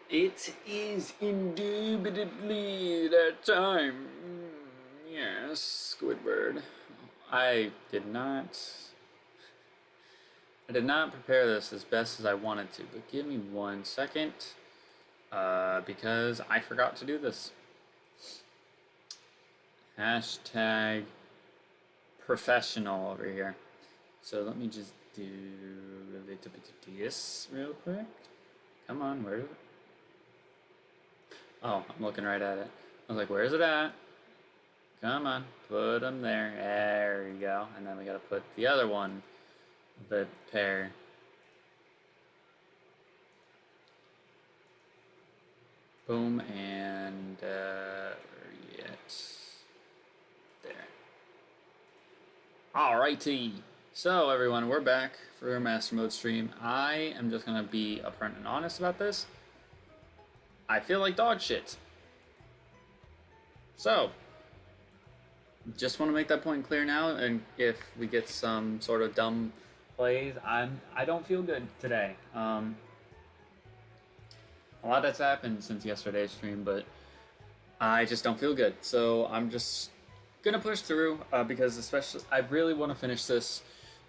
It is indubitably that time. Yes, Squidward. I did not. I did not prepare this as best as I wanted to, but give me 1 second, because I forgot to do this. Hashtag professional over here. So let me just do a little bit of this real quick. Come on, where is it? Oh, I'm looking right at it. I was like, where is it at? Come on, put them there. There you go. And then we gotta put the other one, the pair. Boom, and there. Alrighty. So everyone, we're back for our Mastermode stream. I am just gonna be upfront and honest about this. I feel like dog shit. So, just want to make that point clear now, and if we get some sort of dumb plays, I don't feel good today. A lot that's happened since yesterday's stream, but I just don't feel good. So I'm just gonna push through because especially I really want to finish this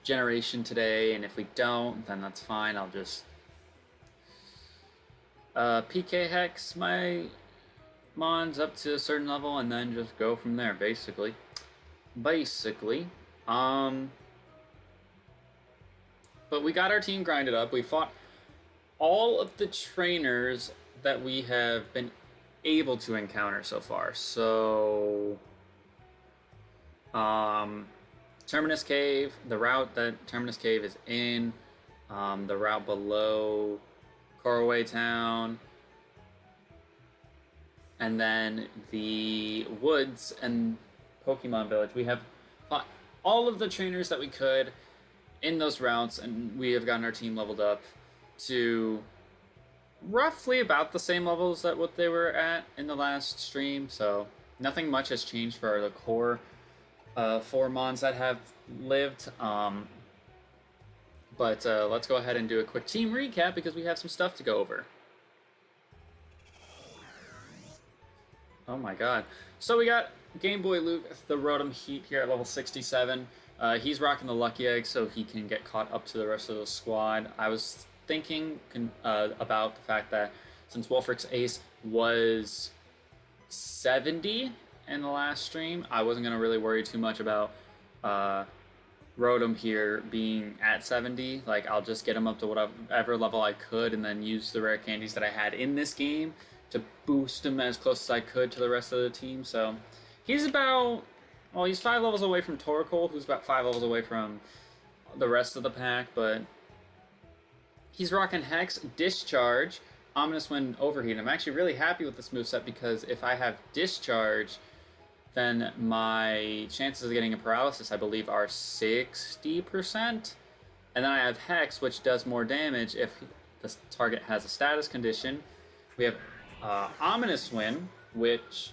generation today, and if we don't, then that's fine. I'll just PK hex my mons up to a certain level and then just go from there, basically. But we got our team grinded up. We fought all of the trainers that we have been able to encounter so far. So Terminus Cave, the route that Terminus Cave is in, the route below Corway Town, and then the woods and Pokemon Village. We have fought all of the trainers that we could in those routes, and we have gotten our team leveled up to roughly about the same levels that what they were at in the last stream. So nothing much has changed for the core 4 mons that have lived. But let's go ahead and do a quick team recap because we have some stuff to go over. Oh my god. So we got Game Boy Luke, the Rotom Heat here at level 67. He's rocking the Lucky Egg so he can get caught up to the rest of the squad. I was thinking about the fact that since Wolfric's Ace was 70 in the last stream, I wasn't going to really worry too much about Rotom here being at 70. Like, I'll just get him up to whatever level I could and then use the rare candies that I had in this game to boost him as close as I could to the rest of the team. So he's about, well, he's 5 levels away from Torkoal, who's about 5 levels away from the rest of the pack, but he's rocking Hex, Discharge, Ominous Wind, Overheat. I'm actually really happy with this moveset because if I have Discharge, then my chances of getting a paralysis, I believe, are 60%. And then I have Hex, which does more damage if the target has a status condition. We have Ominous Wind, which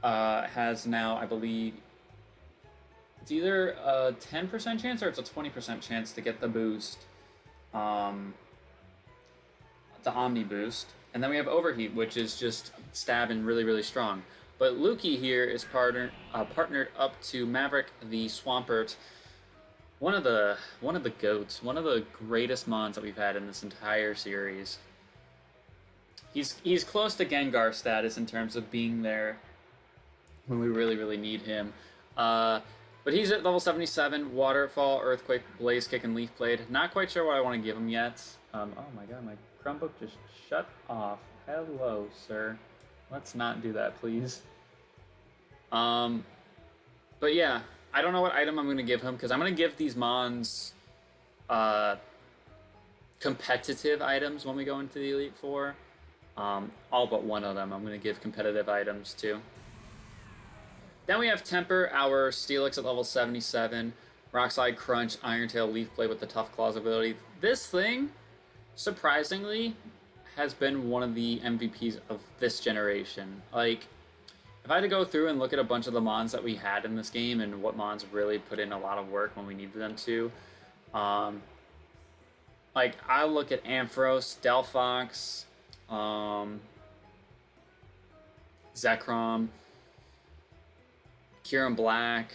has now, I believe, it's either a 10% chance or it's a 20% chance to get the boost, the Omni boost. And then we have Overheat, which is just stabbing really, really strong. But Lukey here is partnered up to Maverick the Swampert, one of the goats, one of the greatest mons that we've had in this entire series. He's close to Gengar status in terms of being there when we really, really need him. But he's at level 77, Waterfall, Earthquake, Blaze Kick, and Leaf Blade. Not quite sure what I want to give him yet. Oh my god, my Chromebook just shut off. Hello, sir. Let's not do that, please. But yeah, I don't know what item I'm going to give him, because I'm going to give these mons competitive items when we go into the Elite Four. All but one of them I'm going to give competitive items to. Then we have Temper, our Steelix at level 77, Rockslide, Crunch, Iron Tail, Leaf Blade with the Tough Claws ability. This thing, surprisingly, has been one of the MVPs of this generation. Like, if I had to go through and look at a bunch of the mons that we had in this game and what mons really put in a lot of work when we needed them to, like, I look at Ampharos, Delphox, Zekrom, Kieran Black,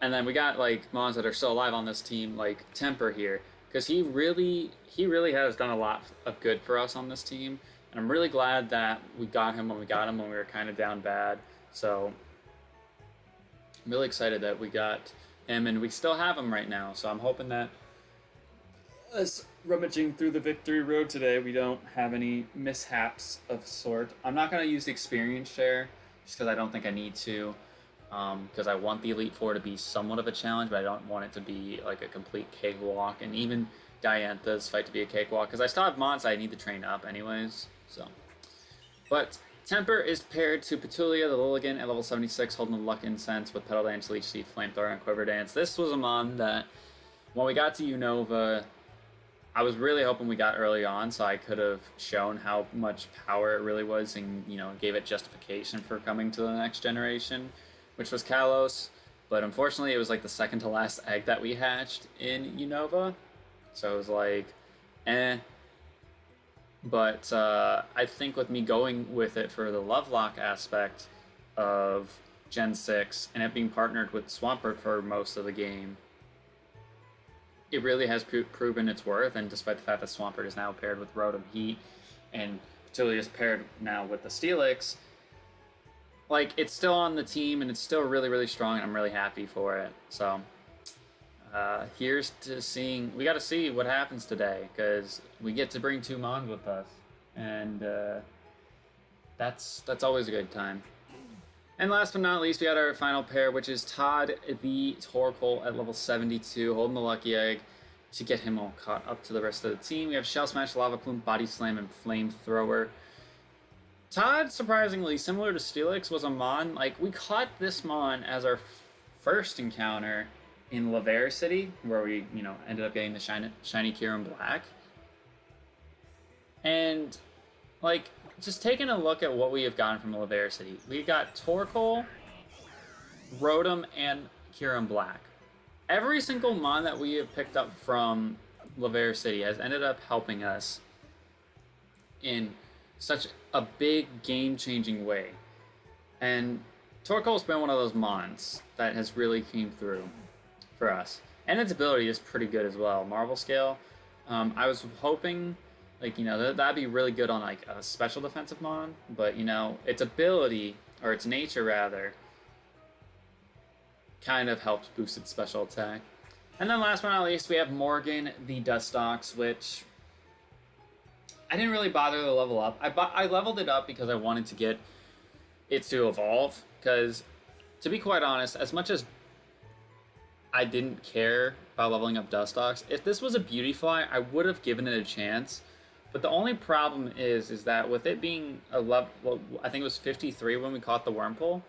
and then we got like mons that are still alive on this team, like Temper here, because he really has done a lot of good for us on this team, and I'm really glad that we got him when we were kind of down bad. So I'm really excited that we got him, and we still have him right now. So I'm hoping that us rummaging through the victory road today, we don't have any mishaps of sort. I'm not going to use the experience share just because I don't think I need to, because I want the Elite Four to be somewhat of a challenge, but I don't want it to be like a complete cakewalk, and even Diantha's fight to be a cakewalk, because I still have mons I need to train up anyways. So, but Temper is paired to Petulia the Lilligan at level 76, holding the Luck Incense with Petal Dance, Leech Seed, Flamethrower, and Quiver Dance. This was a mon that, when we got to Unova, I was really hoping we got early on, so I could have shown how much power it really was, and gave it justification for coming to the next generation, which was Kalos. But unfortunately, it was like the second to last egg that we hatched in Unova, so it was like, eh. But I think with me going with it for the Lovelock aspect of Gen 6 and it being partnered with Swampert for most of the game, it really has proven its worth. And despite the fact that Swampert is now paired with Rotom Heat and Petulia is paired now with the Steelix, like, it's still on the team and it's still really, really strong, and I'm really happy for it. So here's to seeing. We got to see what happens today, because we get to bring 2 mons with us, and that's always a good time. And last but not least, we got our final pair, which is Todd the Torkoal at level 72, holding the Lucky Egg to get him all caught up to the rest of the team. We have Shell Smash, Lava Plume, Body Slam, and Flamethrower. Todd, surprisingly, similar to Steelix, was a mon. Like, we caught this mon as our first encounter in Laver City, where we, ended up getting the shiny Kieran Black. And, like, just taking a look at what we have gotten from Laver City, we got Torkoal, Rotom, and Kieran Black. Every single mon that we have picked up from Laver City has ended up helping us in such a big game-changing way. And Torkoal's been one of those mons that has really came through for us. And its ability is pretty good as well. Marvel Scale, I was hoping, like, that'd be really good on, like, a special defensive mon, but, its ability, or its nature, rather, kind of helps boost its special attack. And then last but not least, we have Morgan, the Dustox, which I didn't really bother to level up. I leveled it up because I wanted to get it to evolve, because, to be quite honest, as much as I didn't care about leveling up Dustox, if this was a Beautifly, I would have given it a chance. But the only problem is that with it being a level, well, I think it was 53 when we caught the Wurmple,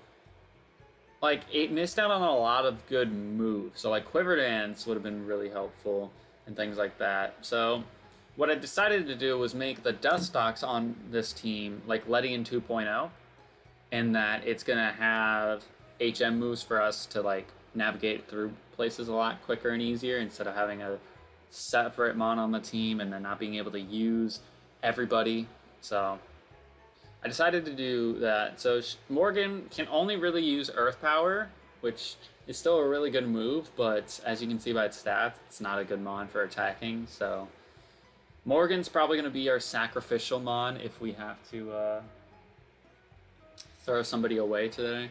like, it missed out on a lot of good moves. So, like, Quiver Dance would have been really helpful and things like that. So what I decided to do was make the Dustox on this team like Ledian 2.0, and that it's going to have HM moves for us to, like, navigate through places a lot quicker and easier, instead of having a separate mon on the team and then not being able to use everybody. So I decided to do that. So Morgan can only really use Earth Power, which is still a really good move, but as you can see by its stats, it's not a good mon for attacking. So Morgan's probably going to be our sacrificial mon if we have to throw somebody away today.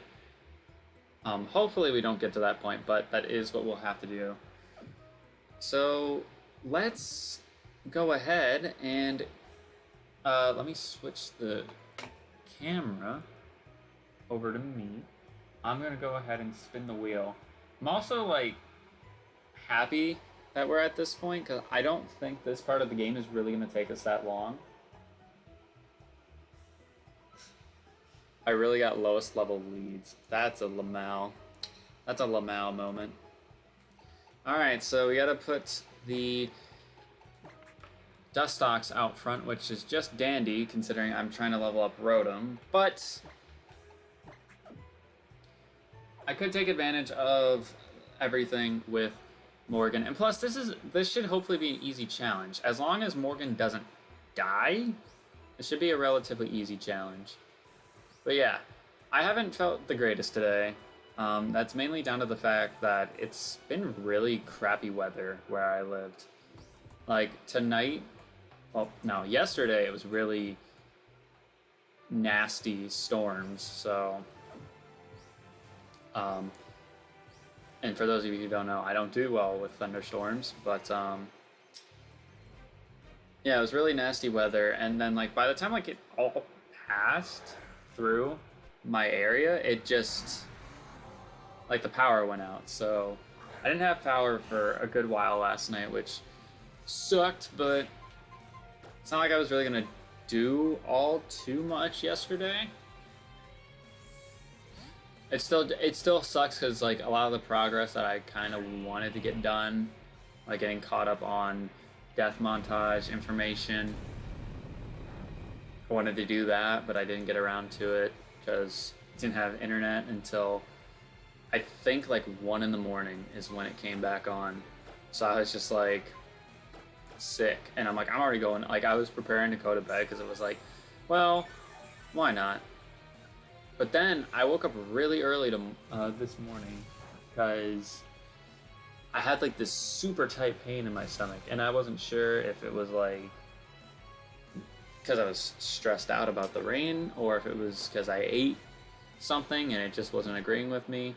Hopefully we don't get to that point, but that is what we'll have to do. So let's go ahead and let me switch the camera over to me. I'm gonna go ahead and spin the wheel. I'm also, like, happy that we're at this point, because I don't think this part of the game is really gonna take us that long. I really got lowest level leads. That's a Lamau. That's a Lamau moment. Alright, so we gotta put the Dustox out front, which is just dandy, considering I'm trying to level up Rotom. But I could take advantage of everything with Morgan. And plus, this should hopefully be an easy challenge. As long as Morgan doesn't die, it should be a relatively easy challenge. But yeah, I haven't felt the greatest today. That's mainly down to the fact that it's been really crappy weather where I lived. Like tonight, well, no, yesterday it was really nasty storms. So, um, and for those of you who don't know, I don't do well with thunderstorms, but yeah, it was really nasty weather. And then like by the time like it all passed through my area, it just like the power went out. So I didn't have power for a good while last night, which sucked, but it's not like I was really gonna do all too much yesterday. It still sucks because like a lot of the progress that I kind of wanted to get done, like getting caught up on death montage information, I wanted to do that, but I didn't get around to it because I didn't have internet until I think like 1 in the morning is when it came back on. So I was just like sick, and I'm like, I'm already going. Like I was preparing to go to bed because it was like, well, why not? But then I woke up really early to this morning because I had like this super tight pain in my stomach, and I wasn't sure if it was like because I was stressed out about the rain or if it was because I ate something and it just wasn't agreeing with me.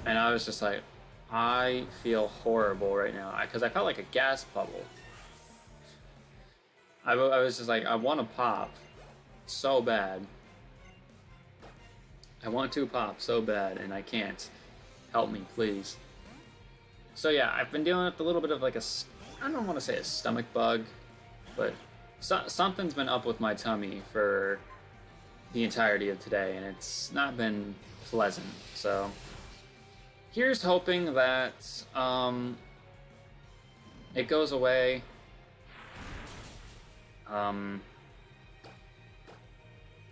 And I was just like, I feel horrible right now because I felt like a gas bubble. I was just like, I want to pop so bad. I want to pop so bad and I can't. Help me, please. So yeah, I've been dealing with a little bit of like I don't want to say a stomach bug, but something's been up with my tummy for the entirety of today, and it's not been pleasant. So here's hoping that it goes away.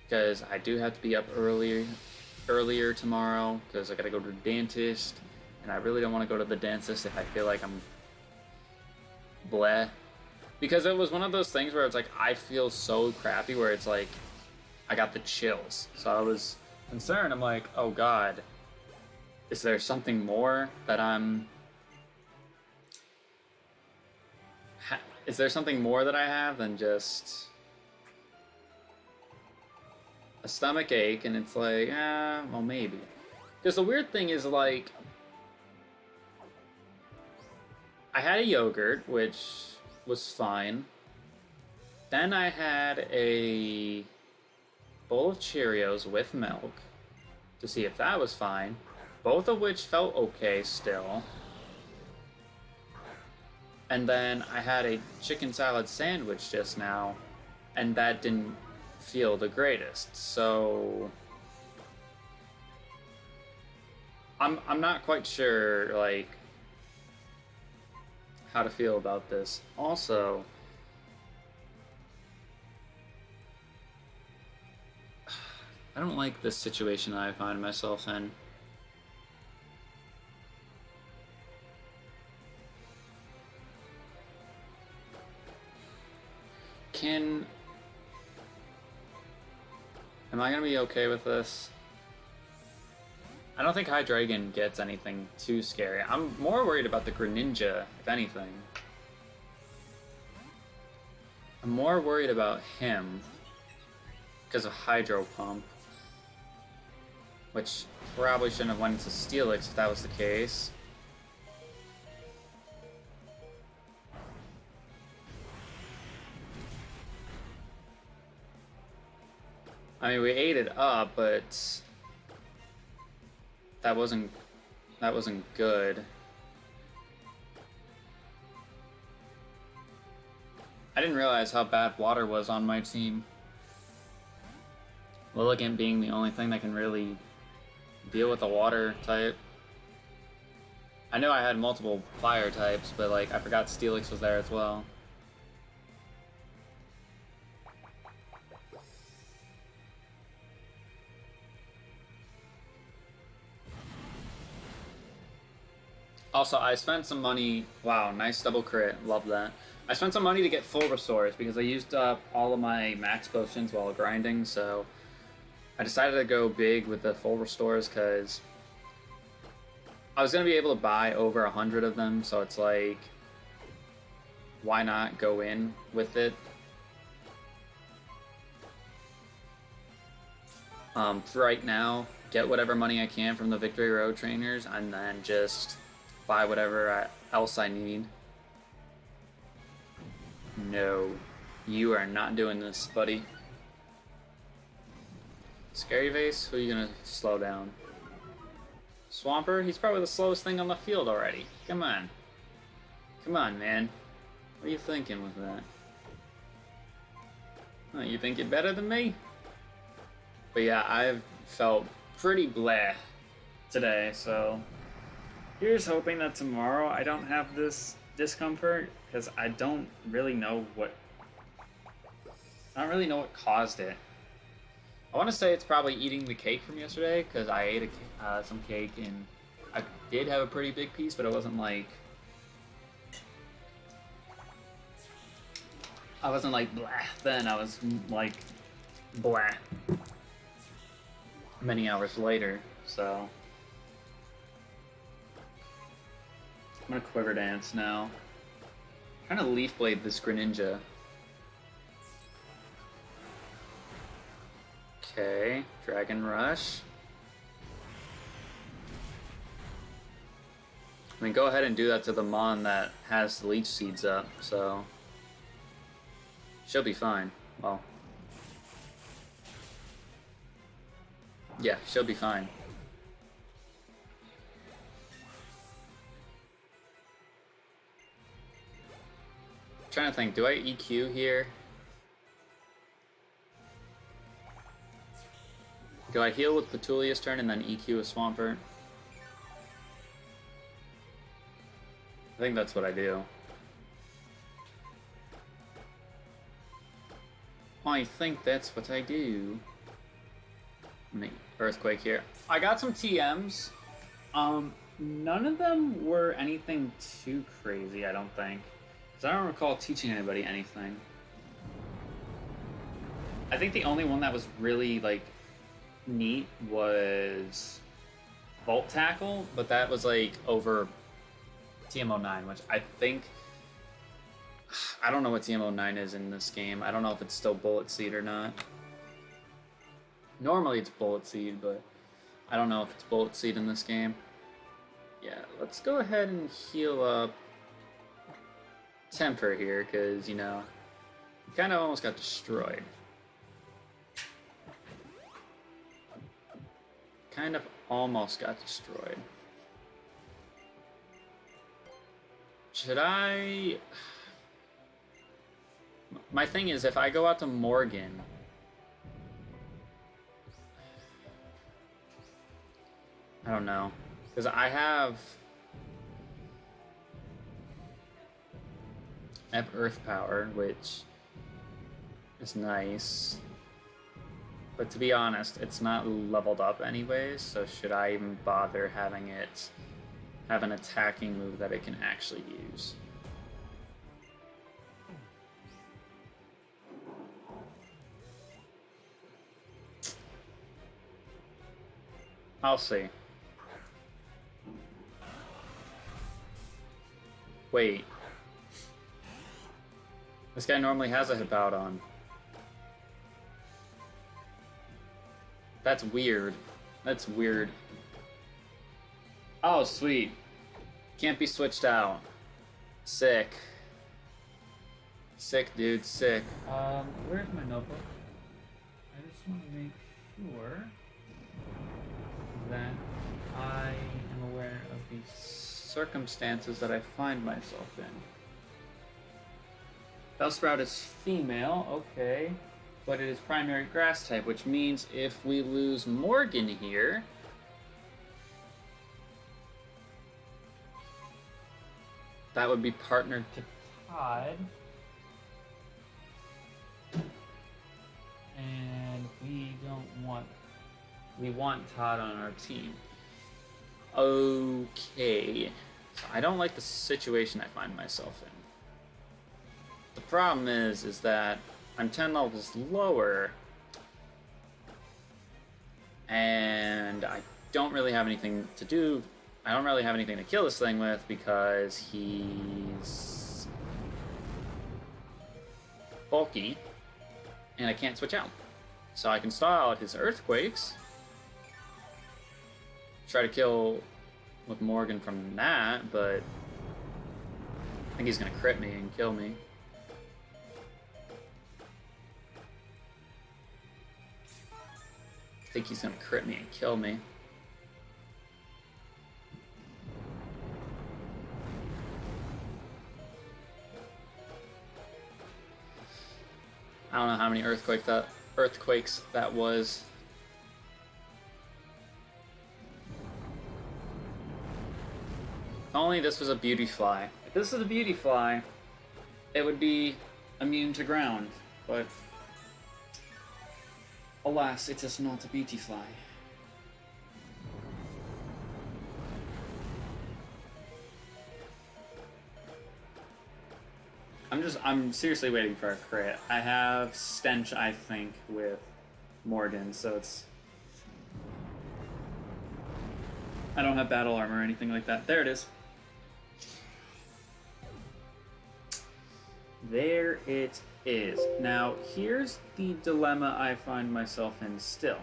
Because I do have to be up earlier tomorrow because I gotta go to the dentist, and I really don't want to go to the dentist if I feel like I'm bleh. Because it was one of those things where it's like I feel so crappy where it's like I got the chills. So I was concerned. I'm like, oh god, is there something more that is there something more that I have than just a stomach ache? And it's like, well, maybe. Because the weird thing is, like, I had a yogurt, which was fine. Then I had a bowl of Cheerios with milk to see if that was fine. Both of which felt okay still. And then I had a chicken salad sandwich just now, and that didn't feel the greatest. So I'm not quite sure like how to feel about this. Also, I don't like this situation that I find myself in. Am I gonna be okay with this? I don't think Hydreigon gets anything too scary. I'm more worried about the Greninja, if anything. I'm more worried about him because of Hydro Pump, which probably shouldn't have went into Steelix if that was the case. I mean, we ate it up, but that wasn't good. I didn't realize how bad water was on my team. Lilligant being the only thing that can really deal with the water type. I know I had multiple fire types, but like I forgot Steelix was there as well. Also, I spent some money. Wow, nice double crit. Love that. I spent some money to get full restores because I used up all of my max potions while grinding, so I decided to go big with the full restores because I was going to be able to buy over 100 of them, so it's like, why not go in with it? For right now, get whatever money I can from the Victory Road trainers, and then just buy whatever else I need. No, you are not doing this, buddy. Scary Vase, who are you gonna slow down? Swampert, he's probably the slowest thing on the field already. Come on. Come on, man. What are you thinking with that? Oh, you think you're better than me? But yeah, I've felt pretty bleh today, so here's hoping that tomorrow I don't have this discomfort, because I don't really know what caused it. I want to say it's probably eating the cake from yesterday, because I ate some cake and I did have a pretty big piece, but it wasn't like blah then. I was like blah many hours later, so I'm gonna Quiver Dance now. I'm trying to Leaf Blade this Greninja. Okay, Dragon Rush. I mean, go ahead and do that to the Mon that has the Leech Seeds up, so she'll be fine. Well, yeah, she'll be fine. I'm trying to think, do I EQ here? Do I heal with Petulia's turn and then EQ a Swampert? I think that's what I do. I think that's what I do. Make Earthquake here. I got some TMs. None of them were anything too crazy, I don't think. Because I don't recall teaching anybody anything. I think the only one that was really, like, neat was Volt Tackle, but that was, like, over TMO9, which I think... I don't know what TMO9 is in this game. I don't know if it's still Bullet Seed or not. Normally it's Bullet Seed, but I don't know if it's Bullet Seed in this game. Yeah, let's go ahead and heal up Temper here, because, you know, he kind of almost got destroyed. Kind of almost got destroyed. Should I... My thing is, if I go out to Morgan... I don't know. Because I have Earth Power, which is nice. But to be honest, it's not leveled up anyways, so should I even bother having it have an attacking move that it can actually use? I'll see. Wait. This guy normally has a Hippowdon. That's weird. That's weird. Oh, sweet. Can't be switched out. Sick. Sick, dude, sick. Where's my notebook? I just want to make sure that I am aware of the circumstances that I find myself in. Bellsprout is female, okay. But it is primary grass type, which means if we lose Morgan here, that would be partnered to Todd. And we don't want... We want Todd on our team. Okay. So I don't like the situation I find myself in. The problem is that I'm 10 levels lower, and I don't really have anything to do. I don't really have anything to kill this thing with because he's bulky, and I can't switch out. So I can stall out his earthquakes, try to kill with Morgan from that, but I think he's gonna crit me and kill me. I think he's gonna crit me and kill me. I don't know how many earthquakes that was. If only this was a beauty fly. If this was a beauty fly, it would be immune to ground, but alas, it is not a beauty fly. I'm seriously waiting for a crit. I have Stench, I think, with Morgan, so it's... I don't have battle armor or anything like that. There it is. There it is. Now, here's the dilemma I find myself in still.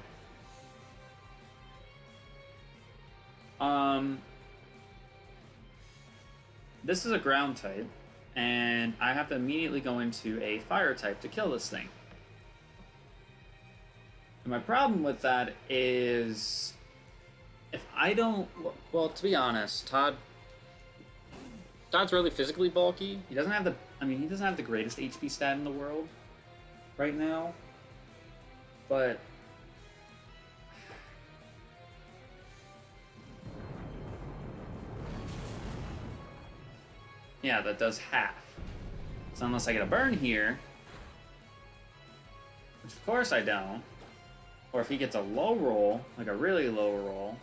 This is a ground type, and I have to immediately go into a fire type to kill this thing. And my problem with that is, if I don't... Well, to be honest, Todd's really physically bulky. He doesn't have the... I mean, he doesn't have the greatest HP stat in the world right now, but... Yeah, that does half. So unless I get a burn here, which of course I don't, or if he gets a low roll, like a really low roll,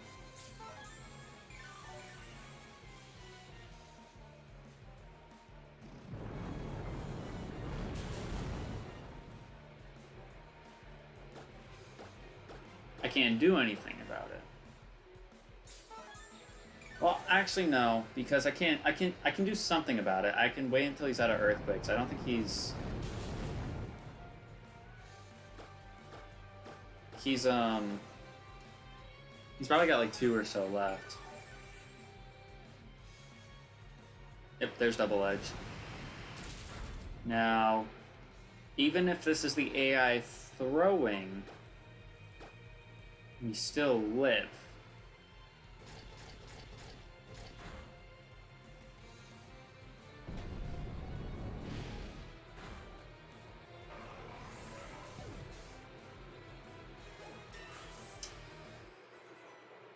I can't do anything about it. Well, actually no, because I can do something about it. I can wait until he's out of earthquakes. I don't think he's probably got like 2 or so left. Yep, there's double edge. Now, even if this is the AI throwing, we still live.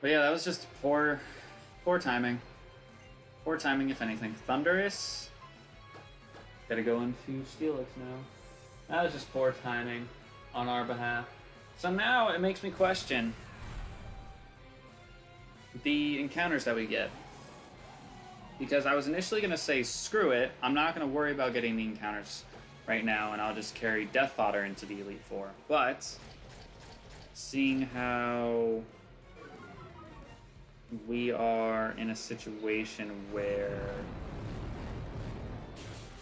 But yeah, that was just poor timing. Poor timing, if anything. Thunderous. Gotta go into Steelix now. That was just poor timing on our behalf. So now it makes me question the encounters that we get. Because I was initially gonna say, screw it, I'm not gonna worry about getting the encounters right now, and I'll just carry Death Fodder into the Elite Four. But, seeing how we are in a situation where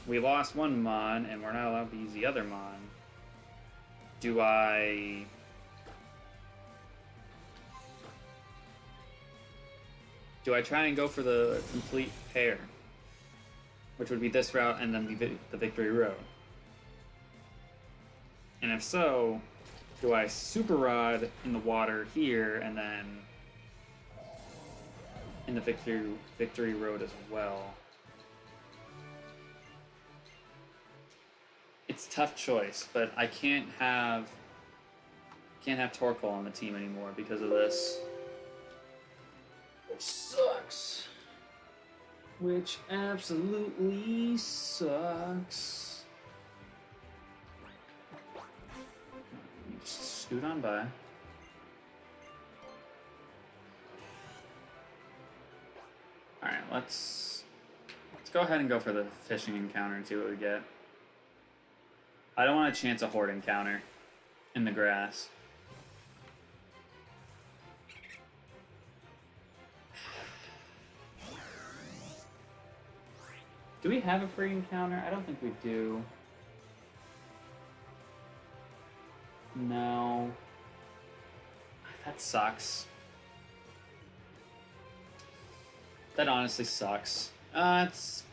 we lost one Mon and we're not allowed to use the other Mon, do I try and go for the complete pair, which would be this route and then the Victory Road? And if so, do I Super Rod in the water here and then in the Victory Road as well? It's a tough choice, but I can't have Torkoal on the team anymore because of this. Which sucks. Which absolutely sucks. Just scoot on by. Alright, let's go ahead and go for the fishing encounter and see what we get. I don't want to chance a horde encounter in the grass. Do we have a free encounter? I don't think we do. No. That sucks. That honestly sucks. It's...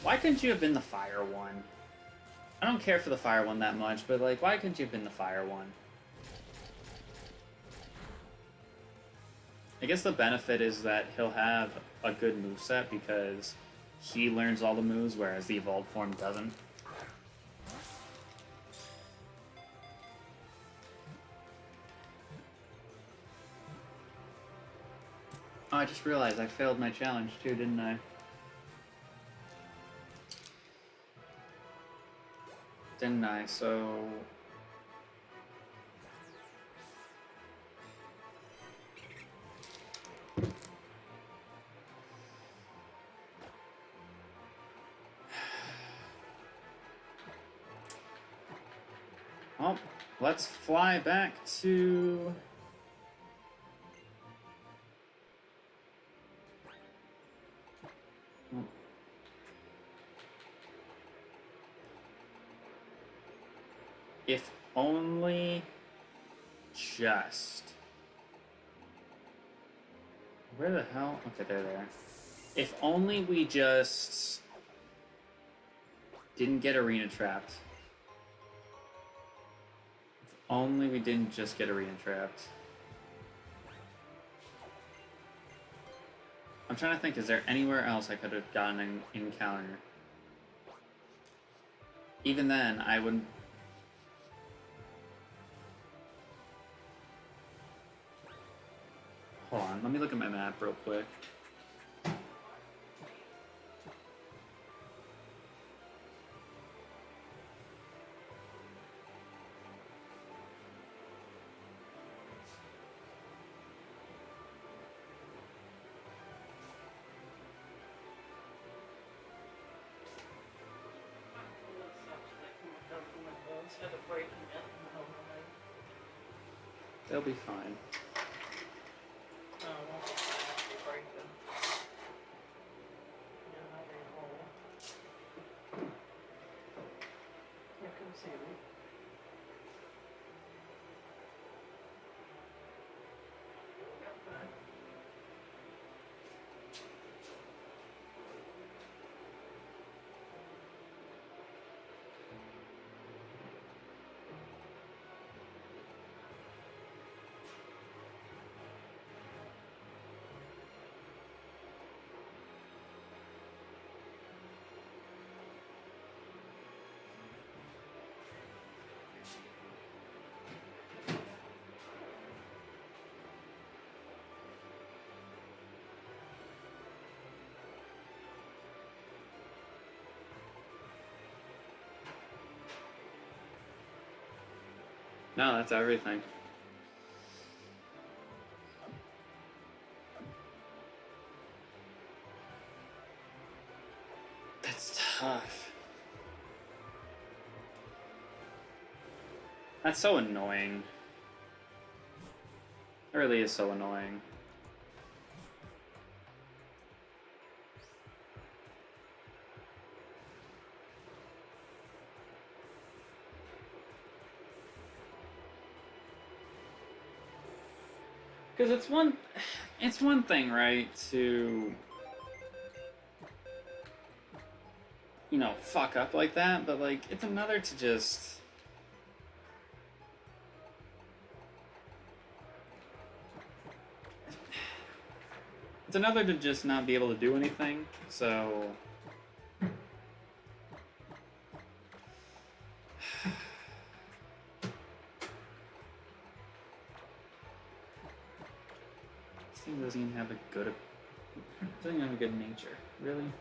Why couldn't you have been the fire one? I don't care for the fire one that much, but like, why couldn't you have been the fire one? I guess the benefit is that he'll have a good moveset because he learns all the moves, whereas the evolved form doesn't. Oh, I just realized I failed my challenge too, didn't I? Didn't I? So... Well, let's fly back to... If only just... Where the hell? Okay, they're there. If only we just didn't get arena trapped. If only we didn't just get arena trapped. I'm trying to think, is there anywhere else I could have gotten an encounter? Even then, I wouldn't... Hold on, let me look at my map real quick. They'll be fine. No, that's everything. That's tough. That's so annoying. It really is so annoying. Because it's one thing, right, to, you know, fuck up like that, but, like, it's another to just... It's another to just not be able to do anything, so... This thing doesn't even have a good... doesn't even have a good nature, really?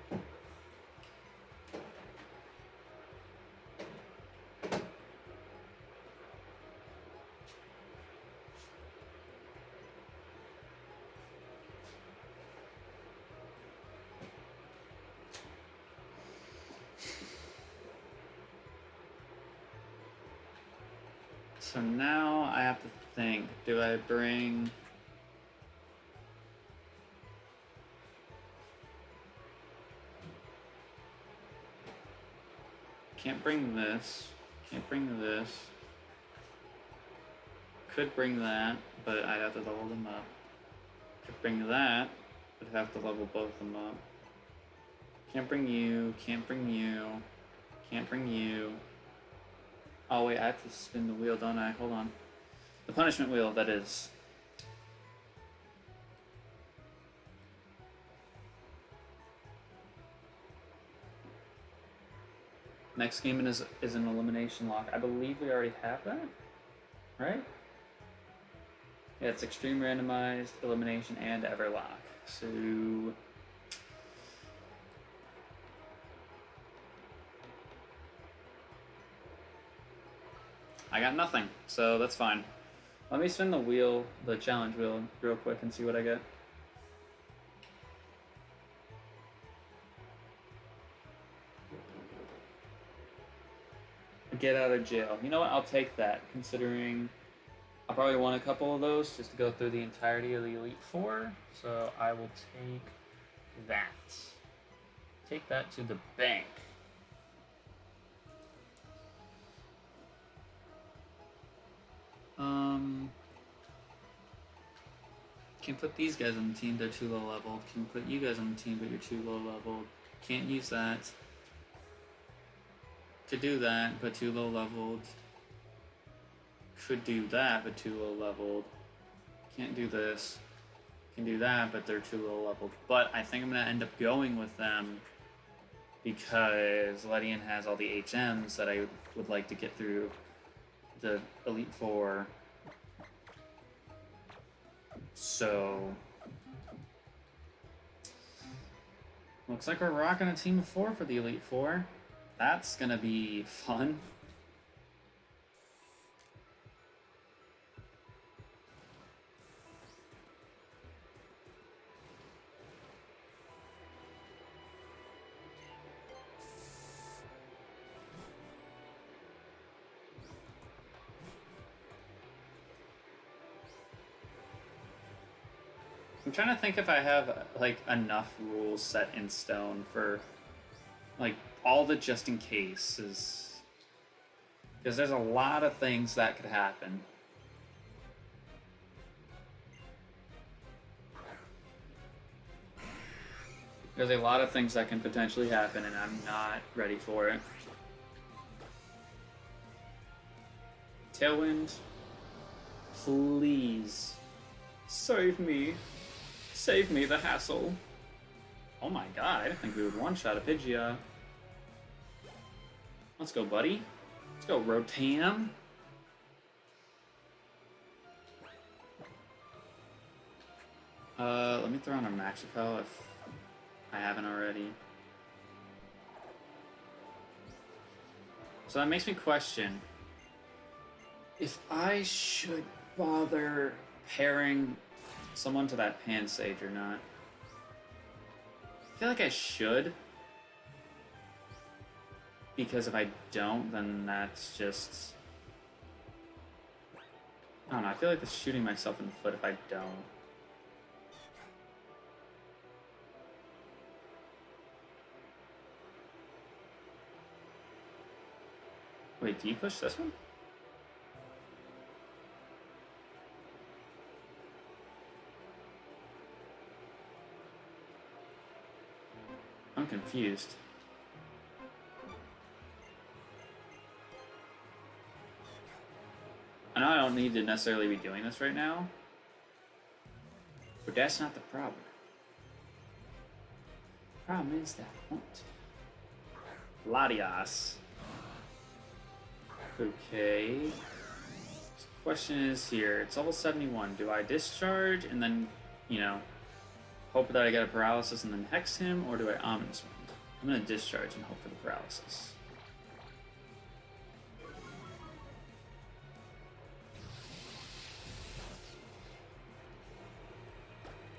So now I have to think, do I bring... Can't bring this. Can't bring this. Could bring that, but I'd have to level them up. Could bring that, but I'd have to level both of them up. Can't bring you, can't bring you, can't bring you. Oh wait, I have to spin the wheel, don't I? Hold on. The punishment wheel, that is. Next game is an elimination lock. I believe we already have that, right? Yeah, it's extreme randomized, elimination, and everlock. So I got nothing, so that's fine. Let me spin the wheel, the challenge wheel, real quick and see what I get. Get out of jail. You know what? I'll take that, considering I'll probably want a couple of those just to go through the entirety of the Elite Four. So I will take that. Take that to the bank. Can't put these guys on the team, they're too low leveled. Can put you guys on the team, but you're too low leveled. Can't use that. Could do that, but too low leveled. Could do that, but too low leveled. Can't do this. Can do that, but they're too low leveled. But I think I'm gonna end up going with them because Ledian has all the HMs that I would like to get through the Elite Four. So looks like we're rocking a team of 4 for the Elite Four. That's gonna be fun. I'm trying to think if I have like enough rules set in stone for like all the just in cases, because there's a lot of things that could happen. There's a lot of things that can potentially happen, and I'm not ready for it. Tailwind, please save me. Save me the hassle. Oh my god, I didn't think we would one-shot a Pidgeot. Let's go, buddy. Let's go, Rotom. Let me throw on a Maxipel if I haven't already. So that makes me question if I should bother pairing someone to that Pansage or not. I feel like I should, because if I don't, then that's just... I don't know, I feel like it's shooting myself in the foot if I don't. Wait, do you push this one? I'm confused. I know I don't need to necessarily be doing this right now, but that's not the problem. The problem is that I won't. Latias. Okay. So the question is here, it's level 71. Do I discharge and then, you know, hope that I get a paralysis and then hex him, or do I ominous wind? I'm gonna discharge and hope for the paralysis.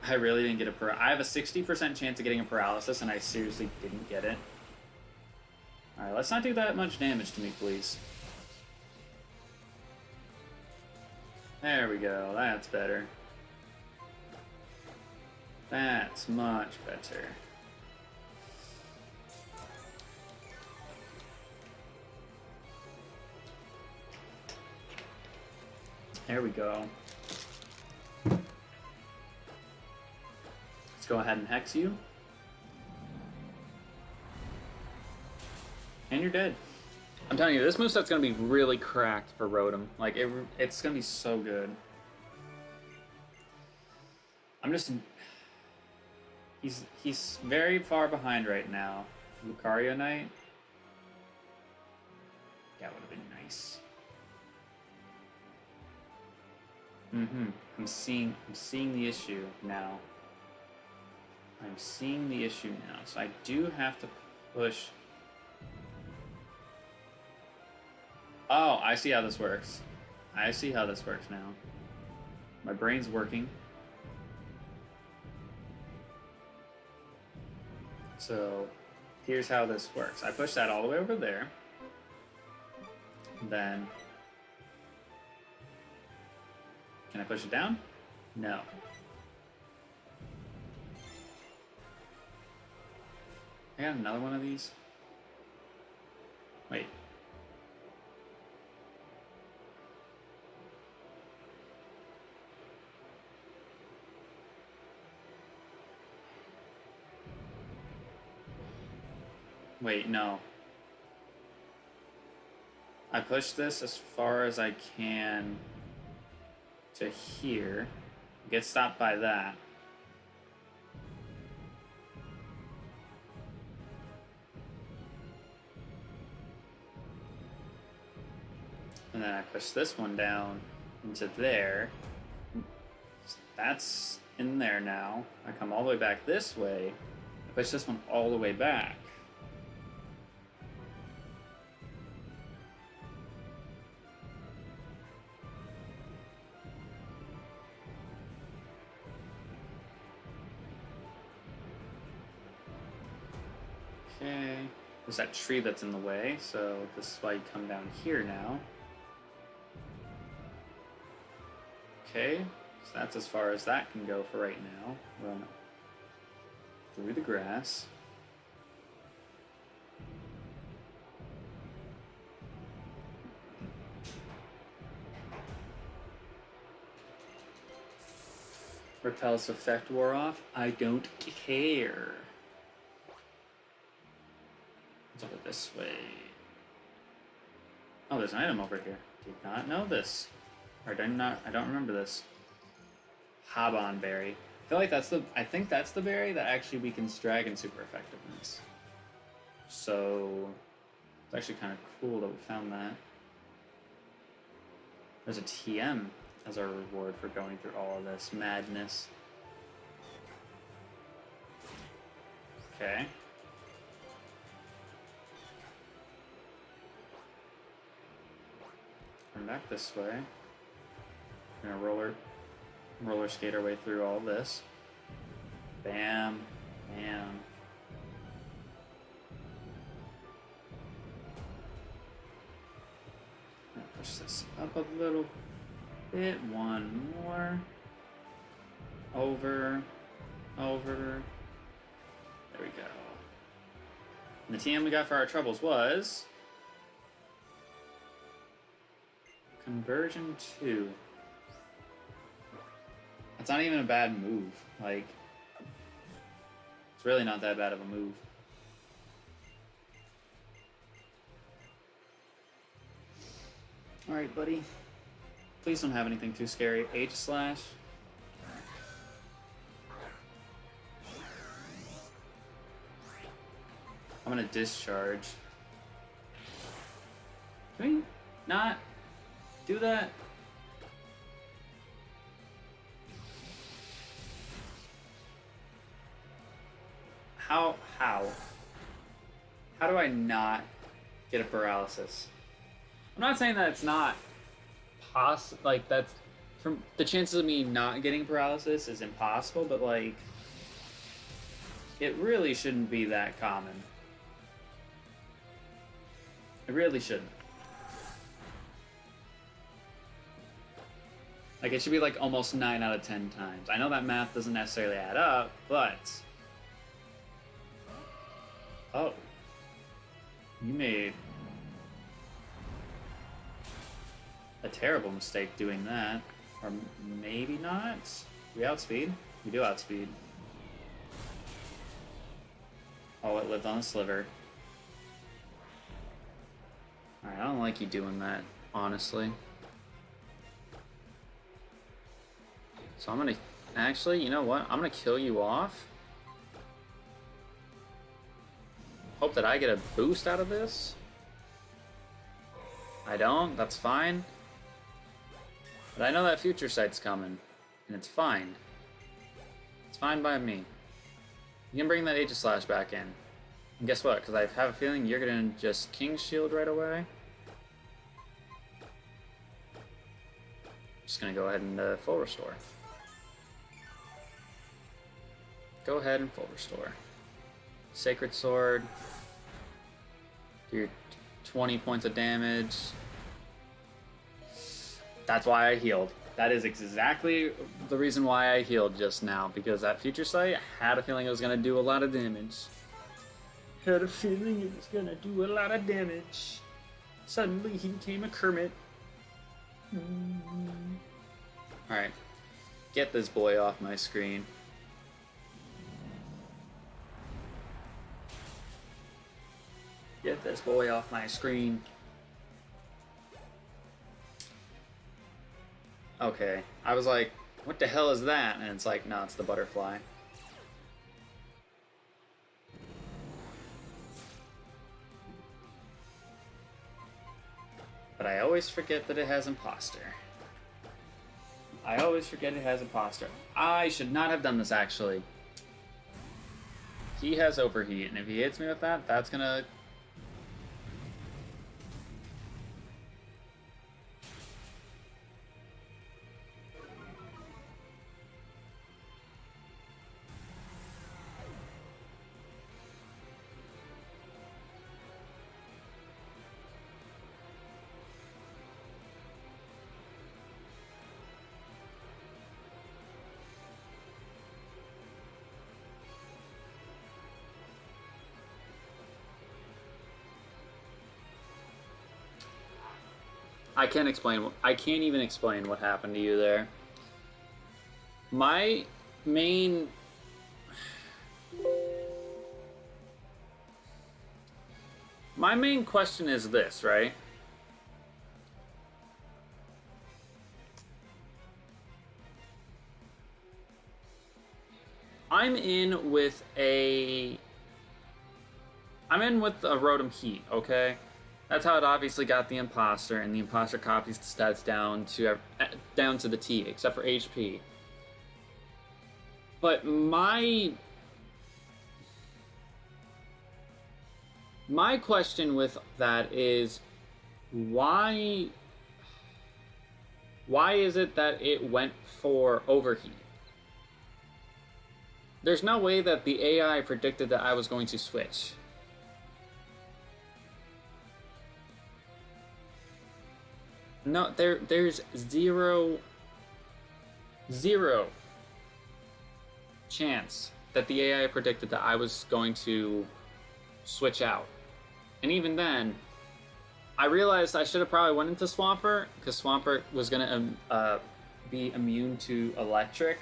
I really didn't get a I have a 60% chance of getting a paralysis, and I seriously didn't get it. Alright, let's not do that much damage to me, please. There we go. That's better. That's much better. There we go. Let's go ahead and hex you. And you're dead. I'm telling you, this moveset's gonna be really cracked for Rotom. Like, it's gonna be so good. I'm just... He's very far behind right now. Lucario Knight? That would have been nice. I'm seeing the issue now. I'm seeing the issue now. So I do have to push... Oh, I see how this works. I see how this works now. My brain's working. So, here's how this works. I push that all the way over there. Then... Can I push it down? No. I got another one of these. Wait. Wait, no. I push this as far as I can to here. Get stopped by that. And then I push this one down into there. That's in there now. I come all the way back this way. I push this one all the way back. Okay, there's that tree that's in the way, so this is why you come down here now. Okay, so that's as far as that can go for right now. Run through the grass. Repel's effect wore off. I don't care. Let's go this way. Oh, there's an item over here. Did not know this. Or did not. I don't remember this. Habon berry. I feel like that's the. I think that's the berry that actually weakens dragon super effectiveness. So it's actually kind of cool that we found that. There's a TM as our reward for going through all of this madness. Okay. Turn back this way. We're gonna roller skate our way through all this. Bam, bam. Push this up a little bit. One more. Over. There we go. And the TM we got for our troubles was Conversion 2. That's not even a bad move. Like, it's really not that bad of a move. Alright, buddy. Please don't have anything too scary. H/slash. I'm gonna discharge. Can we not do that? How do I not get a paralysis? I'm not saying that it's not possible, like, that's, from the chances of me not getting paralysis is impossible, but, like, it really shouldn't be that common. It really shouldn't. Like, it should be like almost 9 out of 10 times. I know that math doesn't necessarily add up, but... Oh. You made a terrible mistake doing that. Or maybe not? We outspeed? We do outspeed. Oh, it lived on the sliver. Alright, I don't like you doing that, honestly. So I'm gonna... Actually, you know what? I'm gonna kill you off. Hope that I get a boost out of this. I don't, that's fine. But I know that future sight's coming. And it's fine. It's fine by me. You can bring that Aegislash back in. And guess what? Because I have a feeling you're gonna just King Shield right away. Just gonna go ahead and full restore. Go ahead and full restore. Sacred Sword. Do your 20 points of damage. That's why I healed. That is exactly the reason why I healed just now. Because that Future Sight, I had a feeling it was going to do a lot of damage. Had a feeling it was going to do a lot of damage. Suddenly he became a Kermit. Alright. Get this boy off my screen. Get this boy off my screen. Okay, I was like, what the hell is that? And it's like, no, it's the butterfly. But I always forget that it has imposter. I always forget it has imposter. I should not have done this, actually. He has overheat, and if he hits me with that, that's gonna... I can't explain. I can't even explain what happened to you there. My main question is this, right? I'm in with a Rotom Heat, okay? That's how it obviously got the imposter, and the imposter copies the stats down to the T, except for HP. But my question with that is, why is it that it went for overheat? There's no way that the AI predicted that I was going to switch. No, there's zero chance that the AI predicted that I was going to switch out. And even then, I realized I should have probably went into Swampert, because Swampert was going to be immune to electric.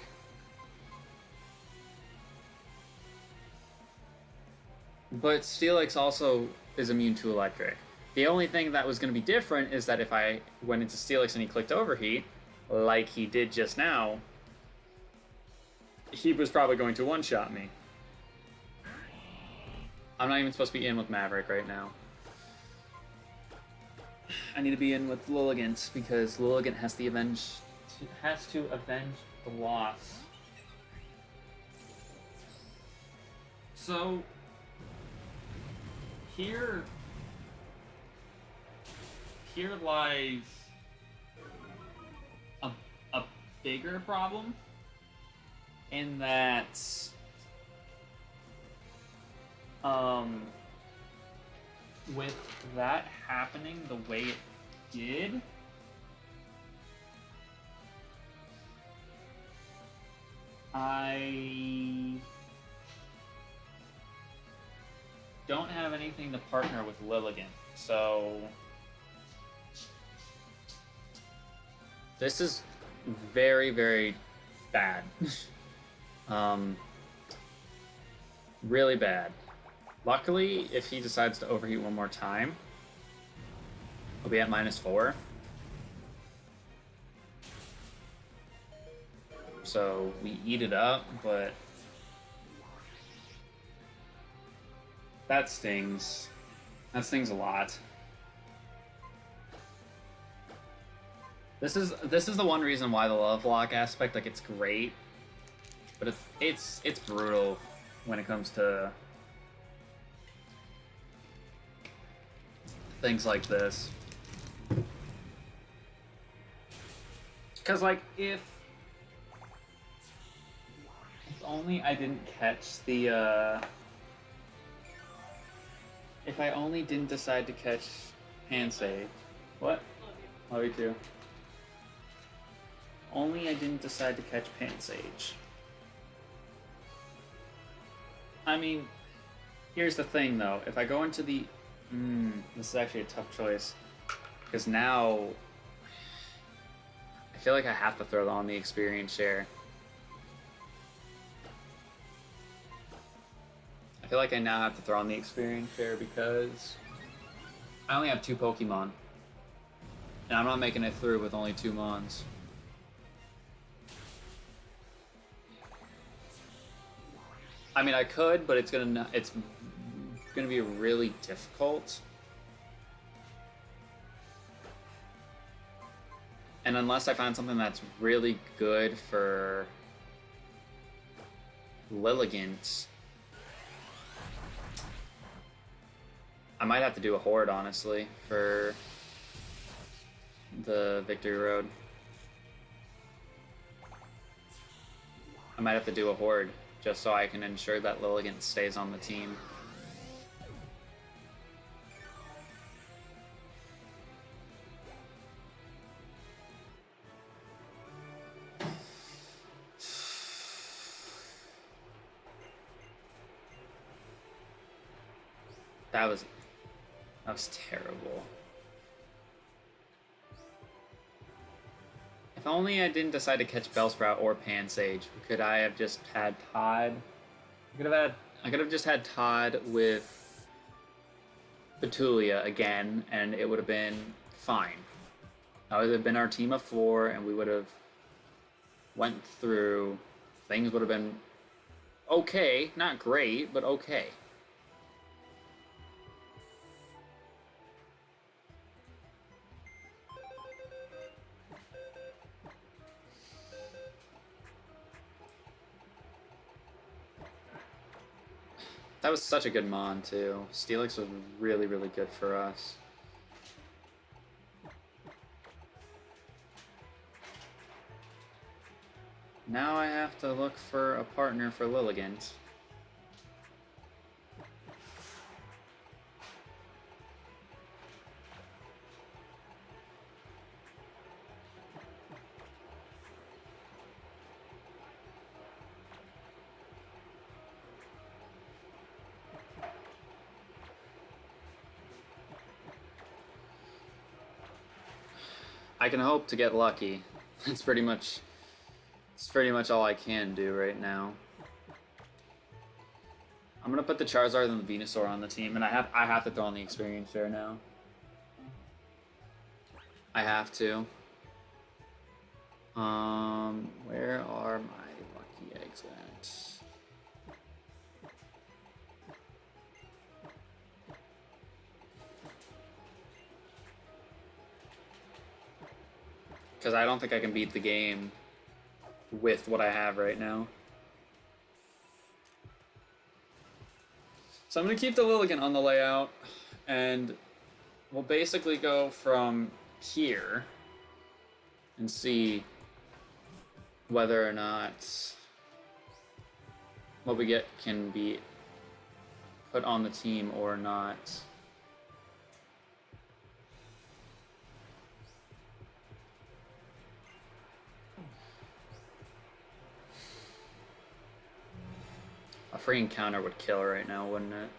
But Steelix also is immune to electric. The only thing that was going to be different is that if I went into Steelix and he clicked Overheat, like he did just now, he was probably going to one-shot me. I'm not even supposed to be in with Maverick right now. I need to be in with Lilligant because Lilligant has to avenge the loss. So here lies a bigger problem in that with that happening the way it did, I don't have anything to partner with Lilligant, so this is very, very bad. Really bad. Luckily, if he decides to overheat one more time, he'll be at -4. So we eat it up, but that stings. That stings a lot. This is the one reason why the love lock aspect, like, it's great, but it's brutal when it comes to things like this. Because, like, if only I didn't catch the if I only didn't decide to catch Pansage. What? Love you too. Only I didn't decide to catch Pansage. I mean, here's the thing though. If I go into the... this is actually a tough choice. Because now... I feel like I have to throw on the experience share. I feel like I now have to throw on the experience share because I only have 2 Pokemon. And I'm not making it through with only 2 Mons. I mean, I could, but it's gonna be really difficult. And unless I find something that's really good for Lilligant, I might have to do a Horde, honestly, for the Victory Road. I might have to do a Horde, just so I can ensure that Lilligant stays on the team. That was terrible. If only I didn't decide to catch Bellsprout or Pansage. Could I have just had Todd? I could have just had Todd with Petulia again, and it would have been fine. That would have been our team of 4, and we would have went through. Things would have been okay, not great, but okay. That was such a good Mon, too. Steelix was really, really good for us. Now I have to look for a partner for Lilligant. I can hope to get lucky. It's pretty much all I can do right now. I'm gonna put the Charizard and the Venusaur on the team, and I have to throw on the experience share now. I have to. Where are my lucky eggs at? Because I don't think I can beat the game with what I have right now. So I'm going to keep the Lilligant on the layout, and we'll basically go from here and see whether or not what we get can be put on the team or not. free encounter would kill right now, wouldn't it?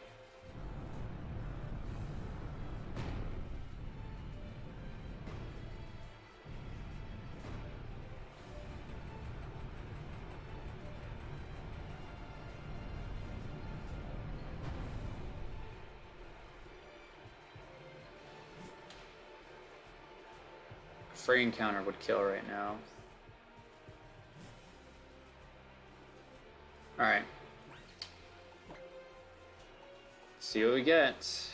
Free encounter would kill right now. Alright. See what we get.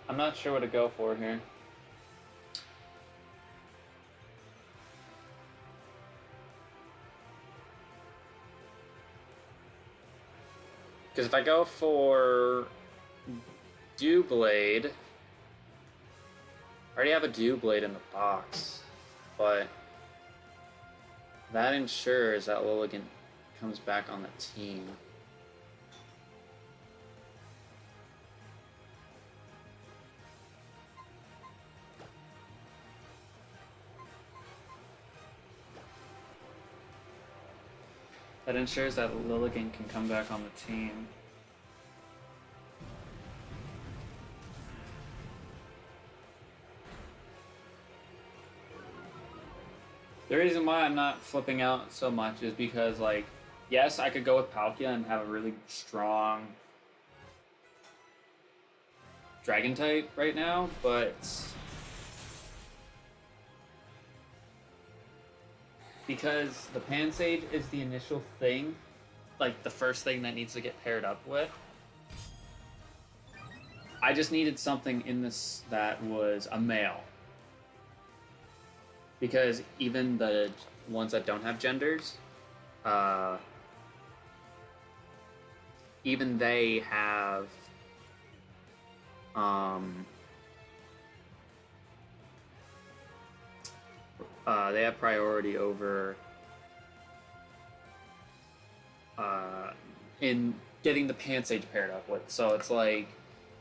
I'm not sure what to go for here. Because if I go for Dewblade, I already have a Dewblade in the box, but that ensures that Lilligant comes back on the team. That ensures that Lilligant can come back on the team. The reason why I'm not flipping out so much is because, like, yes, I could go with Palkia and have a really strong Dragon type right now, but because the Pansage is the initial thing, like the first thing that needs to get paired up with, I just needed something in this that was a male. Because even the ones that don't have genders, even they have priority over in getting the Pansage paired up with. So it's like,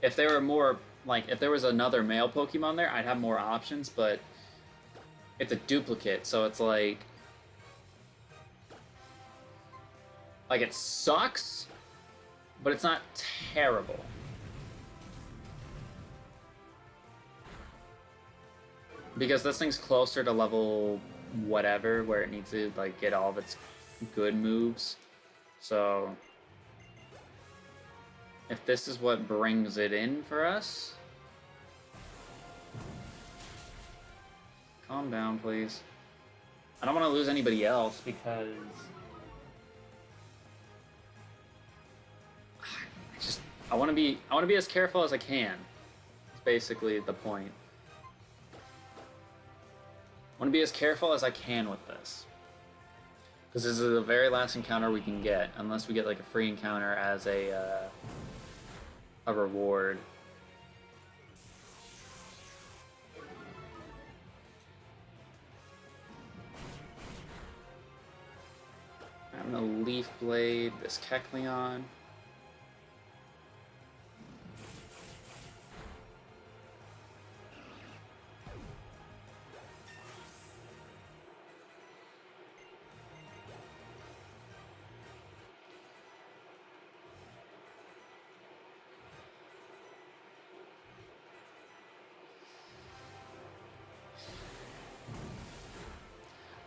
if there were more, like, if there was another male Pokemon there, I'd have more options, but it's a duplicate, so it's like it sucks, but it's not terrible. Because this thing's closer to level whatever, where it needs to, like, get all of its good moves. So if this is what brings it in for us... Calm down, please. I don't want to lose anybody else because... I want to be as careful as I can. That's basically the point. I want to be as careful as I can with this. Because this is the very last encounter we can get, unless we get like a free encounter as a reward. I'm gonna Leaf Blade this Kecleon.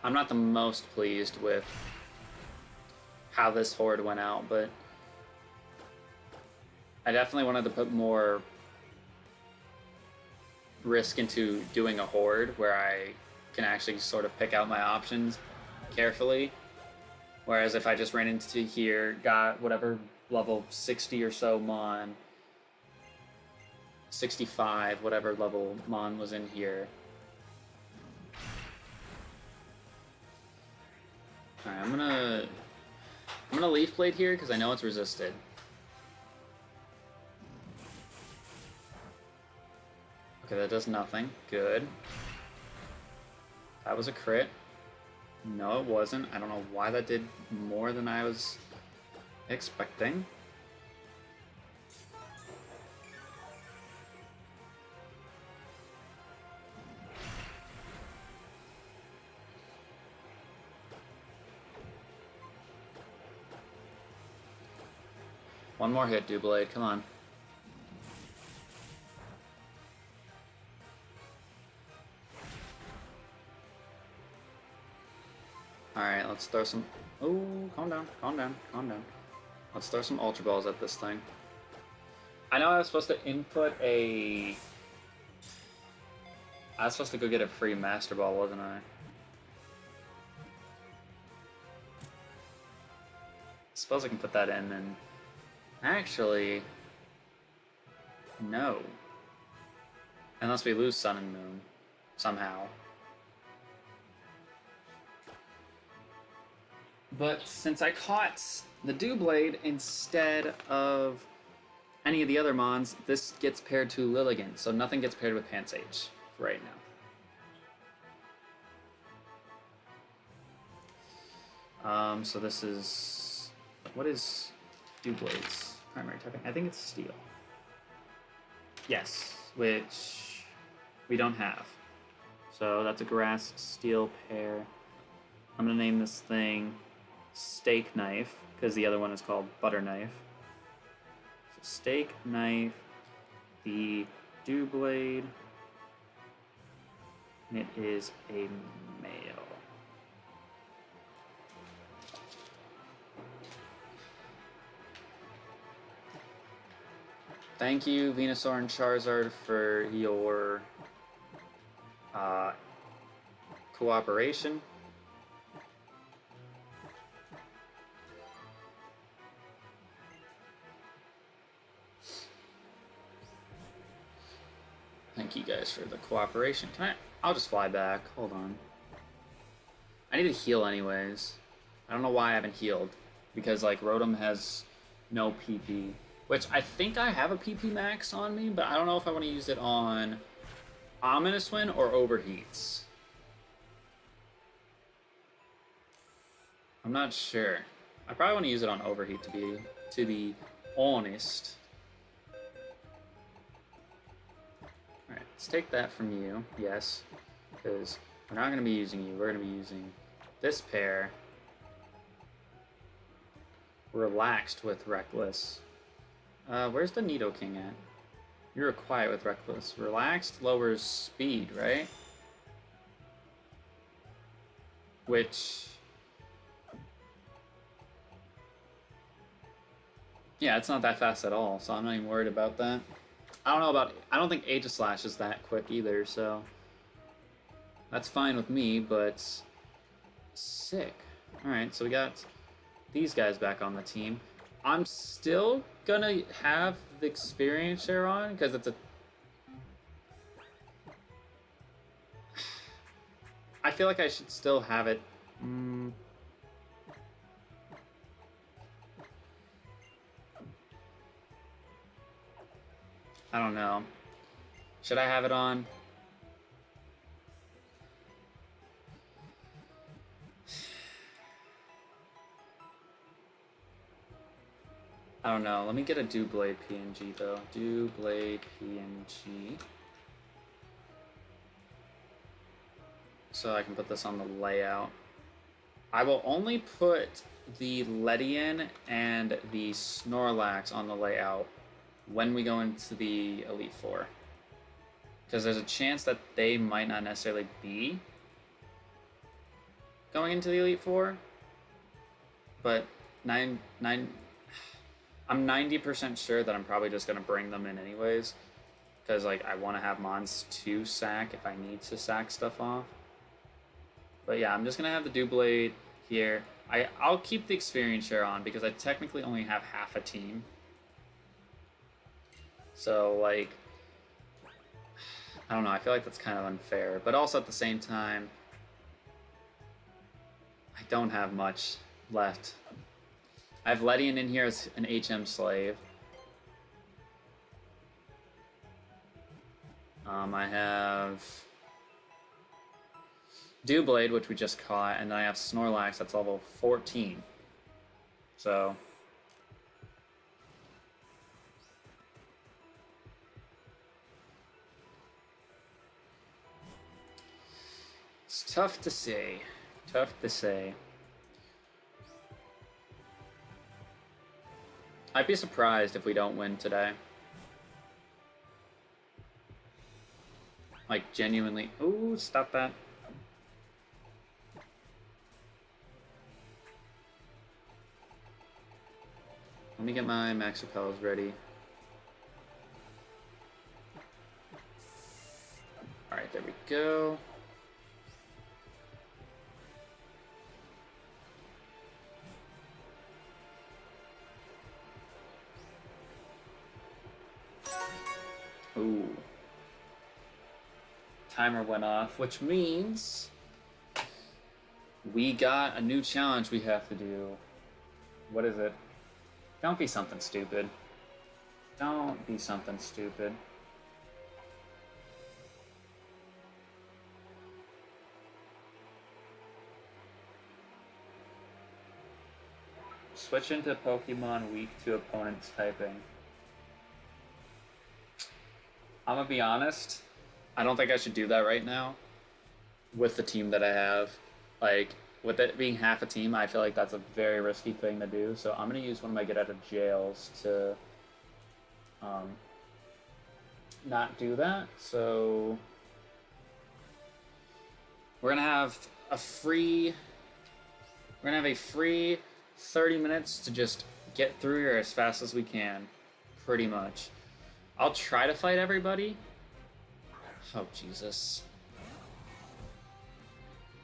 I'm not the most pleased with how this horde went out, but I definitely wanted to put more risk into doing a horde where I can actually sort of pick out my options carefully. Whereas if I just ran into here, got whatever level 60 or so Mon, 65, whatever level Mon was in here. Alright, I'm gonna Leaf Blade here because I know it's resisted. Okay, that does nothing. Good. That was a crit. No, it wasn't. I don't know why that did more than I was expecting. One more hit, Doublade. Come on. Alright, let's throw some... Oh, calm down, calm down, calm down. Let's throw some Ultra Balls at this thing. I know I was supposed to input a... I was supposed to go get a free Master Ball, wasn't I? Suppose I can put that in and... Actually... No. Unless we lose Sun and Moon. Somehow. But since I caught the Doublade instead of any of the other Mons, this gets paired to Lilligant, so nothing gets paired with Pansage right now. So this is... What is Doublade's primary typing? I think it's Steel. Yes, which we don't have. So that's a Grass Steel pair. I'm going to name this thing Steak Knife, because the other one is called Butter Knife. So Steak Knife, the Doublade, and it is a male. Thank you, Venusaur and Charizard, for your cooperation. Thank you guys for the cooperation. I'll just fly back. Hold on. I need to heal anyways. I don't know why I haven't healed. Because, like, Rotom has no PP. Which, I think I have a PP max on me, but I don't know if I want to use it on Ominous Wind or Overheats. I'm not sure. I probably want to use it on Overheat, to be honest. Alright, let's take that from you, yes, because we're not going to be using you, we're going to be using this pair. Relaxed with Reckless. Where's the Nidoking at? You're quiet with Reckless. Relaxed lowers speed, right? Which... Yeah, it's not that fast at all, so I'm not even worried about that. I don't think Aegislash is that quick either, so that's fine with me, but sick. Alright, so we got these guys back on the team. I'm still gonna have the experience share on, because it's a... I feel like I should still have it. I don't know. Should I have it on? I don't know. Let me get a Doublade PNG though. Doublade PNG. So I can put this on the layout. I will only put the Ledian and the Snorlax on the layout when we go into the Elite Four. Because there's a chance that they might not necessarily be going into the Elite Four. But I'm 90% sure that I'm probably just going to bring them in anyways. Because, like, I want to have Mons to sack if I need to sack stuff off. But yeah, I'm just gonna have the Doublade here. I'll keep the experience share on because I technically only have half a team. So like, I don't know, I feel like that's kind of unfair. But also at the same time, I don't have much left. I have Ledian in here as an HM slave. I have Doublade, which we just caught, and then I have Snorlax that's level 14. So it's tough to say. Tough to say. I'd be surprised if we don't win today. Like, genuinely. Ooh, stop that. Let me get my Max Repels ready. Alright, there we go. Ooh. Timer went off, which means we got a new challenge we have to do. What is it? Don't be something stupid. Don't be something stupid. Switch into Pokemon weak to opponent's typing. I'm gonna be honest, I don't think I should do that right now with the team that I have. Like, with it being half a team, I feel like that's a very risky thing to do. So I'm going to use one of my get out of jails to not do that. So we're going to have a free 30 minutes to just get through here as fast as we can, pretty much. I'll try to fight everybody. Oh, Jesus.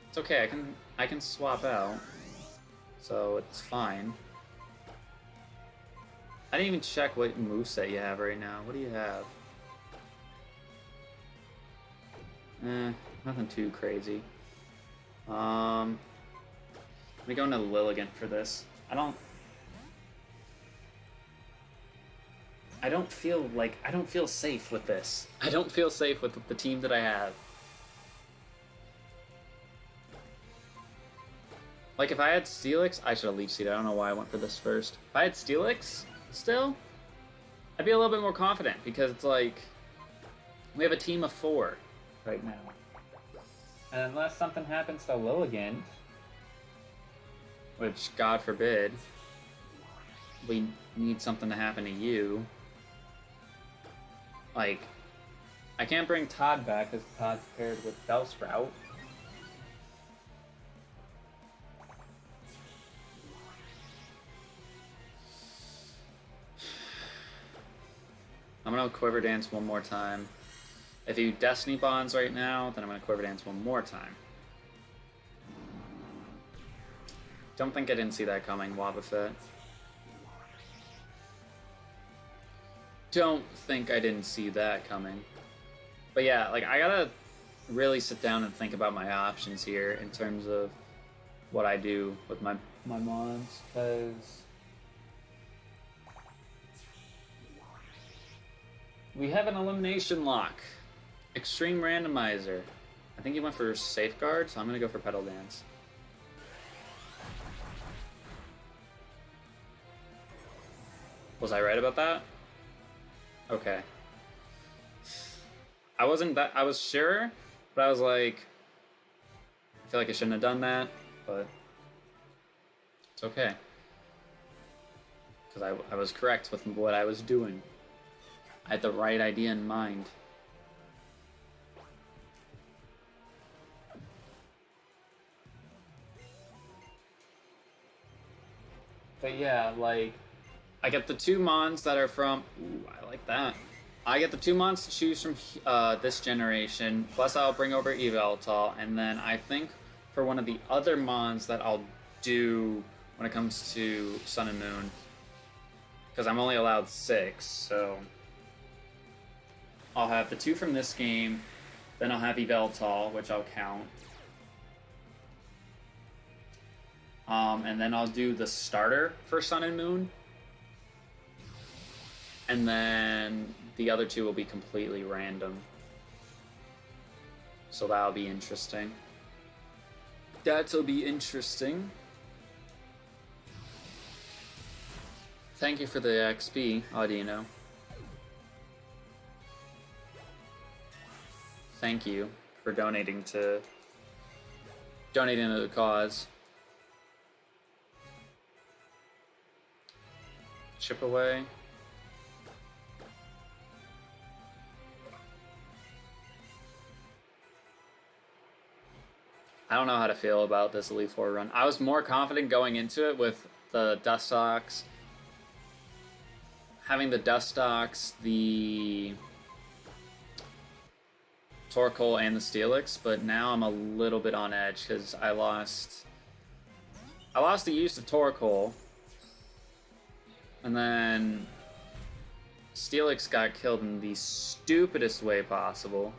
It's okay, I can swap out, so it's fine. I didn't even check what moveset you have right now. What do you have? Nothing too crazy. Let me go into Lilligant for this. I don't feel safe with this. I don't feel safe with the team that I have. Like, if I had Steelix, I should have Leech Seed. I don't know why I went for this first. If I had Steelix still, I'd be a little bit more confident because it's like we have a team of 4 right now. And unless something happens to Lilligant, which, God forbid, we need something to happen to you. Like, I can't bring Todd back because Todd's paired with Bellsprout. I'm gonna Quiver Dance one more time. If you Destiny Bonds right now, then I'm gonna Quiver Dance one more time. Don't think I didn't see that coming, Wobbuffet. Don't think I didn't see that coming. But yeah, like, I gotta really sit down and think about my options here in terms of what I do with my mons, because we have an elimination lock. Extreme Randomizer. I think he went for Safeguard, so I'm gonna go for Petal Dance. Was I right about that? Okay. I was sure, but I was like, I feel like I shouldn't have done that, but it's okay. Because I was correct with what I was doing. I had the right idea in mind. But yeah, like, I get the 2 mons that are from... Ooh, I like that. I get the 2 mons to choose from this generation, plus I'll bring over Yveltal, and then I think for one of the other mods that I'll do when it comes to Sun and Moon. Because I'm only allowed 6, so I'll have the 2 from this game, then I'll have Yveltal, which I'll count. And then I'll do the starter for Sun and Moon. And then the other 2 will be completely random. So that'll be interesting. That'll be interesting. Thank you for the XP, Audino. Thank you for donating to the cause. Chip away. I don't know how to feel about this Elite Four run. I was more confident going into it with the Dustox. Having the Dustox, the Torkoal, and the Steelix, but now I'm a little bit on edge because I lost the use of Torkoal, and then Steelix got killed in the stupidest way possible.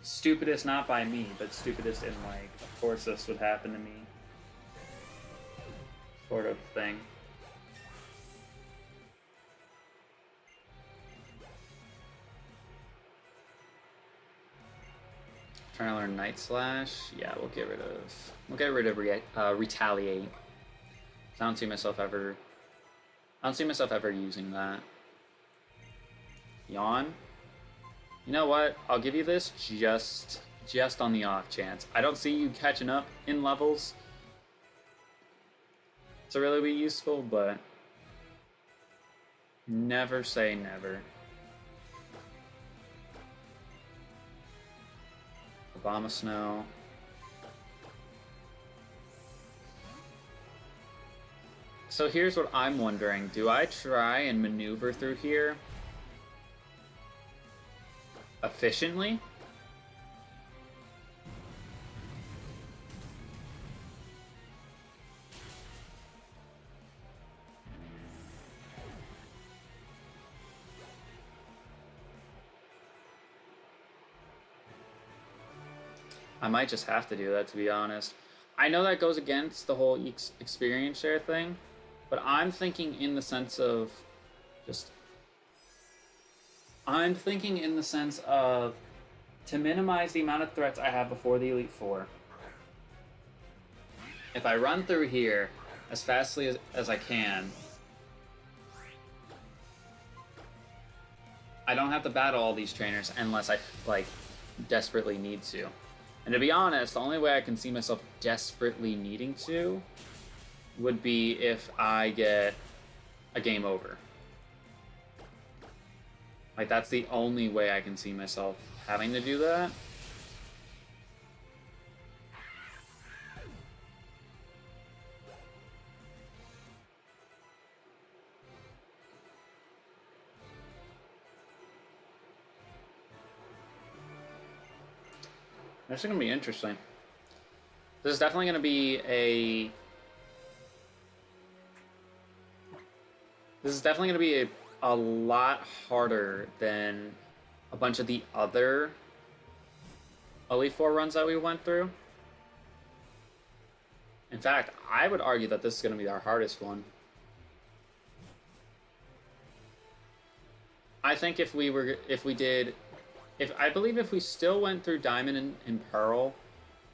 Stupidest not by me, but stupidest in like, of course this would happen to me sort of thing. Trying to learn Night Slash. Yeah, we'll get rid of Retaliate. I don't see myself ever using that. Yawn. You know what? I'll give you this just on the off chance. I don't see you catching up in levels to really be useful, but never say never. Obama Snow. So here's what I'm wondering. Do I try and maneuver through here efficiently? I might just have to do that, to be honest. I know that goes against the whole experience share thing, but I'm thinking in the sense of to minimize the amount of threats I have before the Elite Four. If I run through here as fastly as I can, I don't have to battle all these trainers unless I desperately need to. And to be honest, the only way I can see myself desperately needing to would be if I get a game over. Like, that's the only way I can see myself having to do that. This is going to be interesting. This is definitely going to be a lot harder than a bunch of the other Elite Four runs that we went through. In fact, I would argue that this is going to be our hardest one. I think if we still went through Diamond and Pearl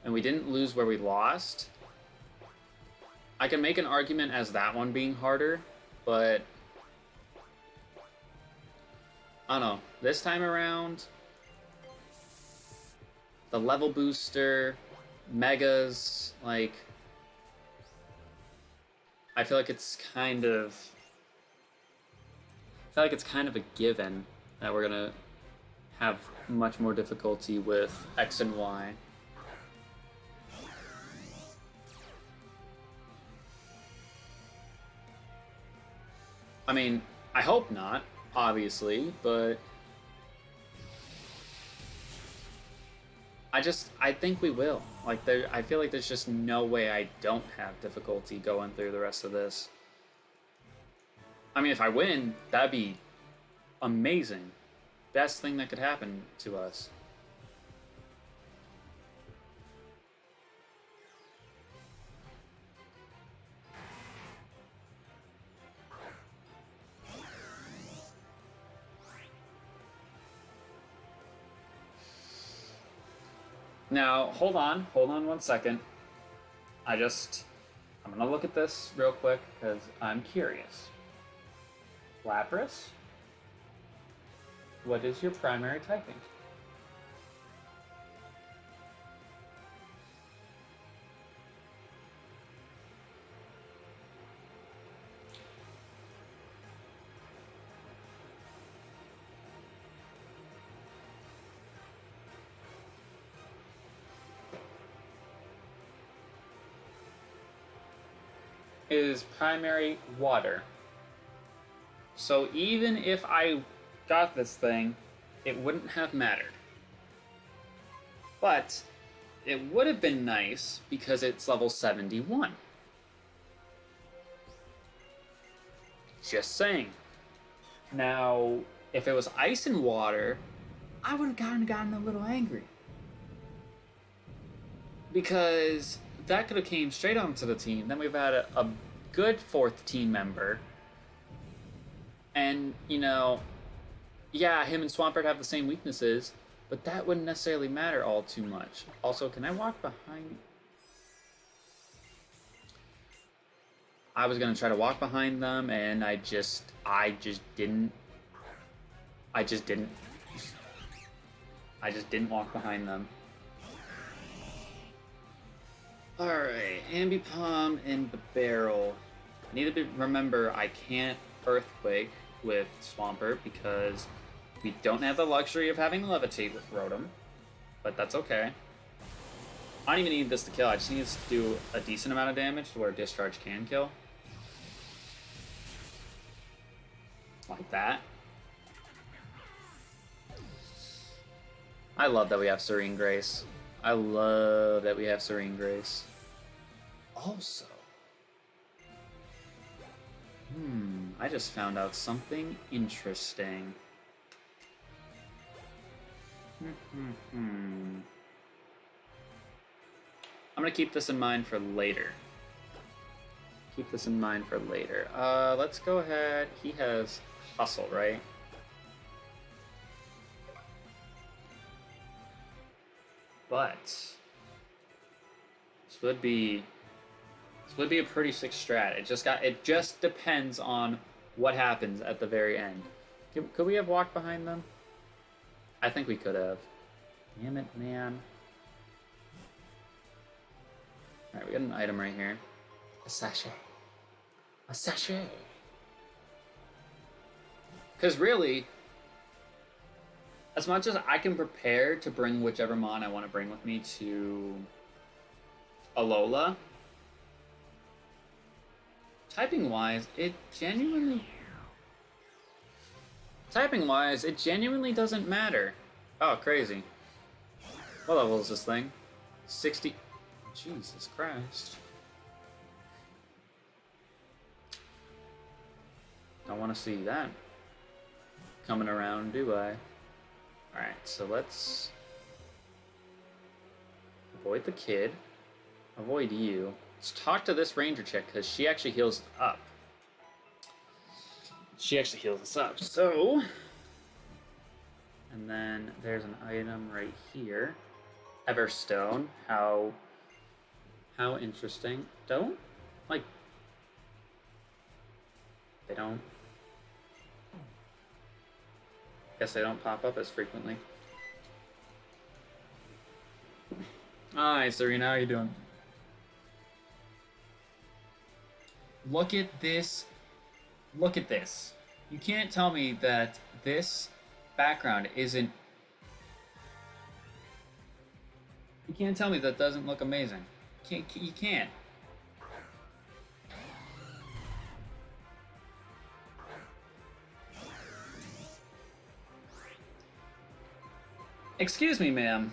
and we didn't lose where we lost, I can make an argument as that one being harder, but I don't know. This time around, the level booster, megas, like, I feel like it's kind of a given that we're gonna have much more difficulty with X and Y. I mean, I hope not, obviously, but I think we will. Like, I feel like there's just no way I don't have difficulty going through the rest of this. I mean, if I win, that'd be amazing. Best thing that could happen to us. Now, hold on 1 second. I'm gonna look at this real quick because I'm curious. Lapras, what is your primary typing? Is primary water. So even if I got this thing, it wouldn't have mattered. But it would have been nice because it's level 71. Just saying. Now, if it was ice and water, I would have gotten a little angry. Because that could have came straight onto the team. Then we've had a good fourth team member. And, you know, yeah, him and Swampert have the same weaknesses, but that wouldn't necessarily matter all too much. Also, can I walk behind? I was going to try to walk behind them, and I just didn't. I just didn't walk behind them. Alright, Ambipom and the barrel. I need to remember I can't Earthquake with Swampert because we don't have the luxury of having Levitate with Rotom, but that's okay. I don't even need this to kill, I just need this to do a decent amount of damage to where Discharge can kill. Like that. I love that we have Serene Grace. I love that we have Serene Grace. Also, I just found out something interesting. I'm gonna keep this in mind for later. Let's go ahead. He has Hustle, right? But this would be a pretty sick strat. It just depends on what happens at the very end. Could we have walked behind them? I think we could have. Damn it, man. Alright, we got an item right here. A sachet. A sachet. Because really, as much as I can prepare to bring whichever mon I want to bring with me to Alola, typing-wise, it genuinely doesn't matter. Oh, crazy. What level is this thing? 60. Jesus Christ. Don't want to see that coming around, do I? Alright, so let's avoid the kid. Avoid you. Let's talk to this ranger chick, because she actually heals up. So, and then there's an item right here. Everstone. How interesting. They don't. Guess they don't pop up as frequently. Hi, Serena, how you doing? Look at this. Look at this. You can't tell me that this background isn't... You can't tell me that doesn't look amazing. You can't. Excuse me, ma'am.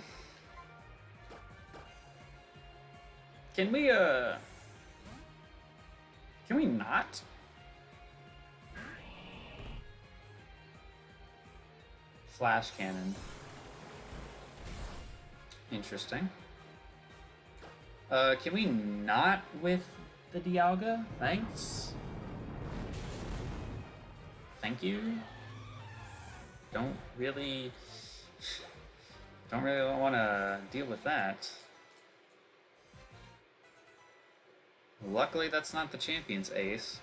Can we not? Flash cannon. Interesting. Can we not with the Dialga? Thanks. Thank you. Don't really want to deal with that. Luckily, that's not the champion's ace.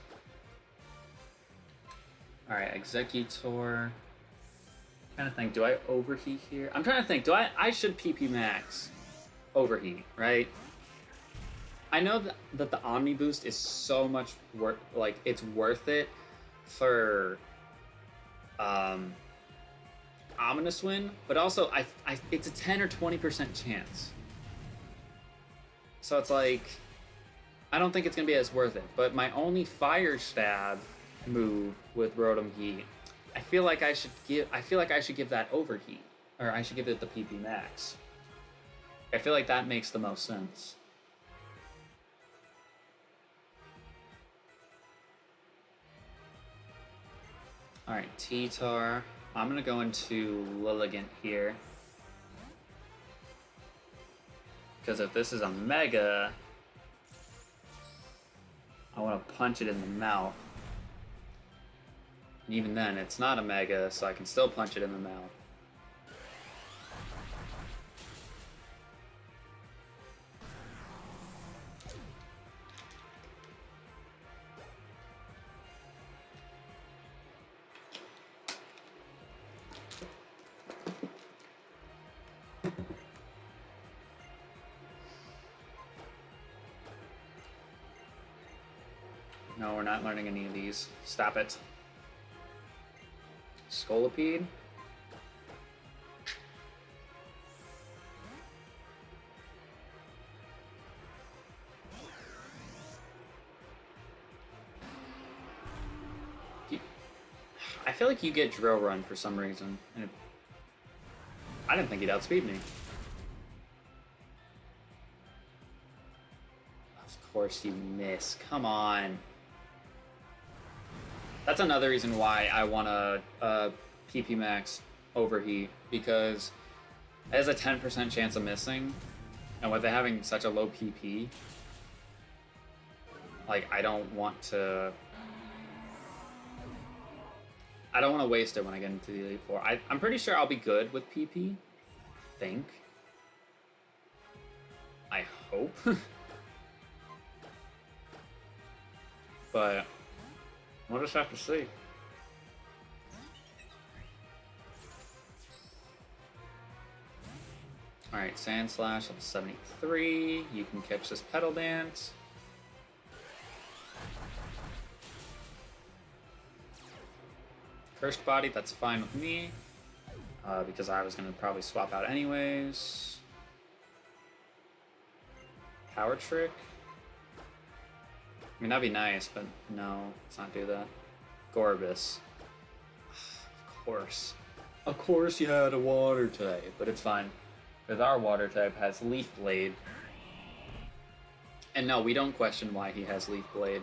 Alright, Executor. Trying to think, do I overheat here? I'm trying to think, I should PP max overheat, right? I know that the Omni boost is so much worth, like, it's worth it for Ominous Win, but also it's a 10 or 20% chance. So it's like, I don't think it's gonna be as worth it. But my only Fire Stab move with Rotom Heat, I feel like I should give that overheat, or I should give it the PP max. I feel like that makes the most sense. All right, T-Tar. I'm gonna go into Lilligant here, because if this is a Mega, I want to punch it in the mouth. And even then, it's not a Mega, so I can still punch it in the mouth. No, we're not learning any of these. Stop it. Scolipede. I feel like you get Drill Run for some reason. I didn't think he'd outspeed me. Of course you miss. Come on. That's another reason why I want to PP max overheat, because it has a 10% chance of missing, and with it having such a low PP, like I don't want to waste it when I get into the Elite Four. I'm pretty sure I'll be good with PP. I think. I hope. But we'll just have to see. Alright, Sand Slash up to 73. You can catch this Petal Dance. Cursed Body, that's fine with me. Because I was going to probably swap out anyways. Power Trick. I mean, that'd be nice, but no, let's not do that. Gorbis. Of course. Of course you had a Water type, but it's fine. Because our Water type has Leaf Blade. And no, we don't question why he has Leaf Blade.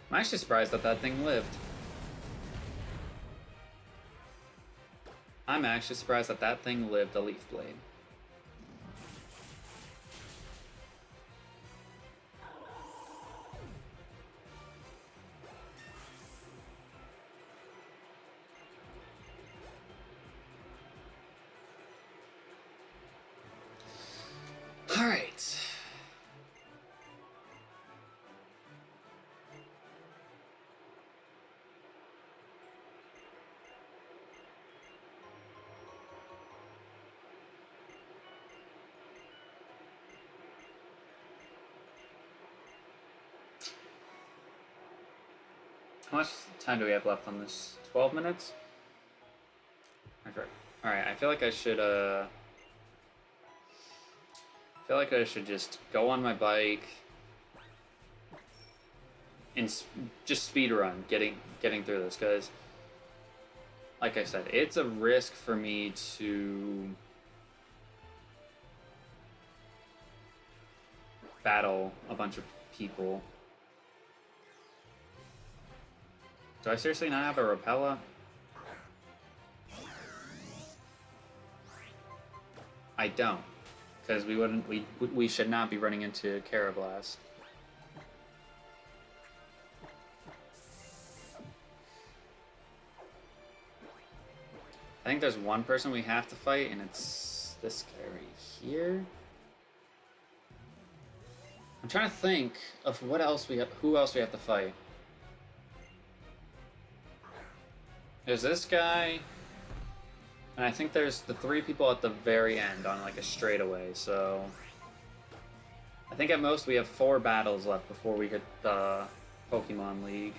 I'm actually surprised that that thing lived. I'm actually surprised that that thing lived a Leaf Blade. All right. How much time do we have left on this? 12 minutes? Alright, I feel like I should just go on my bike and just speed run getting through this, because like I said, it's a risk for me to battle a bunch of people. Do I seriously not have a Repella? I don't, because we should not be running into Carablast. I think there's one person we have to fight, and it's this guy right here. I'm trying to think of who else we have to fight. There's this guy, and I think there's the 3 people at the very end on like a straightaway, so I think at most we have 4 battles left before we hit the Pokemon League.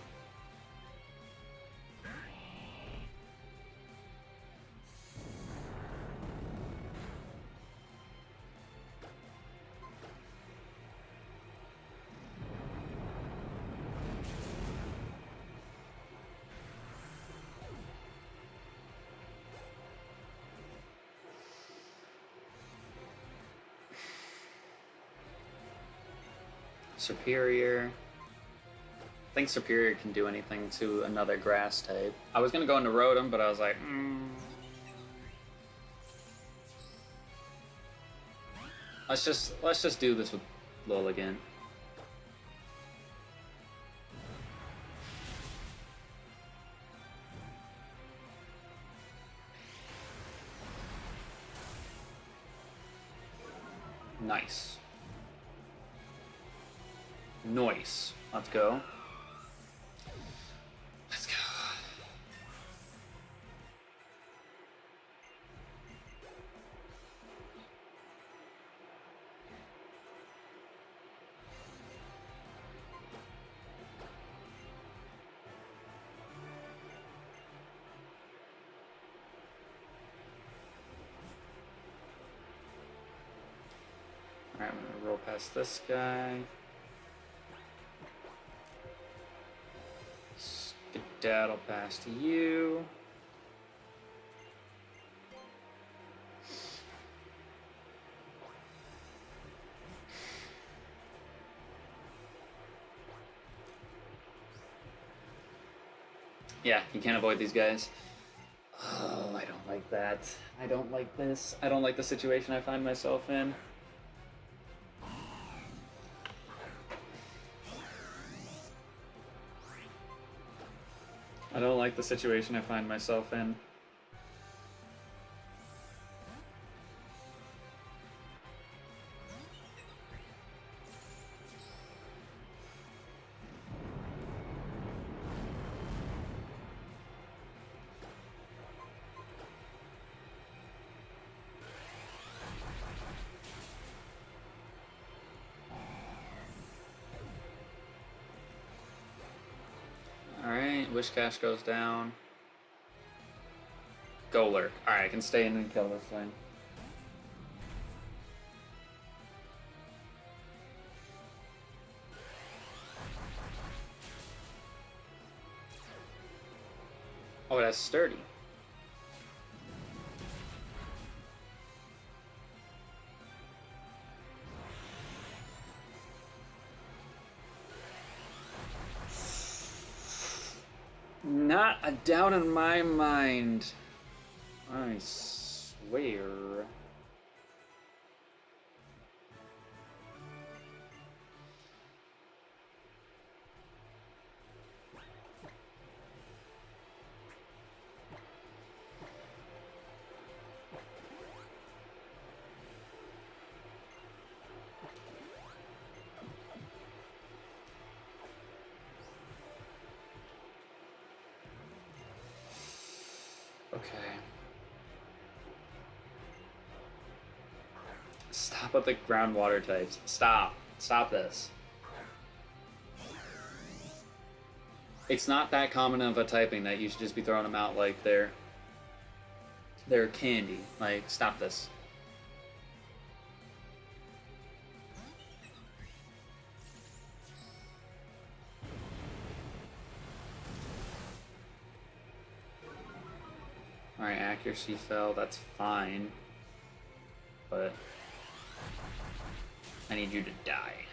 Superior. I think Superior can do anything to another grass type. I was gonna go into Rotom, but I was like, let's just do this with Lilligant. Nice. Nice. Let's go. Let's go. Alright, I'm gonna roll past this guy. Skedaddle past you. Yeah, you can't avoid these guys. Oh, I don't like that. I don't like this. I don't like the situation I find myself in. I don't like the situation I find myself in. Wishcash goes down. Golurk. Alright, I can stay in and kill this thing. Oh, that's sturdy. Not a doubt in my mind. I swear. Okay. Stop with the groundwater types. Stop. Stop this. It's not that common of a typing that you should just be throwing them out like they're candy. Like, stop this. accuracy fell, that's fine. But I need you to die.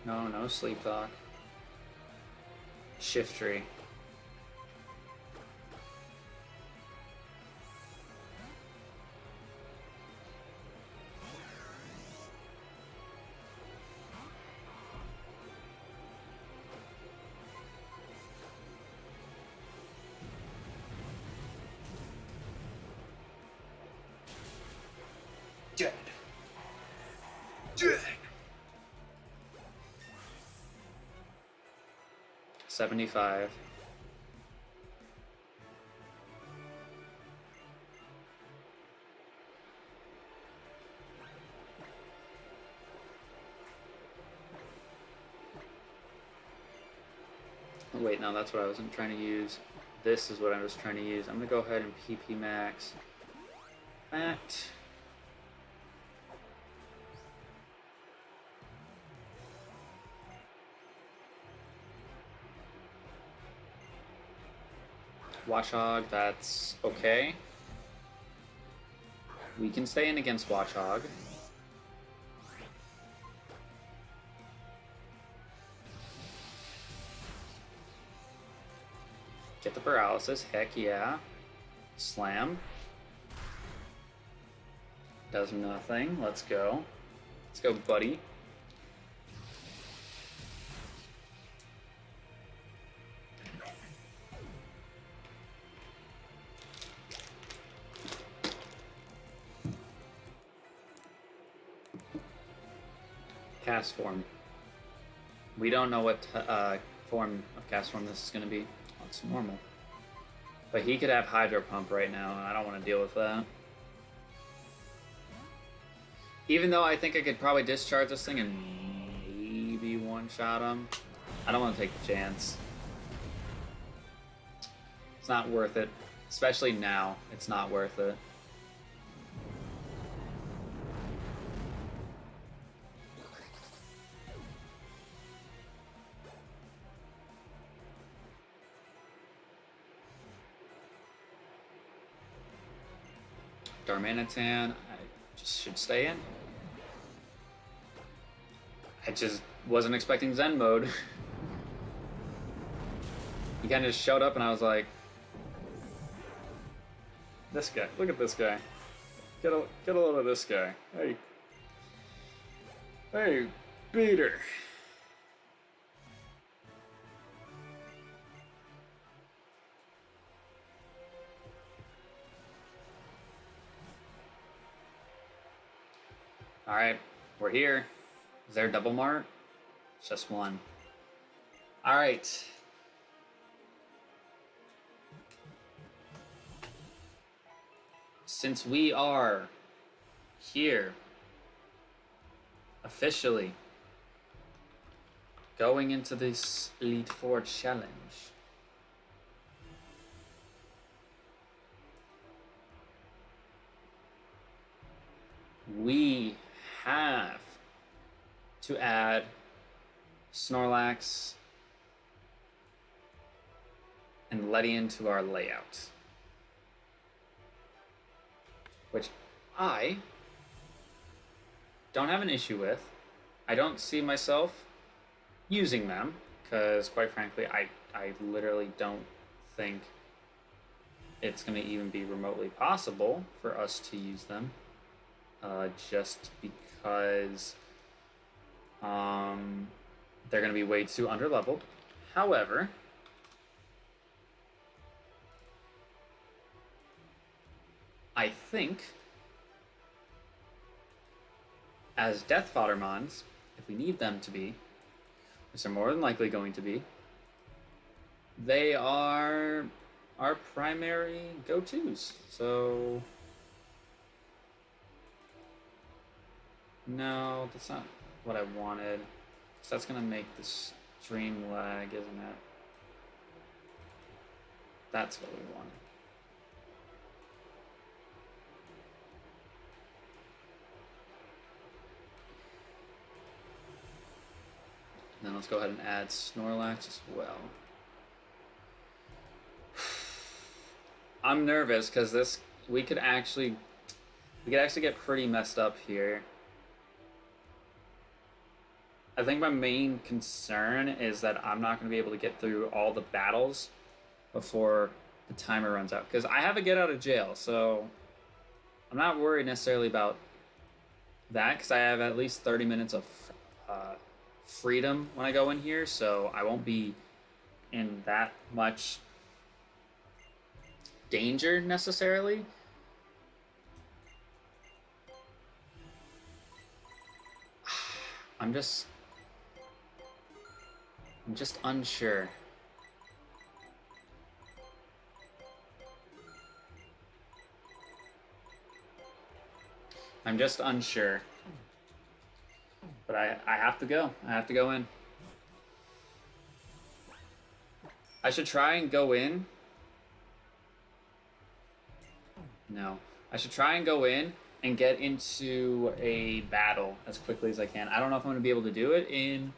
No, no sleep talk. Shift tree. Dead. Dead. 75. Oh, wait, no, that's what I wasn't trying to use. This is what I was trying to use. I'm gonna go ahead and PP max that. Watchhog, that's okay. We can stay in against Watchhog. Get the paralysis, heck yeah. Slam. Does nothing, let's go. Let's go, buddy. Cast form. We don't know what form of cast form this is going to be. Oh, it's normal. But he could have Hydro Pump right now, and I don't want to deal with that. Even though I think I could probably discharge this thing and maybe one-shot him, I don't want to take the chance. It's not worth it. Especially now, it's not worth it. Darmanitan, I just should stay in. I just wasn't expecting Zen mode. He kind of just showed up and I was like, this guy, look at this guy. Get a load of this guy. Hey, beater. Alright, we're here. Is there a double mart? It's just one. Alright. Since we are here, officially, going into this Elite Four challenge, we have to add Snorlax and Ledian to our layout, which I don't have an issue with. I don't see myself using them because, quite frankly, I literally don't think it's going to even be remotely possible for us to use them. Just because they're going to be way too underleveled. However, I think as Death Fodder Mons, if we need them to be, which they're more than likely going to be, they are our primary go-tos. So no, that's not what I wanted. So that's gonna make the stream lag, isn't it? That's what we wanted. And then let's go ahead and add Snorlax as well. I'm nervous because we could actually get pretty messed up here. I think my main concern is that I'm not going to be able to get through all the battles before the timer runs out. Because I have a get out of jail, so I'm not worried necessarily about that because I have at least 30 minutes of freedom when I go in here, so I won't be in that much danger necessarily. I'm just unsure. I'm just unsure. But I have to go. I have to go in. I should try and go in. No. I should try and go in and get into a battle as quickly as I can. I don't know if I'm going to be able to do it in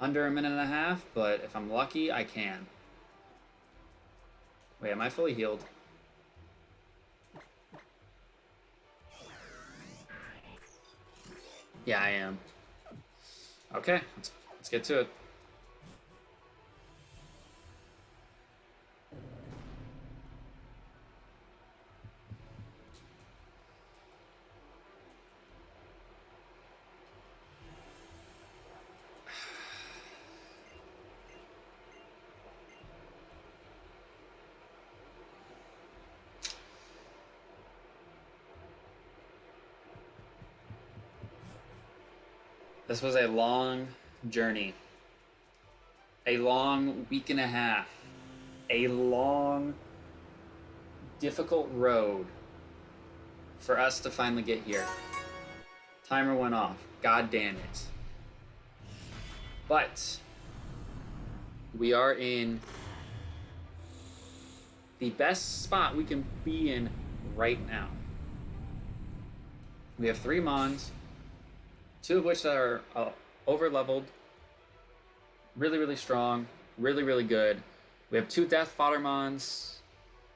under a minute and a half, but if I'm lucky, I can. Wait, am I fully healed? Yeah, I am. Okay, let's get to it. This was a long journey. A long week and a half. A long, difficult road for us to finally get here. Timer went off. God damn it. But we are in the best spot we can be in right now. We have 3 Mons. 2 of which are over-leveled, really, really strong, really, really good. We have 2 Death Fodder Mons,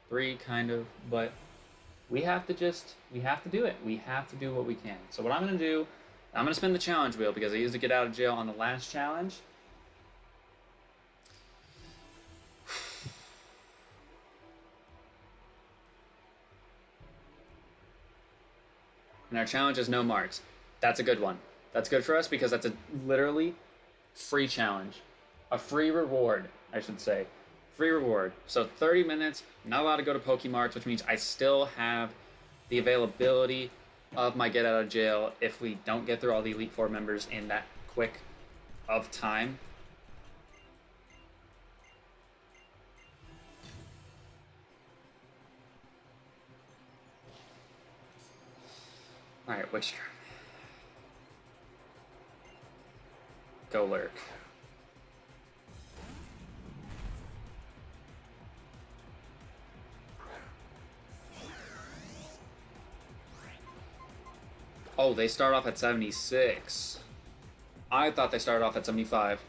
3 kind of, but we have to do it. We have to do what we can. So what I'm going to do, I'm going to spin the challenge wheel because I used to get out of jail on the last challenge. And our challenge is no marks. That's a good one. That's good for us because that's a literally free challenge. A free reward, I should say. Free reward. So 30 minutes, I'm not allowed to go to Pokemarts, which means I still have the availability of my get out of jail if we don't get through all the Elite Four members in that quick of time. Alright, which turn? Go lurk. Oh, they start off at 76. I thought they started off at 75.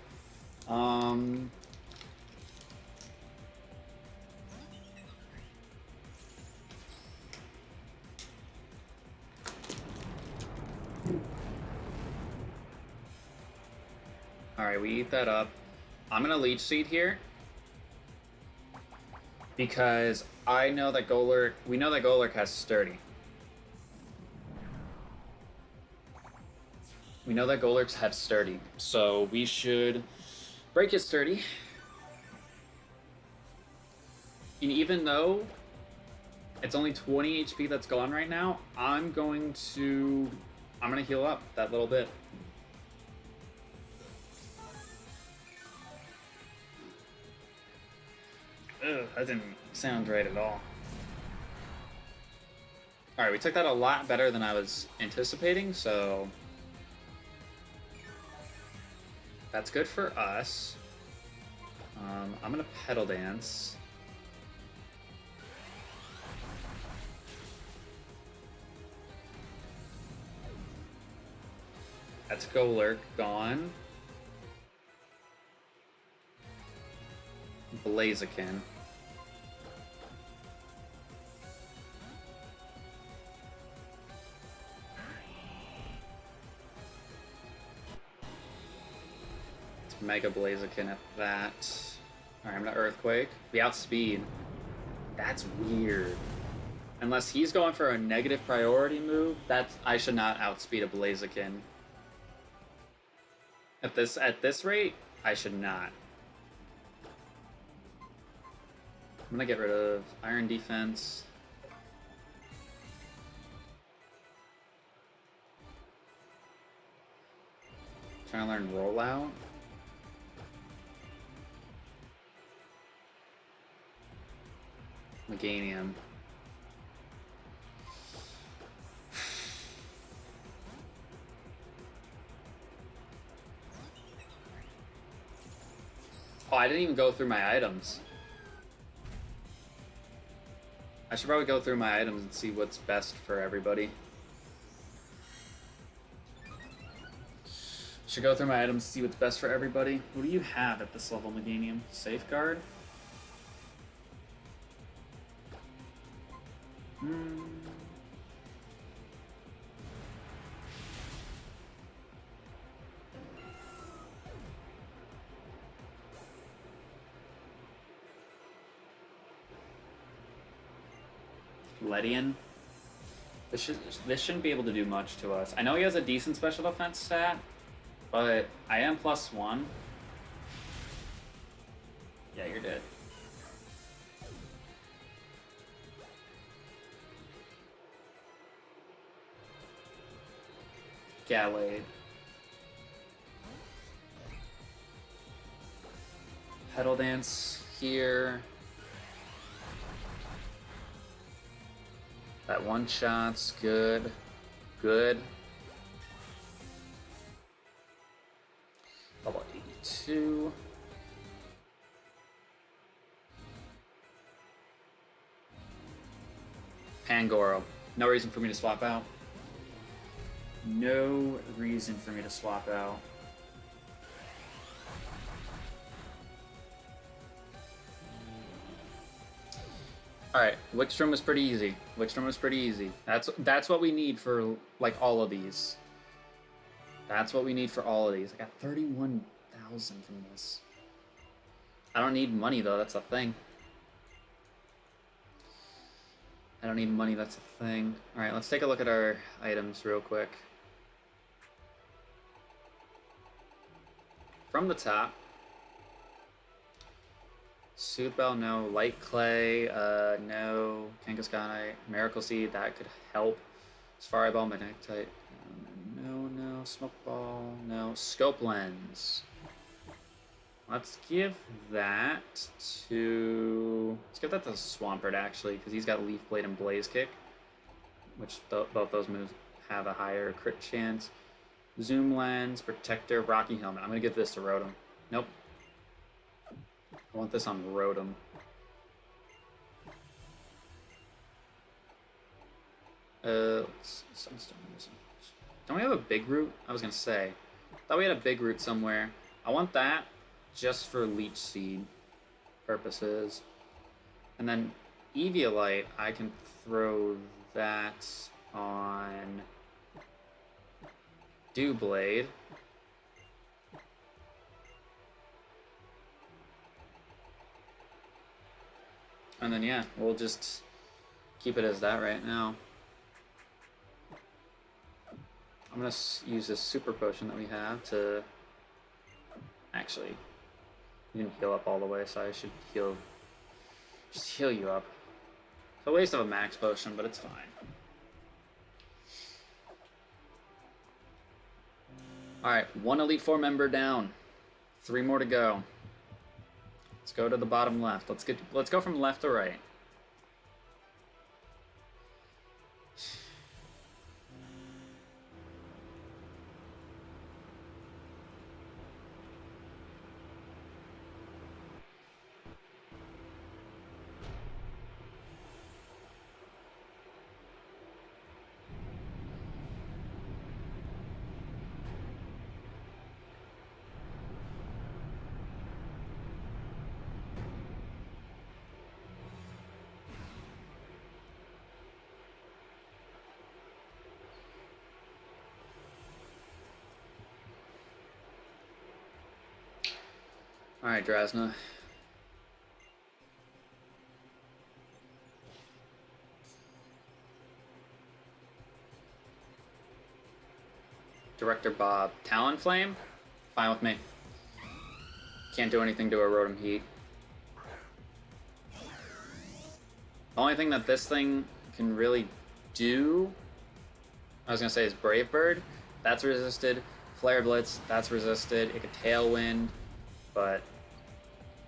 Alright, we eat that up. I'm gonna Leech Seed here. Because I know that Golurk... We know that Golurk has Sturdy. We know that Golurks have Sturdy. So we should break his Sturdy. And even though it's only 20 HP that's gone right now, I'm gonna heal up that little bit. Ugh, that didn't sound right at all. Alright, we took that a lot better than I was anticipating, so that's good for us. I'm gonna Petal Dance. That's Golurk gone. Blaziken. It's Mega Blaziken at that. Alright, I'm gonna Earthquake. We outspeed. That's weird. Unless he's going for a negative priority move, I should not outspeed a Blaziken. At this rate, I should not. I'm gonna get rid of Iron Defense. Trying to learn Rollout. Meganium. Oh, I didn't even go through my items. I should probably go through my items and see what's best for everybody. Should go through my items to see what's best for everybody. What do you have at this level, Meganium? Safeguard? Ledian. This shouldn't be able to do much to us. I know he has a decent special defense stat, but I am +1. Yeah, you're dead. Gallade. Petal Dance here. That one shot's good. Good. Level 82. Pangoro. No reason for me to swap out. No reason for me to swap out. Alright, Wickstrom was pretty easy. Wickstrom was pretty easy. That's what we need for, like, all of these. That's what we need for all of these. I got 31,000 from this. I don't need money, though. That's a thing. I don't need money. That's a thing. Alright, let's take a look at our items real quick. From the top. Soothbell, no. Light Clay, no. Kangaskhan, Miracle Seed, that could help. Safari Ball, Magnetite, no. Smoke Ball, no. Scope Lens. Let's give that to... Let's give that to Swampert, actually, because he's got Leaf Blade and Blaze Kick, which both those moves have a higher crit chance. Zoom Lens, Protector, Rocky Helmet. I'm going to give this to Rotom. Nope. I want this on Rotom. Sunstone. Don't we have a big root? I was gonna say. Thought we had a big root somewhere. I want that just for Leech Seed purposes. And then Eviolite, I can throw that on Dewblade. And then, yeah, we'll just keep it as that right now. I'm going to use this super potion that we have to... Actually, you didn't heal up all the way, so I should just heal you up. It's a waste of a max potion, but it's fine. Alright, 1 Elite Four member down. 3 more to go. Let's go to the bottom left. Let's go from left to right. Alright, Drasna. Director Bob. Talonflame? Fine with me. Can't do anything to a Rotom Heat. The only thing that this thing can really do, I was going to say, is Brave Bird. That's resisted. Flare Blitz, that's resisted. It could Tailwind, but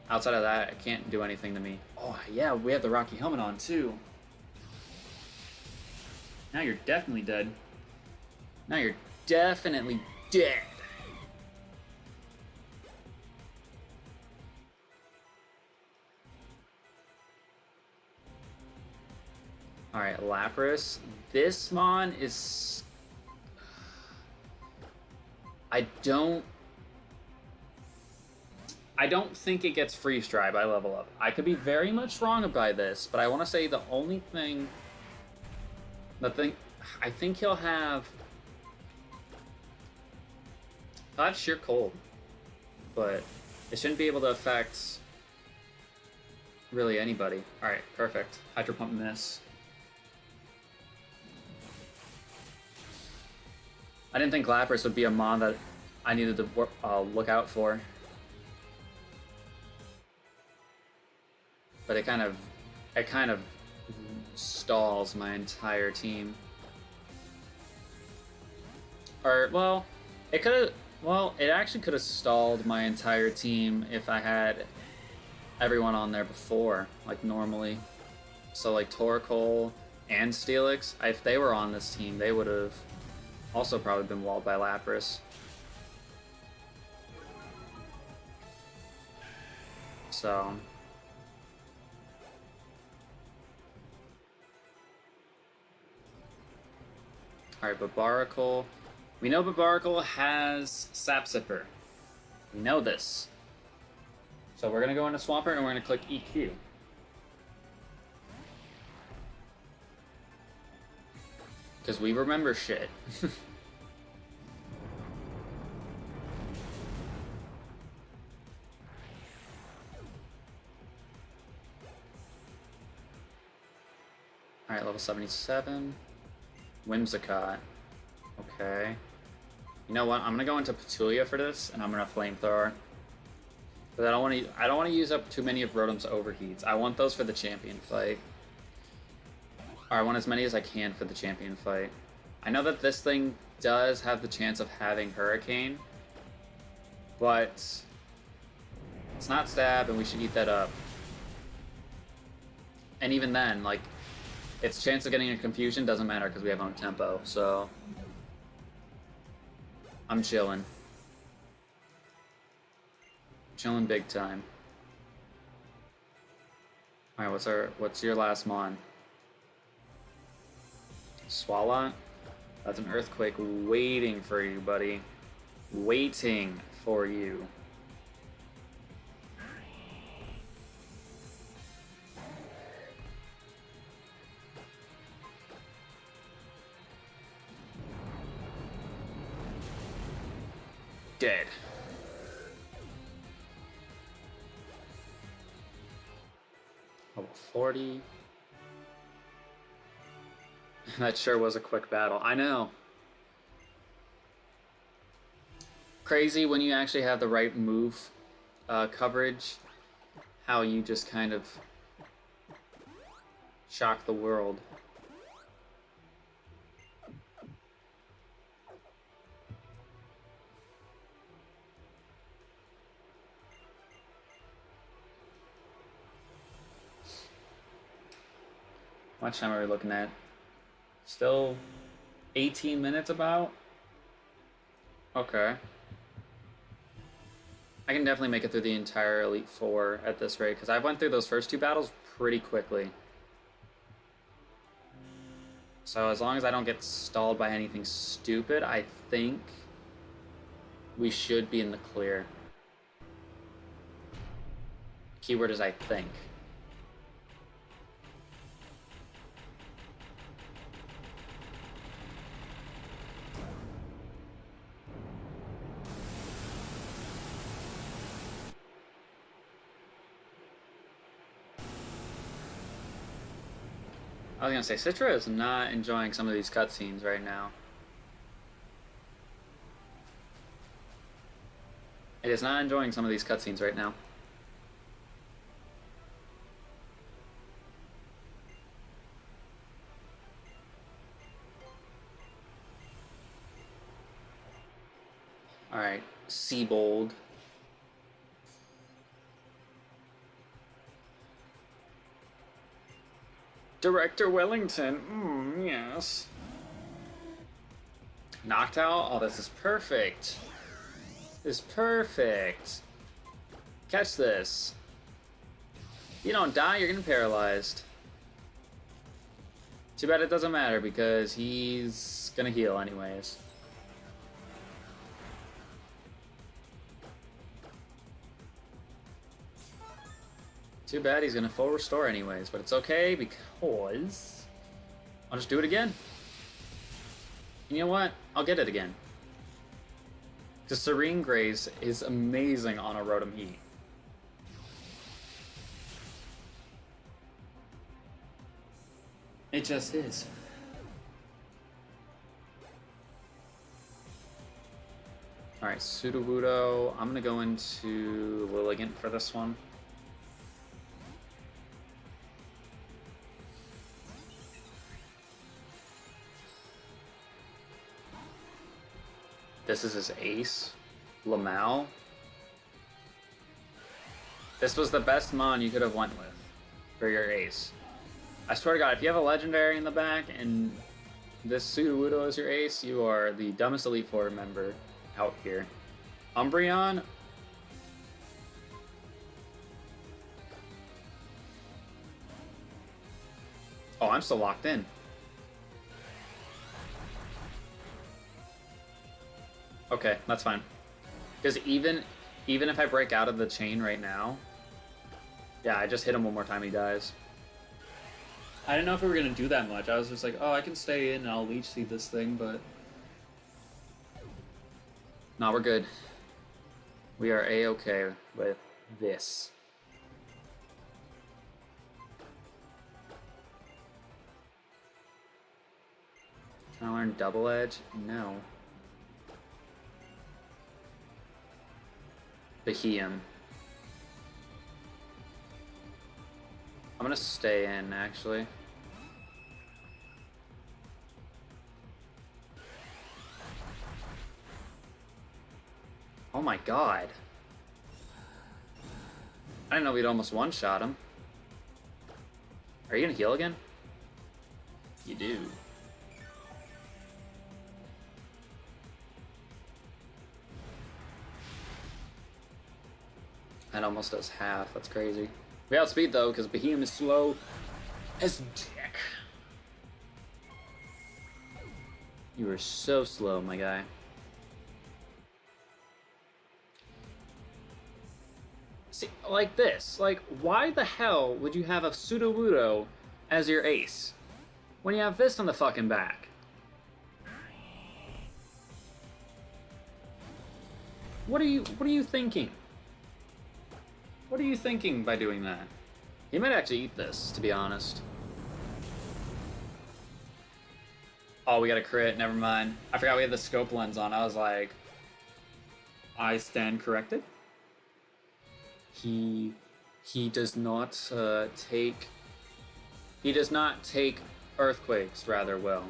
outside of that, it can't do anything to me. Oh, yeah, we have the Rocky Helmet on, too. Now you're definitely dead. Now you're definitely dead. Alright, Lapras. This Mon is... I don't think it gets Freeze Dry by level up. I could be very much wrong about this, but I want to say the only thing... I think he'll have... He'll have Sheer Cold, but it shouldn't be able to affect really anybody. Alright, perfect. Hydro Pump miss. I didn't think Lapras would be a Mon that I needed to look out for. But it kind of stalls my entire team. Or, well, it actually could have stalled my entire team if I had everyone on there before, like normally. So like Torkoal and Steelix, if they were on this team, they would have also probably been walled by Lapras. So... Alright, Babaracle. We know Babaracle has Sap Sipper. We know this. So we're going to go into Swampert and we're going to click EQ. Because we remember shit. Alright, level 77. Whimsicott. Okay. You know what? I'm gonna go into Petulia for this, and I'm gonna Flamethrower. But I don't want to use up too many of Rotom's overheats. I want those for the champion fight. Or I want as many as I can for the champion fight. I know that this thing does have the chance of having Hurricane, but it's not Stab, and we should eat that up. And even then, like, its chance of getting a Confusion doesn't matter because we have own tempo, so I'm chilling. Chilling big time. Alright, what's your last Mon? Swalot? That's an Earthquake waiting for you, buddy. Waiting for you. Dead. Level 40. That sure was a quick battle. I know. Crazy when you actually have the right move coverage, how you just kind of shock the world. How much time are we looking at? Still 18 minutes about? Okay. I can definitely make it through the entire Elite Four at this rate, because I went through those first two battles pretty quickly. So as long as I don't get stalled by anything stupid, I think we should be in the clear. Keyword is I think. I was gonna say, Citra is not enjoying some of these cutscenes right now. It is not enjoying some of these cutscenes right now. Alright, Seabold. Director Wellington, yes. Knocked out? Oh, this is perfect. This is perfect. Catch this. You don't die, you're getting paralyzed. Too bad it doesn't matter because he's gonna heal anyways. Too bad he's gonna full restore anyways, but it's okay because I'll just do it again. You know what? I'll get it again. Because Serene Grace is amazing on a Rotom Heat. It just is. Alright, Sudowoodo. I'm gonna go into Lilligant for this one. This is his ace. Lamau. This was the best mon you could have went with for your ace. I swear to God, if you have a legendary in the back and this Sudowoodo is your ace, you are the dumbest Elite Four member out here. Umbreon. Oh, I'm still locked in. Okay, that's fine. Because even if I break out of the chain right now, yeah, I just hit him one more time, he dies. I didn't know if we were gonna do that much. I was just like, oh, I can stay in and I'll leech seed this thing, but no, we're good. We are a-okay with this. Can I learn Double Edge? No. Beheem. I'm gonna stay in, actually. Oh my God. I didn't know we'd almost one-shot him. Are you gonna heal again? You do. That almost does half. That's crazy. We outspeed though, because Beheem is slow as dick. You are so slow, my guy. See, like this. Like, why the hell would you have a Sudowoodo as your ace when you have this on the fucking back? What are you thinking? What are you thinking by doing that? He might actually eat this, to be honest. Oh, we got a crit. Never mind. I forgot we had the scope lens on. I was like, I stand corrected. He does not take. He does not take earthquakes rather well.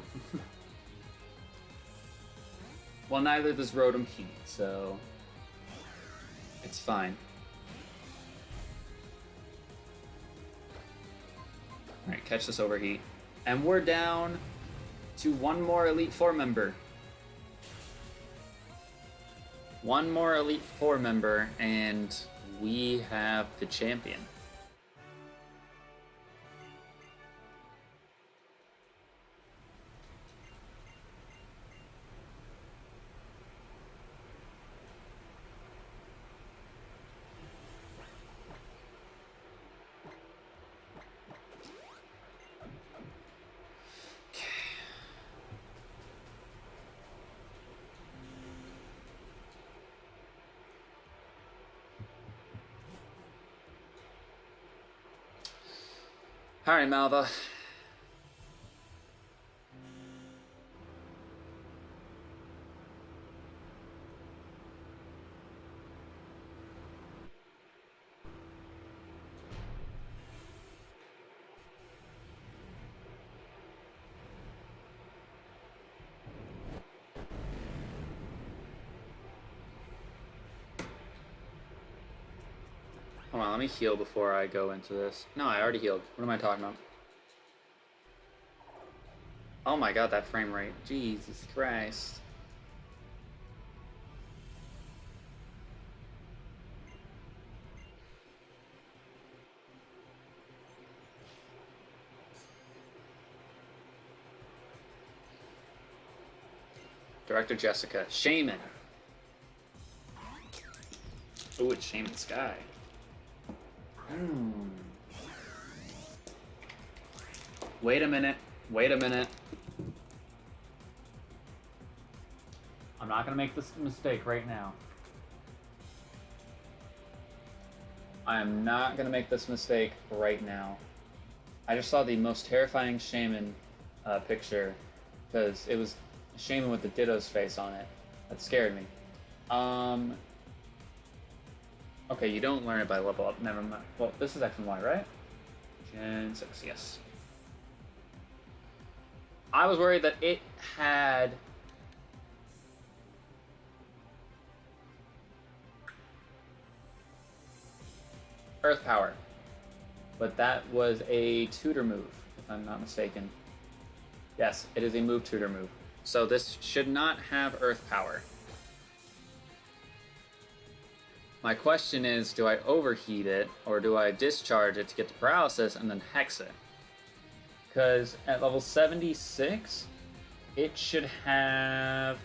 Well, neither does Rotom Heat, so it's fine. Alright, catch this overheat. And we're down to one more Elite Four member. One more Elite Four member, and we have the champion. Alright, Malva. Hold on, let me heal before I go into this. No, I already healed. What am I talking about? Oh my god, that frame rate. Jesus Christ. Director Jessica. Shaman. Ooh, it's Shaman Sky. Wait a minute. Wait a minute. I'm not gonna make this mistake right now. I am not gonna make this mistake right now. I just saw the most terrifying shaman picture because it was a shaman with the Ditto's face on it. That scared me. Okay, you don't learn it by level up. Never mind. Well, this is X and Y, right? Gen 6, yes. I was worried that it had Earth Power, but that was a tutor move, if I'm not mistaken. Yes, it is a move tutor move. So this should not have Earth Power. My question is, do I overheat it, or do I discharge it to get the paralysis and then hex it? Because at level 76, it should have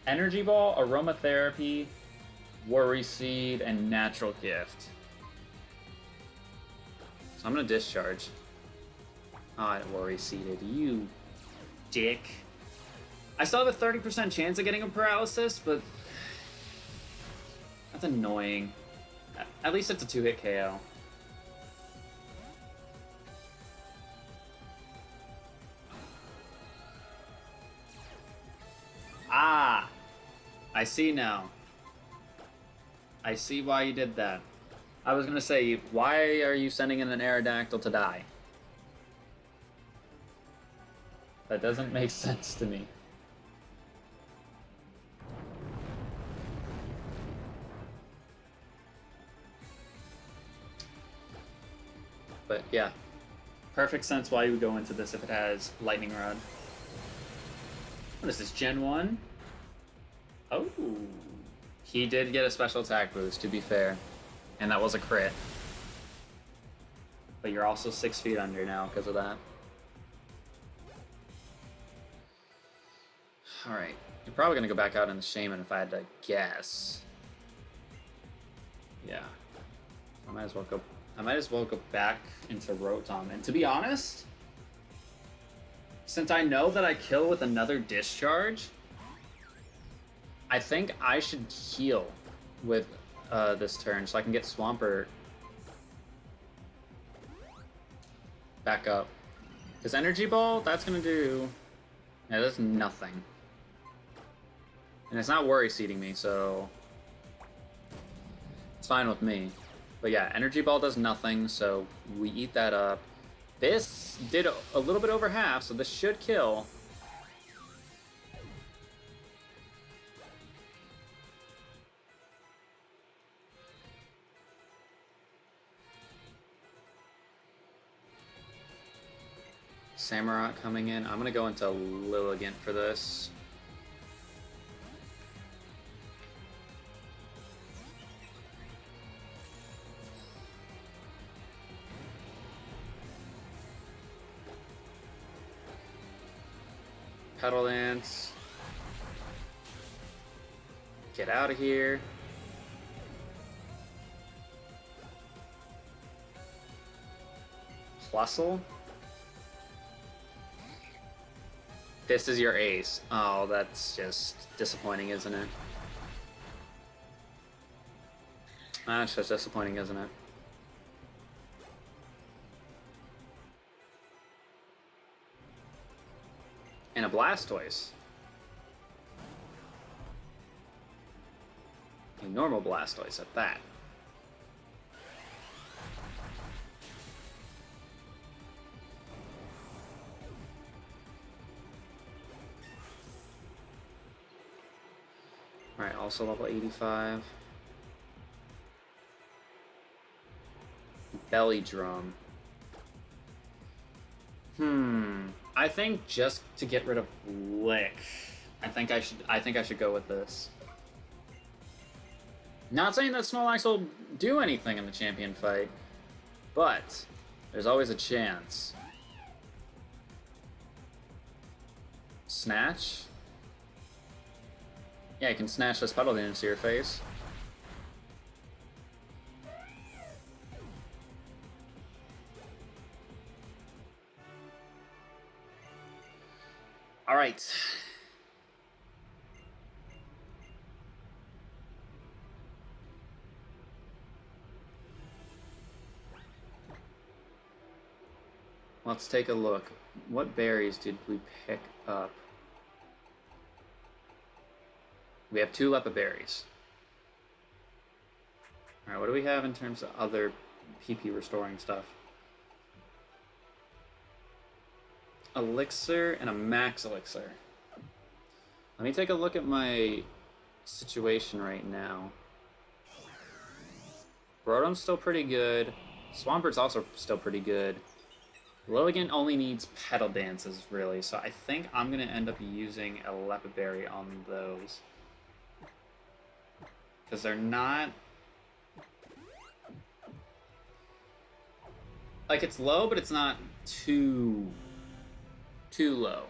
Energy Ball, Aromatherapy, Worry Seed, and Natural Gift. So I'm gonna discharge. Oh, I Worry Seeded. You dick. I still have a 30% chance of getting a paralysis, but that's annoying. At least it's a 2-hit KO. Ah! I see now. I see why you did that. I was gonna say, why are you sending in an Aerodactyl to die? That doesn't make sense to me. But yeah, perfect sense why you would go into this if it has Lightning Rod. What is this, Gen 1? Oh. He did get a special attack boost, to be fair. And that was a crit. But you're also 6 feet under now because of that. Alright. You're probably going to go back out in the Shaman if I had to guess. Yeah. I might as well go back into Rotom. And to be honest, since I know that I kill with another discharge, I think I should heal with this turn so I can get Swampert back up. Because Energy Ball, that's going to do... Yeah, that's nothing. And it's not Worry Seeding me, so... It's fine with me. But yeah, Energy Ball does nothing, so we eat that up. This did a little bit over half, so this should kill. Samurott coming in. I'm going to go into Lilligant for this. Petal Dance. Get out of here. Plusle. This is your ace. Oh, that's just disappointing, isn't it? That's just disappointing, isn't it? And a Blastoise. A normal Blastoise at that. Alright, also level 85. belly drum. I think just to get rid of Lick, I think I should go with this. Not saying that Snorlax will do anything in the champion fight, but there's always a chance. Snatch? Yeah, you can snatch this Petal Dance to your face. Alright. Let's take a look. What berries did we pick up? We have 2 Lepa berries. Alright, what do we have in terms of other PP restoring stuff? Elixir and a max elixir. Let me take a look at my situation right now. Rotom's still pretty good. Swampert's also still pretty good. Lilligant only needs Petal Dances, really, so I think I'm going to end up using a Lepa Berry on those. Because they're not... Like, it's low, but it's not too low.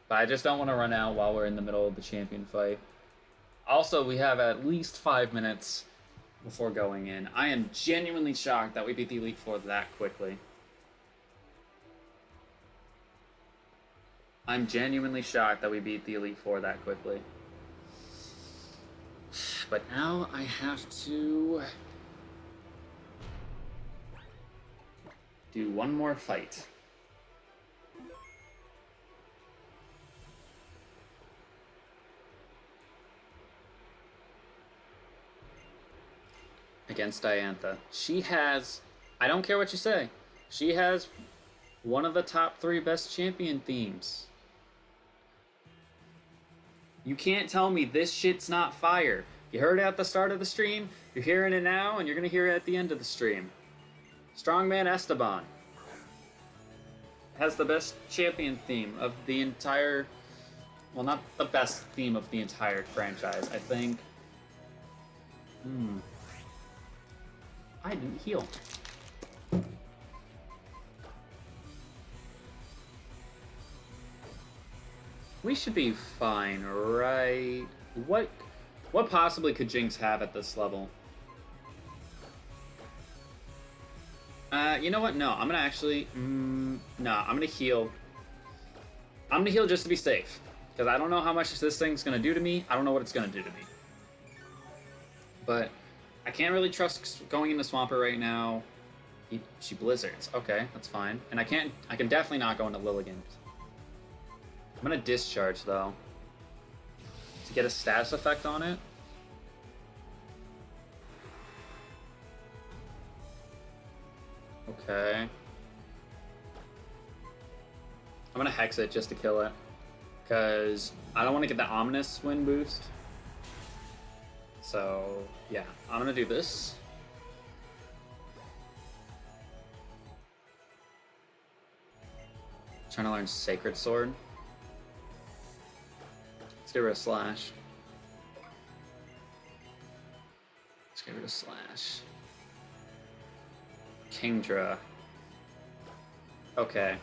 But I just don't want to run out while we're in the middle of the champion fight. Also, we have at least 5 minutes before going in. I am genuinely shocked that we beat the Elite Four that quickly. I'm genuinely shocked that we beat the Elite Four that quickly. But now I have to do one more fight. Against Diantha. She has, I don't care what you say, she has one of the top 3 best champion themes. You can't tell me this shit's not fire. You heard it at the start of the stream, you're hearing it now, and you're gonna hear it at the end of the stream. Strongman Esteban has the best champion theme of the entire, well, not the best theme of the entire franchise, I think. I didn't heal. We should be fine, right? What possibly could Jinx have at this level? You know what? No, I'm gonna actually... no, I'm gonna heal. I'm gonna heal just to be safe. Because I don't know how much this thing's gonna do to me. I don't know what it's gonna do to me. But I can't really trust going into Swampert right now. She blizzards. Okay, that's fine. And I can definitely not go into Lilligant. I'm gonna discharge though. To get a status effect on it. Okay. I'm gonna Hex it just to kill it. Because I don't want to get the Ominous Wind boost. So, yeah. I'm gonna do this. Trying to learn Sacred Sword. Let's get rid of Slash. Let's get rid of Slash. Kingdra. Okay.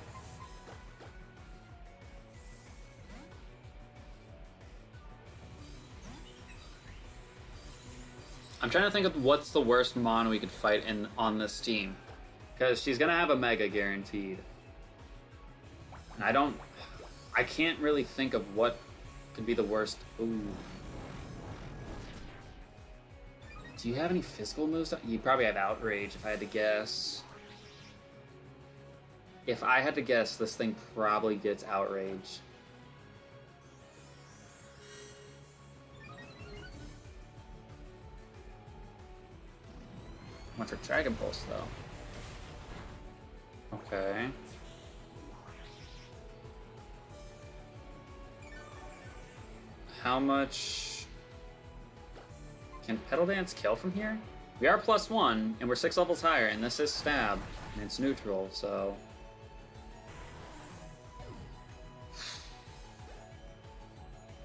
I'm trying to think of what's the worst Mon we could fight on this team. Because she's gonna have a Mega guaranteed. And I can't really think of what could be the worst. Ooh. Do you have any physical moves? You probably have Outrage, if I had to guess. If I had to guess, this thing probably gets Outrage. I went for Dragon Pulse, though. Okay. How much... Can Petal Dance kill from here? We are +1, and we're 6 levels higher, and this is stab, and it's neutral, so...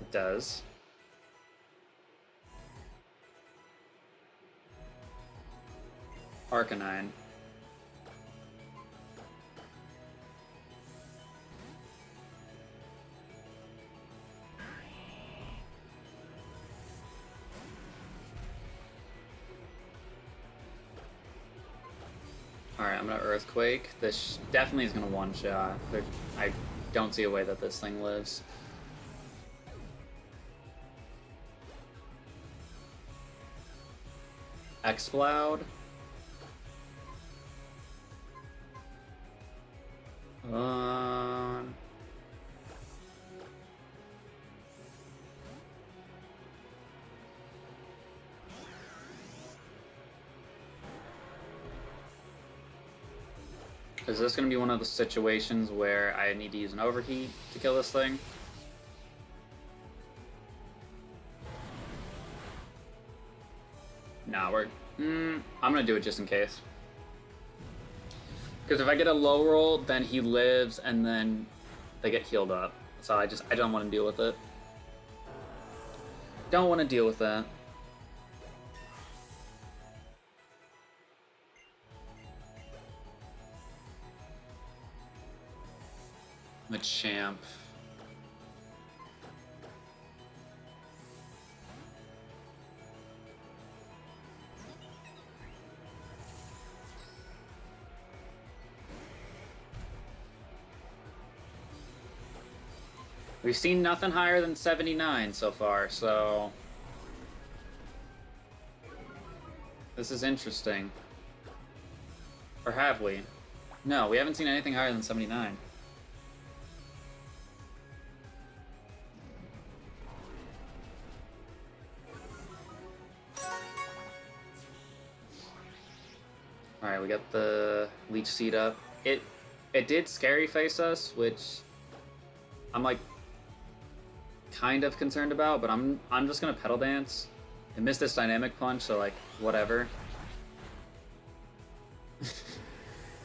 It does. Arcanine. Alright, I'm gonna Earthquake. This definitely is gonna one-shot. I don't see a way that this thing lives. Exploud. Is this going to be one of the situations where I need to use an overheat to kill this thing? Nah, I'm going to do it just in case. Because if I get a low roll, then he lives, and then they get healed up. So I don't want to deal with it. Don't want to deal with that. Machamp. We've seen nothing higher than 79 so far, so... This is interesting. Or have we? No, we haven't seen anything higher than 79. Alright, we got the Leech Seed up. It did Scary Face us, which I'm like kind of concerned about, but I'm just gonna Petal Dance. It missed this Dynamic Punch, so like whatever.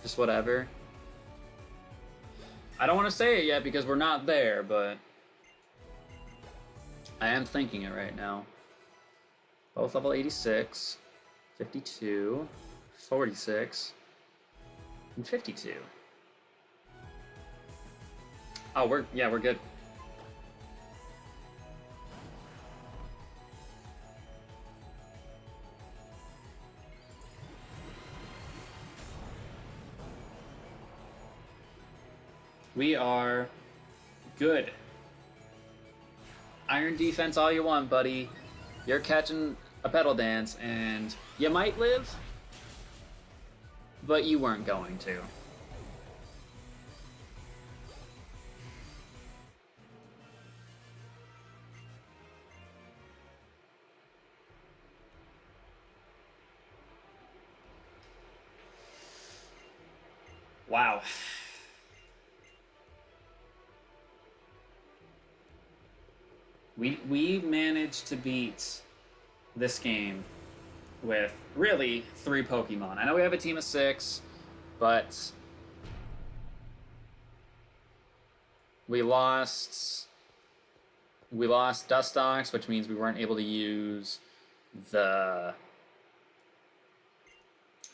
Just whatever. I don't want to say it yet because we're not there, but I am thinking it right now. Both level 86, 52, 46, and 52. Oh, we're good. We are good. Iron defense all you want, buddy. You're catching a Petal Dance, and you might live, but you weren't going to. Wow. We managed to beat this game with really 3 Pokemon. I know we have a team of 6, but we lost Dustox, which means we weren't able to use the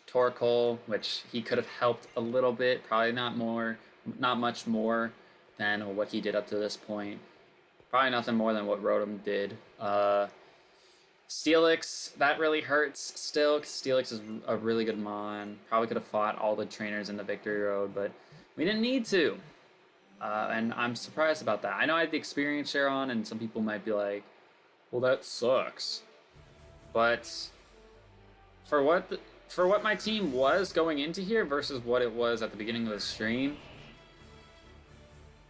Torkoal, which he could have helped a little bit, probably not much more than what he did up to this point. Probably nothing more than what Rotom did. Steelix, that really hurts still, because Steelix is a really good Mon. Probably could have fought all the trainers in the Victory Road, but we didn't need to. And I'm surprised about that. I know I had the experience share on, and some people might be like, well, that sucks. But for what my team was going into here versus what it was at the beginning of the stream,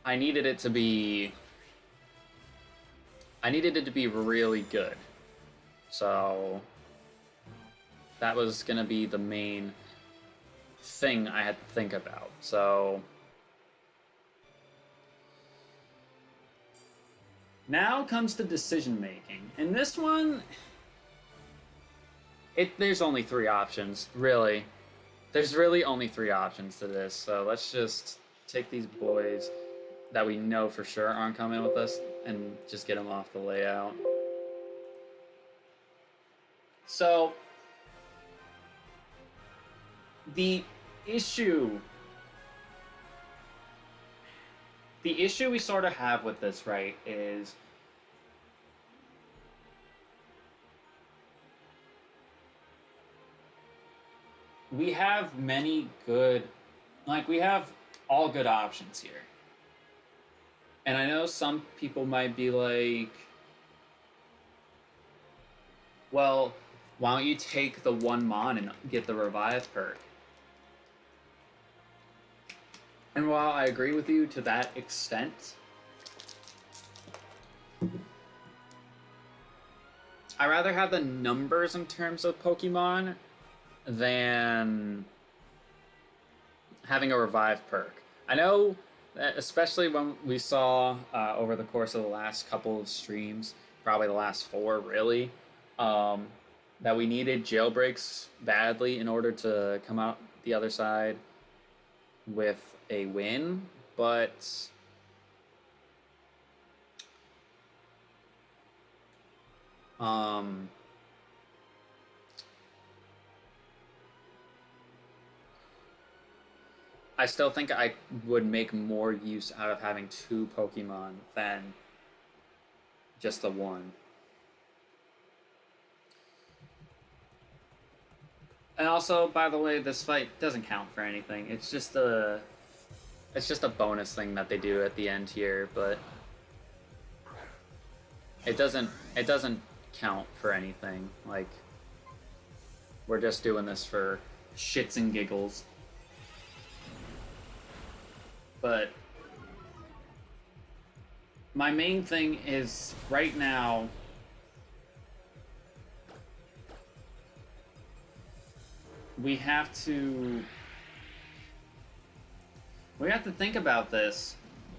I needed it to be really good. So that was going to be the main thing I had to think about. So now comes the decision making. And this one, There's only three options, really. There's really only three options to this, so let's just take these boys that we know for sure aren't coming with us and just get them off the layout. So, the issue we sort of have with this, right, is we have many good, like, we have all good options here. And I know some people might be like, well, why don't you take the 1 mon and get the revive perk? And while I agree with you to that extent, I rather have the numbers in terms of Pokemon than having a revive perk. I know that especially when we saw over the course of the last couple of streams, probably the last 4 really, that we needed jailbreaks badly in order to come out the other side with a win, but I still think I would make more use out of having 2 Pokemon than just the 1. And also, by the way, this fight doesn't count for anything. It's just a bonus thing that they do at the end here, but it doesn't count for anything. Like, we're just doing this for shits and giggles. But my main thing is right now we have to think about this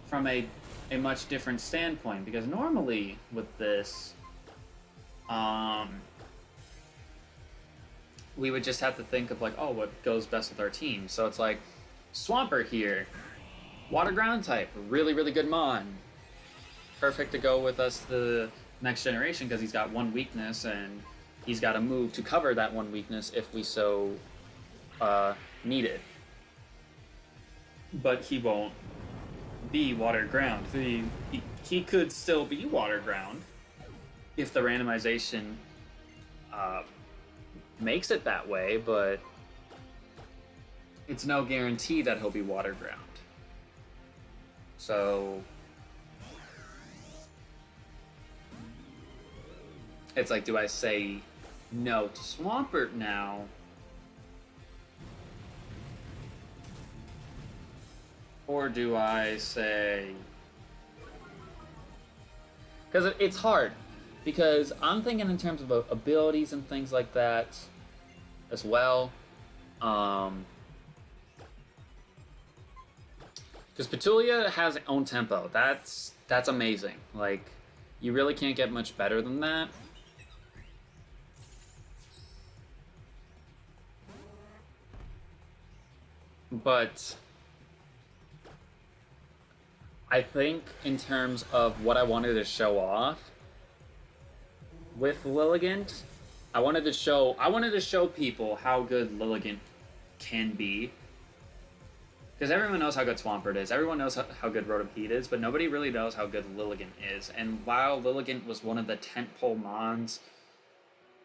from a much different standpoint, because normally with this we would just have to think of like, oh, what goes best with our team. So it's like Swampert here, water ground type, really good mon, perfect to go with us the next generation because he's got 1 weakness and he's got a move to cover that 1 weakness if we so need it. But he won't be water ground. He could still be water ground if the randomization makes it that way, but it's no guarantee that he'll be water ground. So it's like, do I say no to Swampert now? Or do I say... Because it's hard. Because I'm thinking in terms of abilities and things like that as well. Because Petulia has its own tempo. That's amazing. Like, you really can't get much better than that. But I think in terms of what I wanted to show off with Lilligant, I wanted to show people how good Lilligant can be. Because everyone knows how good Swampert is, everyone knows how good Rotom Heat is, but nobody really knows how good Lilligant is. And while Lilligant was one of the tentpole mons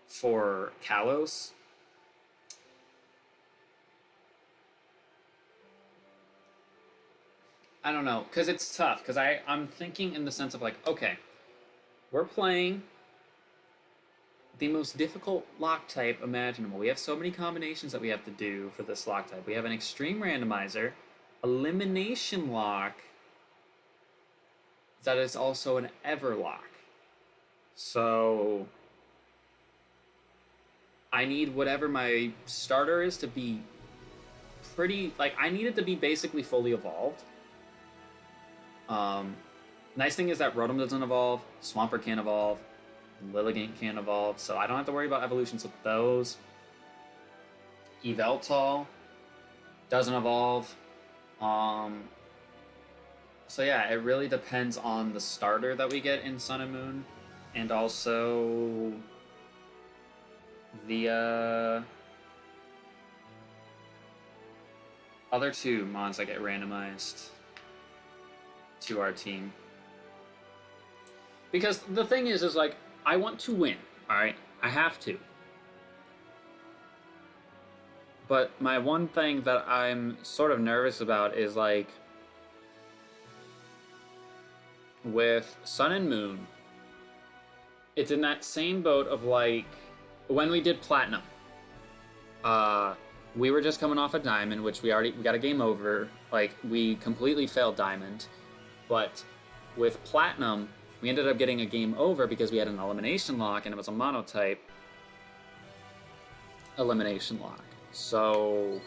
for Kalos, I don't know, because it's tough, because I'm thinking in the sense of like, okay, we're playing the most difficult lock type imaginable. We have so many combinations that we have to do for this lock type. We have an extreme randomizer, elimination lock, that is also an everlock. So I need whatever my starter is to be pretty, like, I need it to be basically fully evolved. Nice thing is that Rotom doesn't evolve, Swampert can't evolve, Lilligant can't evolve, so I don't have to worry about evolutions with those. Yveltal doesn't evolve. So yeah, it really depends on the starter that we get in Sun and Moon, and also the other two mons that get randomized to our team. Because the thing is like, I want to win, alright? I have to. But my one thing that I'm sort of nervous about is like, with Sun and Moon, it's in that same boat of like, when we did Platinum, we were just coming off a Diamond, which we got a game over. Like, we completely failed Diamond. But with Platinum, we ended up getting a game over because we had an elimination lock, and it was a monotype elimination lock. So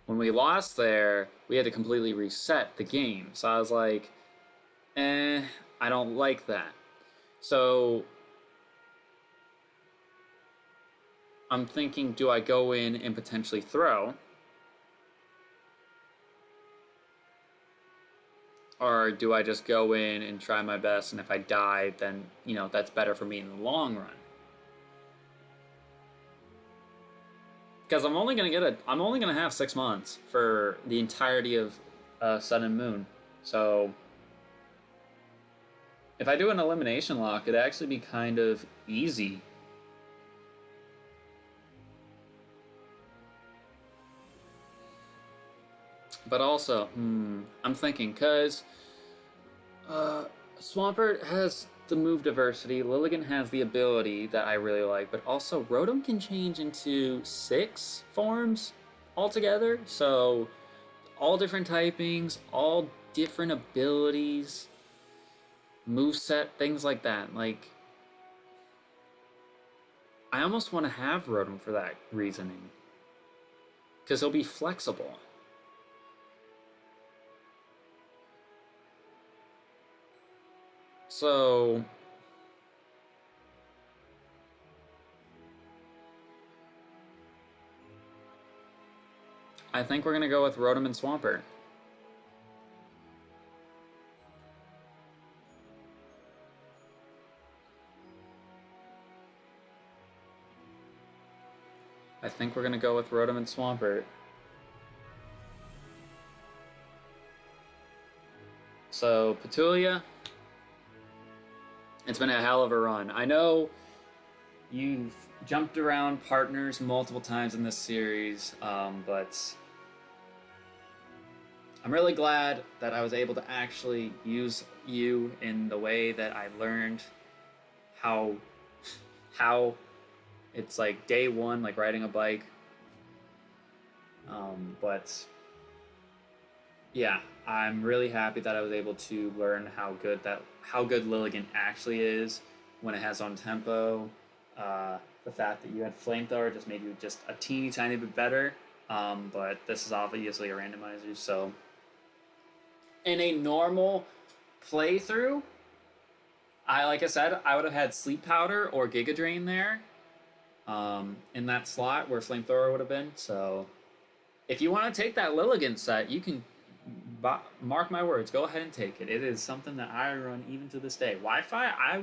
when we lost there, we had to completely reset the game. So I was like, I don't like that. So I'm thinking, do I go in and potentially throw? Or do I just go in and try my best, and if I die, then, you know, that's better for me in the long run? Because I'm only gonna have 6 months for the entirety of Sun and Moon. So if I do an elimination lock, it'd actually be kind of easy. But also, I'm thinking, because Swampert has the move diversity, Lilligant has the ability that I really like, but also Rotom can change into 6 forms altogether, so all different typings, all different abilities, moveset, things like that. Like, I almost want to have Rotom for that reasoning, because he'll be flexible. So I think we're going to go with Rotom and Swampert. I think we're going to go with Rotom and Swampert. So, Petulia, it's been a hell of a run. I know you've jumped around partners multiple times in this series, but I'm really glad that I was able to actually use you in the way that I learned how it's like day one, like riding a bike. But yeah, I'm really happy that I was able to learn how good Lilligant actually is when it has on tempo. The fact that you had Flamethrower just made you just a teeny tiny bit better. But this is obviously a randomizer, so in a normal playthrough, like I said, I would have had Sleep Powder or Giga Drain there, in that slot where Flamethrower would have been. So if you want to take that Lilligant set, you can. Mark my words, go ahead and take it. It is something that I run even to this day. Wi-Fi,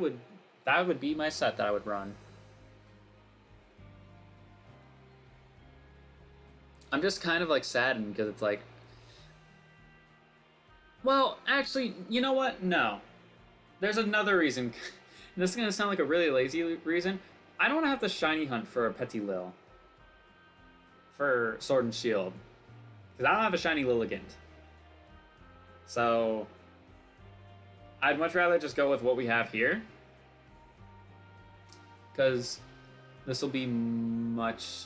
that would be my set that I would run. I'm just kind of like saddened because it's like, well, actually, you know what? No. There's another reason. This is going to sound like a really lazy reason. I don't want to have to shiny hunt for a Petit Lil for Sword and Shield, because I don't have a shiny Lilligant. So I'd much rather just go with what we have here, because this will be much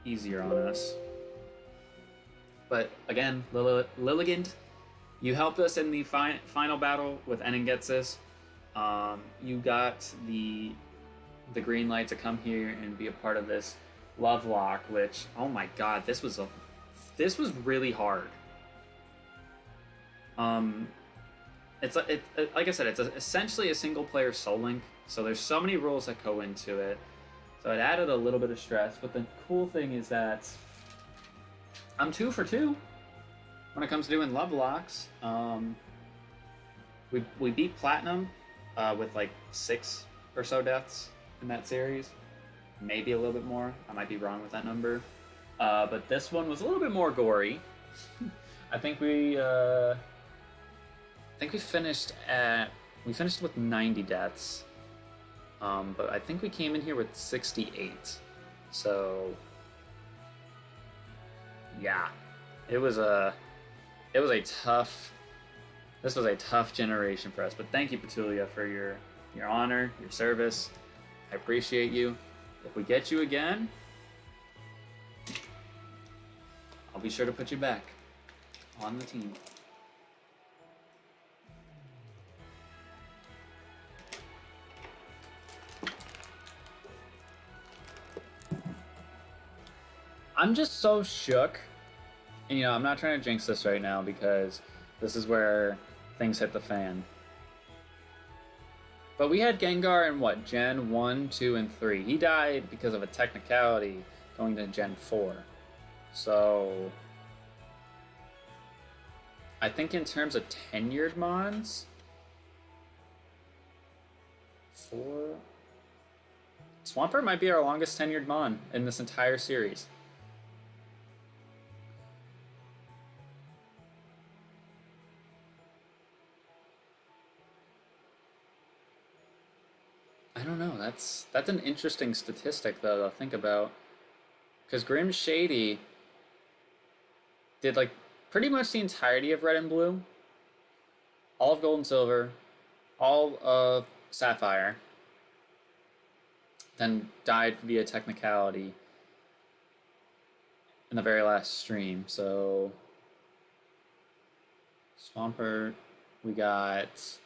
easier on us. But again, Lilligant, you helped us in the final battle with Enengetsis. You got the green light to come here and be a part of this Lovelock, which, oh my god, this was really hard. like I said, it's essentially a single player Soul Link. So there's so many rules that go into it. So it added a little bit of stress. But the cool thing is that I'm 2 for 2 when it comes to doing love locks. We beat Platinum with like 6 or so deaths in that series. Maybe a little bit more. I might be wrong with that number. But this one was a little bit more gory. I think we finished with 90 deaths. But I think we came in here with 68. So yeah, this was a tough generation for us. But thank you, Petulia, for your honor, your service. I appreciate you. If we get you again, I'll be sure to put you back on the team. I'm just so shook. And, I'm not trying to jinx this right now because this is where things hit the fan. But we had Gengar in what? Gen 1, 2, and 3. He died because of a technicality going to Gen 4. So I think in terms of tenured mons, 4... Swampert might be our longest tenured mon in this entire series. I don't know. That's an interesting statistic, though, to think about. Because Grim Shady did, like, pretty much the entirety of Red and Blue. All of Gold and Silver. All of Sapphire. Then died via technicality in the very last stream. So, Swampert, we got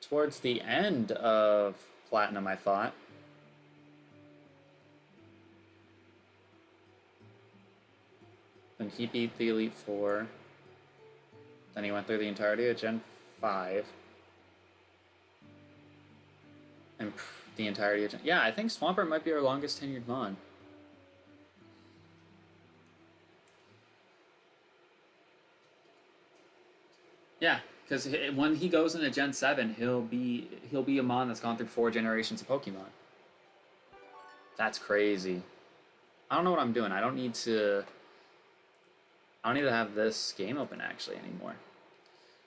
towards the end of Platinum, I thought. Then he beat the Elite Four. Then he went through the entirety of Gen 5. And the entirety of Gen... Yeah, I think Swampert might be our longest tenured mon. Yeah, because when he goes into Gen 7, he'll be a mon that's gone through 4 generations of Pokemon. That's crazy. I don't know what I'm doing. I don't need to have this game open actually anymore.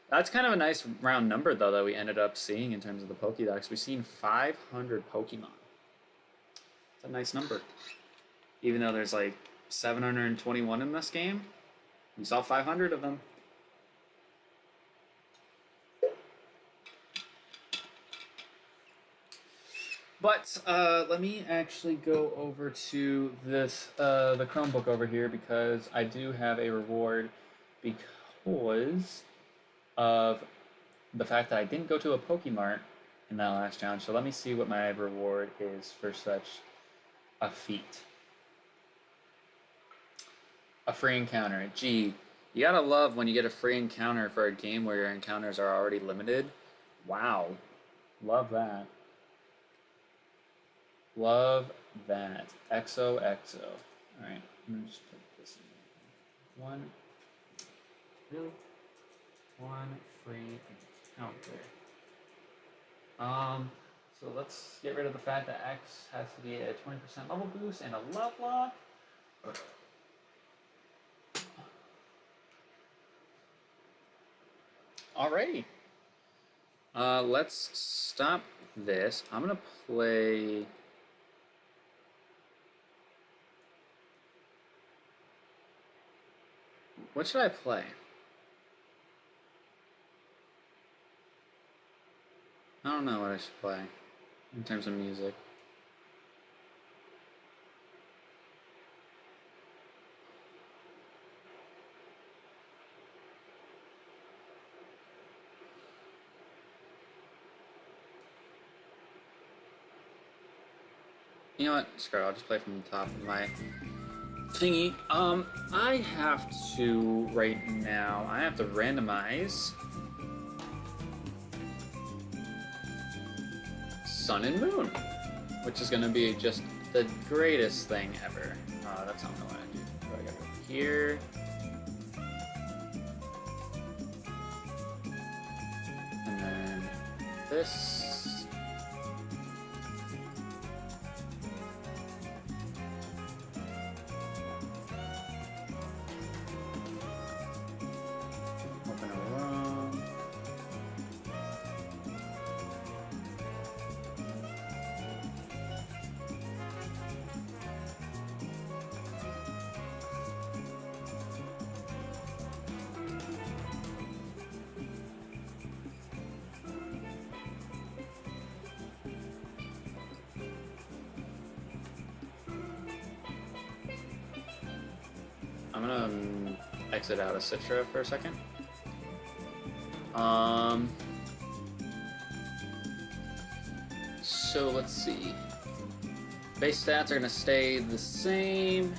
That's kind of a nice round number though that we ended up seeing in terms of the Pokédex. We've seen 500 Pokemon. It's a nice number. Even though there's like 721 in this game, we saw 500 of them. But let me actually go over to this the Chromebook over here because I do have a reward because of the fact that I didn't go to a Pokemart in that last challenge. So let me see what my reward is for such a feat. A free encounter. Gee, you gotta love when you get a free encounter for a game where your encounters are already limited. Wow. Love that. Love that. XOXO. Alright, I'm gonna just put this in. One free encounter. So let's get rid of the fact that X has to be a 20% level boost and a love lock. Alrighty. Let's stop this. I'm gonna play. What should I play? I don't know what I should play in terms of music. You know what? Screw it, I'll just play from the top of my thingy. I have to, right now, I have to randomize Sun and Moon, which is gonna be just the greatest thing ever. That's not what I want to do. So I gotta go here. And then this. Open a room. I'm gonna exit out of Citra for a second. So let's see. Base stats are gonna stay the same.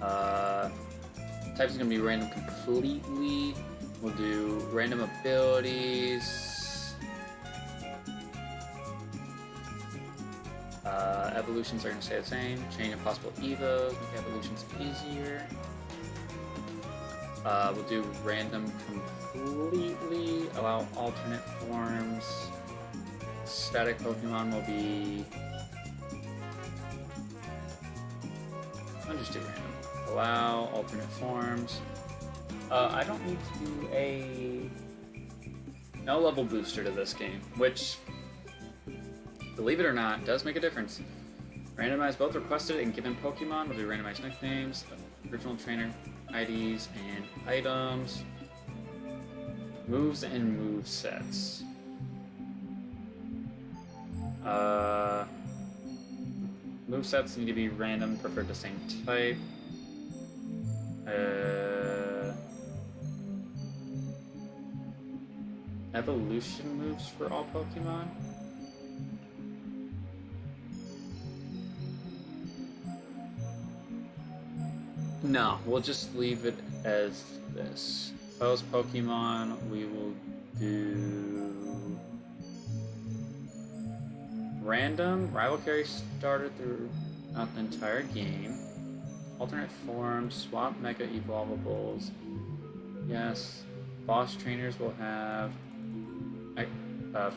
Type is gonna be random completely. We'll do random abilities. Evolutions are gonna stay the same. Change of possible evos, make evolutions easier. We'll do random completely, allow alternate forms. Static Pokemon will be... I'll just do random. Allow alternate forms. I don't need to do a... no level booster to this game, which, believe it or not, does make a difference. Randomize both requested and given Pokemon. We'll do randomized nicknames, original trainer IDs, and items. Moves and move sets. Move sets need to be random, preferred the same type. Evolution moves for all Pokemon. No, we'll just leave it as this. Those Pokemon, we will do random. Rival carry started throughout the entire game. Alternate forms, swap Mega Evolvables. Yes. Boss trainers will have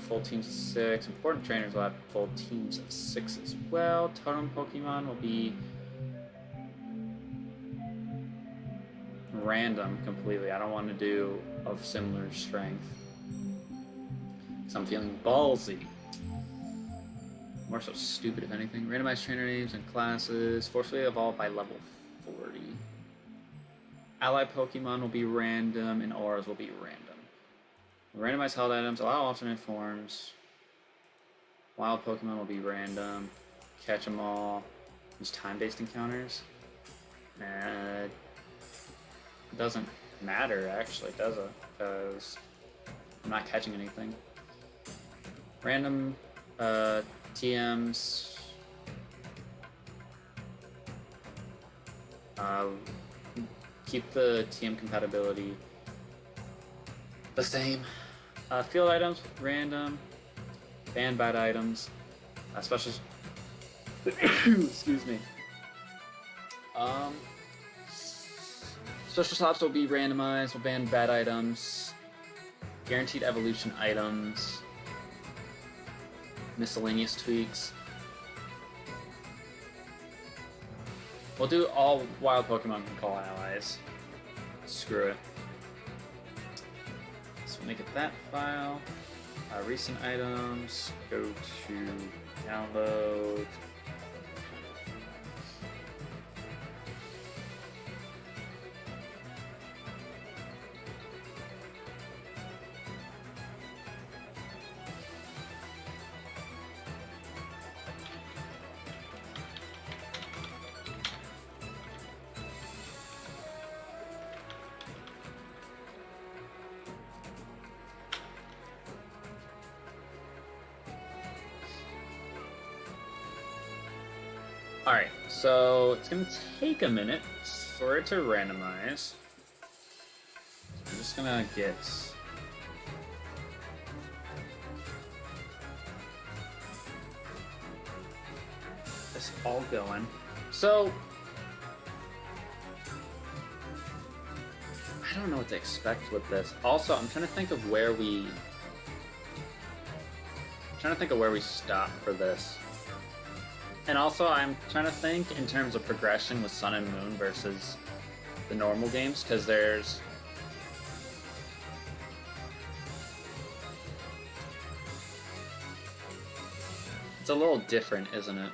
full teams of 6. Important trainers will have full teams of 6 as well. Totem Pokemon will be random completely. I don't want to do of similar strength. Because I'm feeling ballsy. More so stupid, if anything. Randomized trainer names and classes. Forcefully evolved by level 40. Ally Pokemon will be random, and auras will be random. Randomized held items, allow alternate forms. Wild Pokemon will be random. Catch 'em all. Use time-based encounters. It doesn't matter, actually, does it? Because I'm not catching anything. Random TMs. Keep the TM compatibility the same. Field items, random. Ban bad items. Special. Excuse me. Special stops will be randomized. We'll ban bad items. Guaranteed evolution items. Miscellaneous tweaks. We'll do all wild Pokemon can call allies. Screw it. So make it that file. Recent items. Go to download. Alright, so it's going to take a minute for it to randomize. I'm just going to get... this all going. So, I don't know what to expect with this. Also, I'm trying to think of where we stop for this. And also, I'm trying to think in terms of progression with Sun and Moon versus the normal games, because there's... It's a little different, isn't it?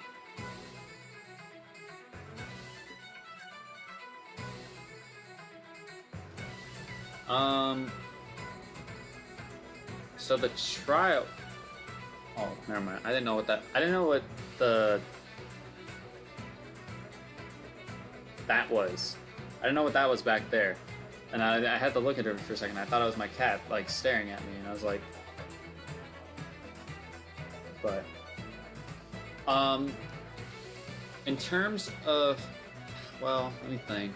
So the trial... Oh, never mind. I didn't know what that was. I didn't know what that was back there. And I had to look at her for a second. I thought it was my cat, like, staring at me, and I was like... But... in terms of... Well, let me think.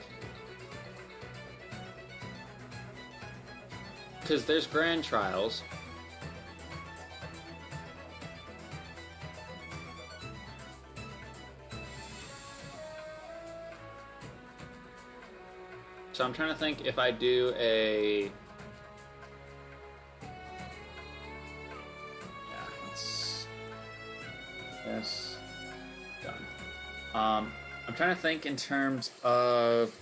Because there's grand trials. So I'm trying to think if I do a... Yeah, let's... Yes. Done. I'm trying to think in terms of...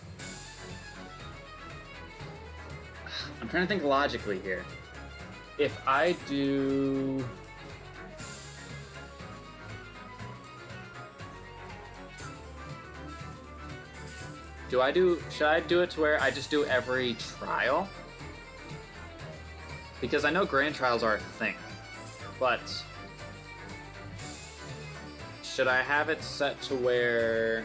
I'm trying to think logically here. If I do... Should I do it to where I just do every trial? Because I know grand trials are a thing, but should I have it set to where...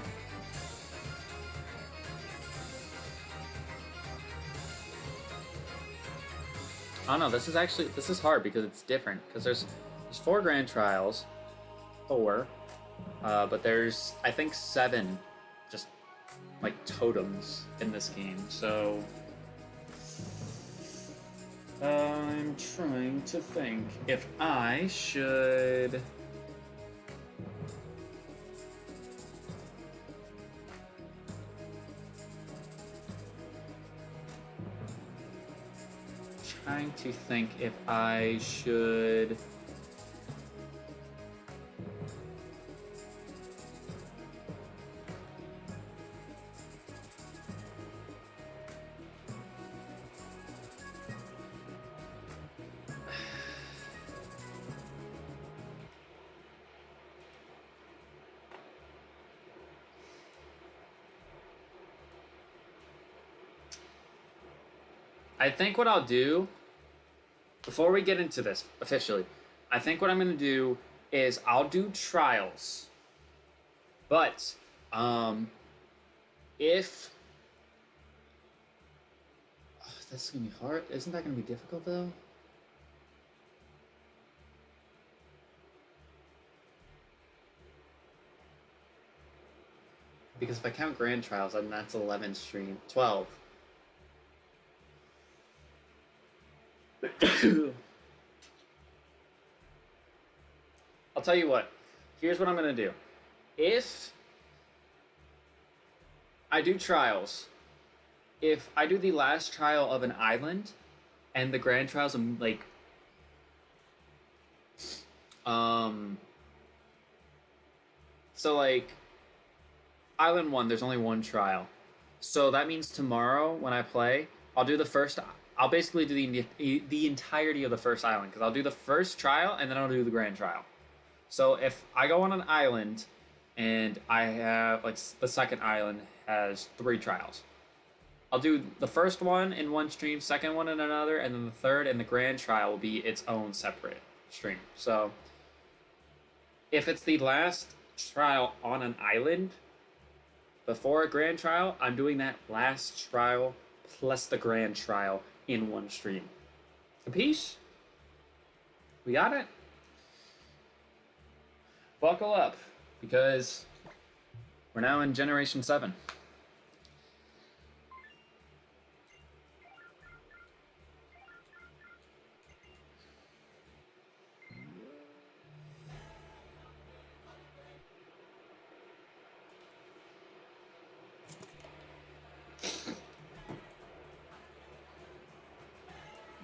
Oh no, this is hard because it's different, because there's 4 grand trials, 4, but there's, I think, 7 just like totems in this game, so I'm trying to think if I should... Trying to think if I should... I think what I'll do, before we get into this officially, I think what I'm going to do is I'll do trials. But, if... Oh, that's going to be hard. Isn't that going to be difficult, though? Because if I count grand trials, then that's 11 stream. 12. I'll tell you what. Here's what I'm going to do. If I do trials, if I do the last trial of an island and the grand trials, I'm like... So, like, Island 1, there's only 1 trial. So that means tomorrow, when I play, I'll do the first... I'll basically do the entirety of the first island, because I'll do the first trial, and then I'll do the grand trial. So if I go on an island, and I have, like, the second island has 3 trials, I'll do the first one in one stream, second one in another, and then the third and the grand trial will be its own separate stream. So if it's the last trial on an island before a grand trial, I'm doing that last trial plus the grand trial in one stream. Capiche? We got it? Buckle up, because we're now in Generation 7.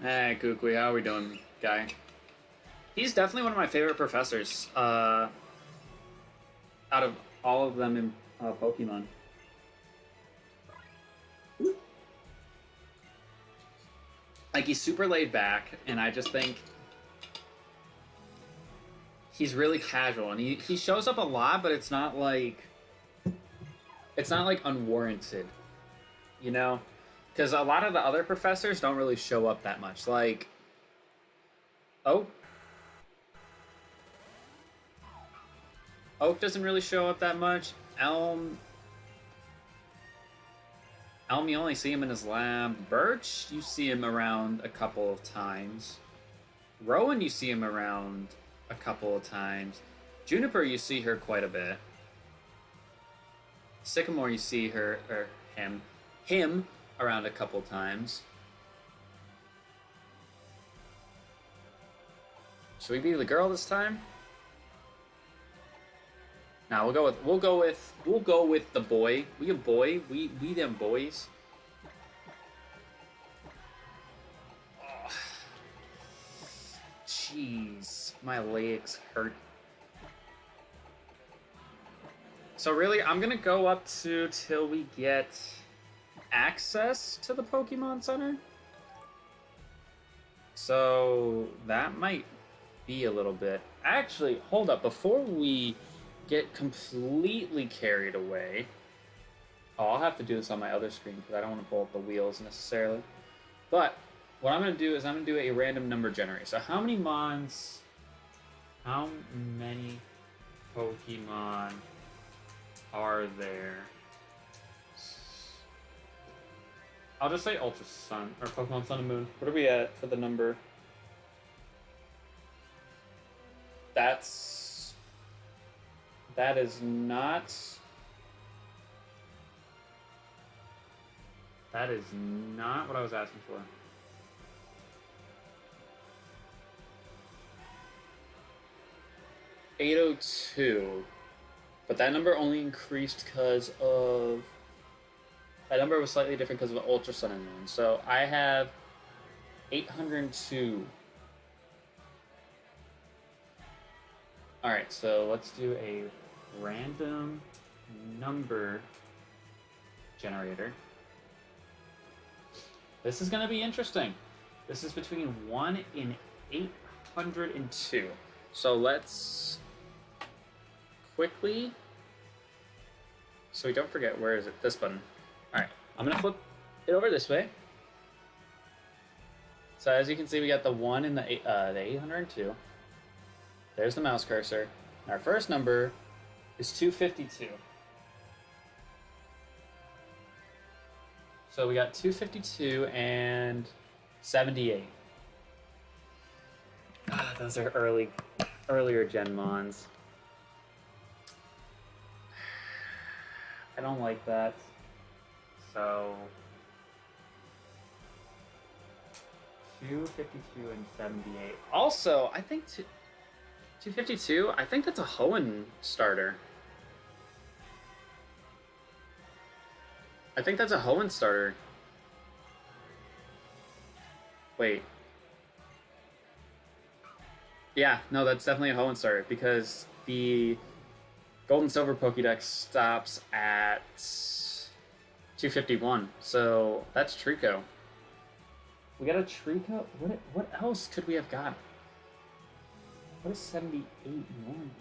Hey, Kukui, how are we doing, guy? He's definitely one of my favorite professors. Out of all of them in Pokemon. Like, he's super laid back, and I just think he's really casual, and he shows up a lot, but it's not like unwarranted, you know? Because a lot of the other professors don't really show up that much. Like, Oak doesn't really show up that much. Elm, you only see him in his lab. Birch, you see him around a couple of times. Rowan, you see him around a couple of times. Juniper, you see her quite a bit. Sycamore, you see her, or him around a couple times. Should we be the girl this time? Nah, we'll go with the boy. We a boy. We them boys. Oh. Jeez, my legs hurt. So really, I'm gonna go up to till we get access to the Pokemon Center. So that might be a little bit. Actually, hold up. Before we get completely carried away. Oh, I'll have to do this on my other screen because I don't want to pull up the wheels necessarily. But what I'm going to do is I'm going to do a random number generator. So how many Pokemon are there? I'll just say Ultra Sun, or Pokemon Sun and Moon. What are we at for the number? That is not what I was asking for. $802. But that number only increased because of... That number was slightly different because of Ultra Sun and Moon. So I have 802. Alright, so let's do a random number generator. This is going to be interesting. This is between 1 and 802. So let's quickly, so we don't forget, where is it? This button. Alright, I'm going to flip it over this way. So as you can see, we got the 1 and the 802. There's the mouse cursor. And our first number is 252. So we got 252 and 78. Ah, those are earlier Gen Mons. I don't like that. So 252 and 78. Also, I think 252, I think that's a Hoenn starter. Wait. Yeah, no, that's definitely a Hoenn starter because the Gold and Silver Pokédex stops at 251. So that's Trico. We got a Trico. What else could we have got? What is 78 and 1?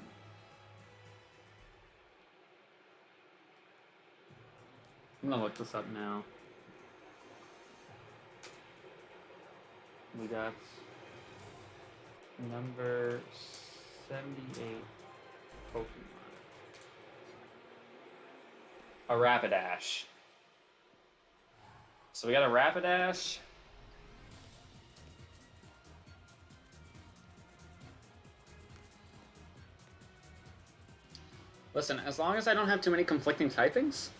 I'm gonna look this up now. We got number 78 Pokemon. A Rapidash. So we got a Rapidash. Listen, as long as I don't have too many conflicting typings,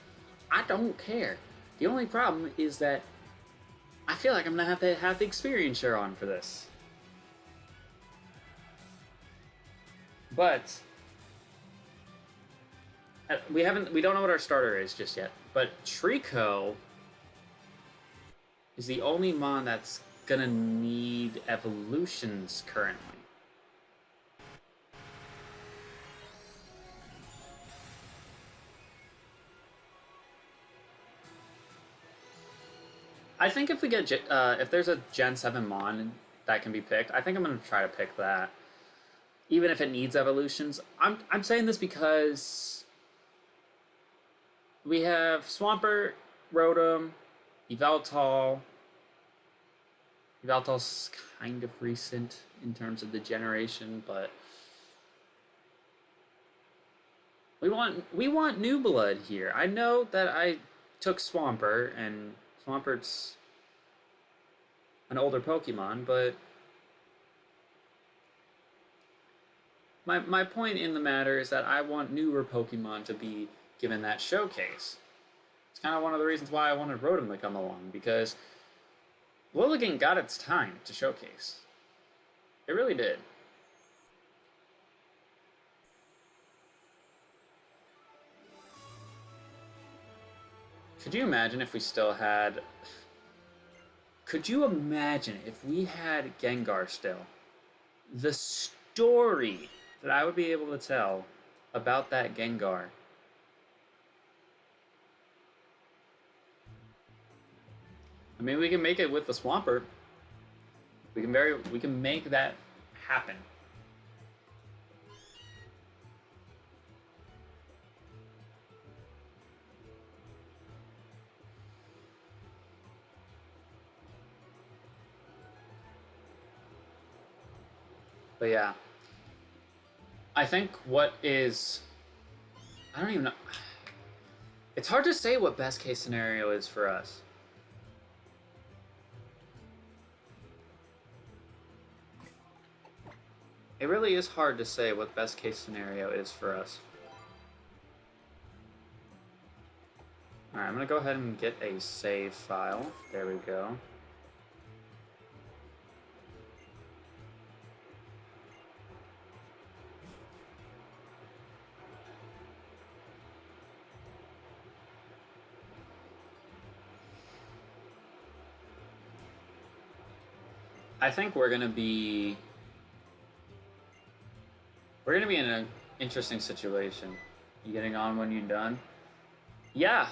I don't care. The only problem is that I feel like I'm gonna have to have the experience share on for this. But we don't know what our starter is just yet. But Trico is the only mon that's gonna need evolutions currently. I think if we get if there's a Gen 7 Mon that can be picked, I think I'm gonna try to pick that, even if it needs evolutions. I'm saying this because we have Swampert, Rotom, Yveltal. Yveltal's kind of recent in terms of the generation, but we want new blood here. I know that I took Swampert, and Swampert's an older Pokemon, but my point in the matter is that I want newer Pokemon to be given that showcase. It's kind of one of the reasons why I wanted Rotom to come along, because Lilligant got its time to showcase. It really did. Could you imagine if we still had... Could you imagine if we had Gengar still? The story that I would be able to tell about that Gengar. I mean, we can make it with the Swampert. We can make that happen. But yeah, I think what is... I don't even know. It's hard to say what best case scenario is for us. It really is hard to say what best case scenario is for us. Alright, I'm going to go ahead and get a save file. There we go. I think we're gonna be in an interesting situation. You getting on when you're done? Yeah,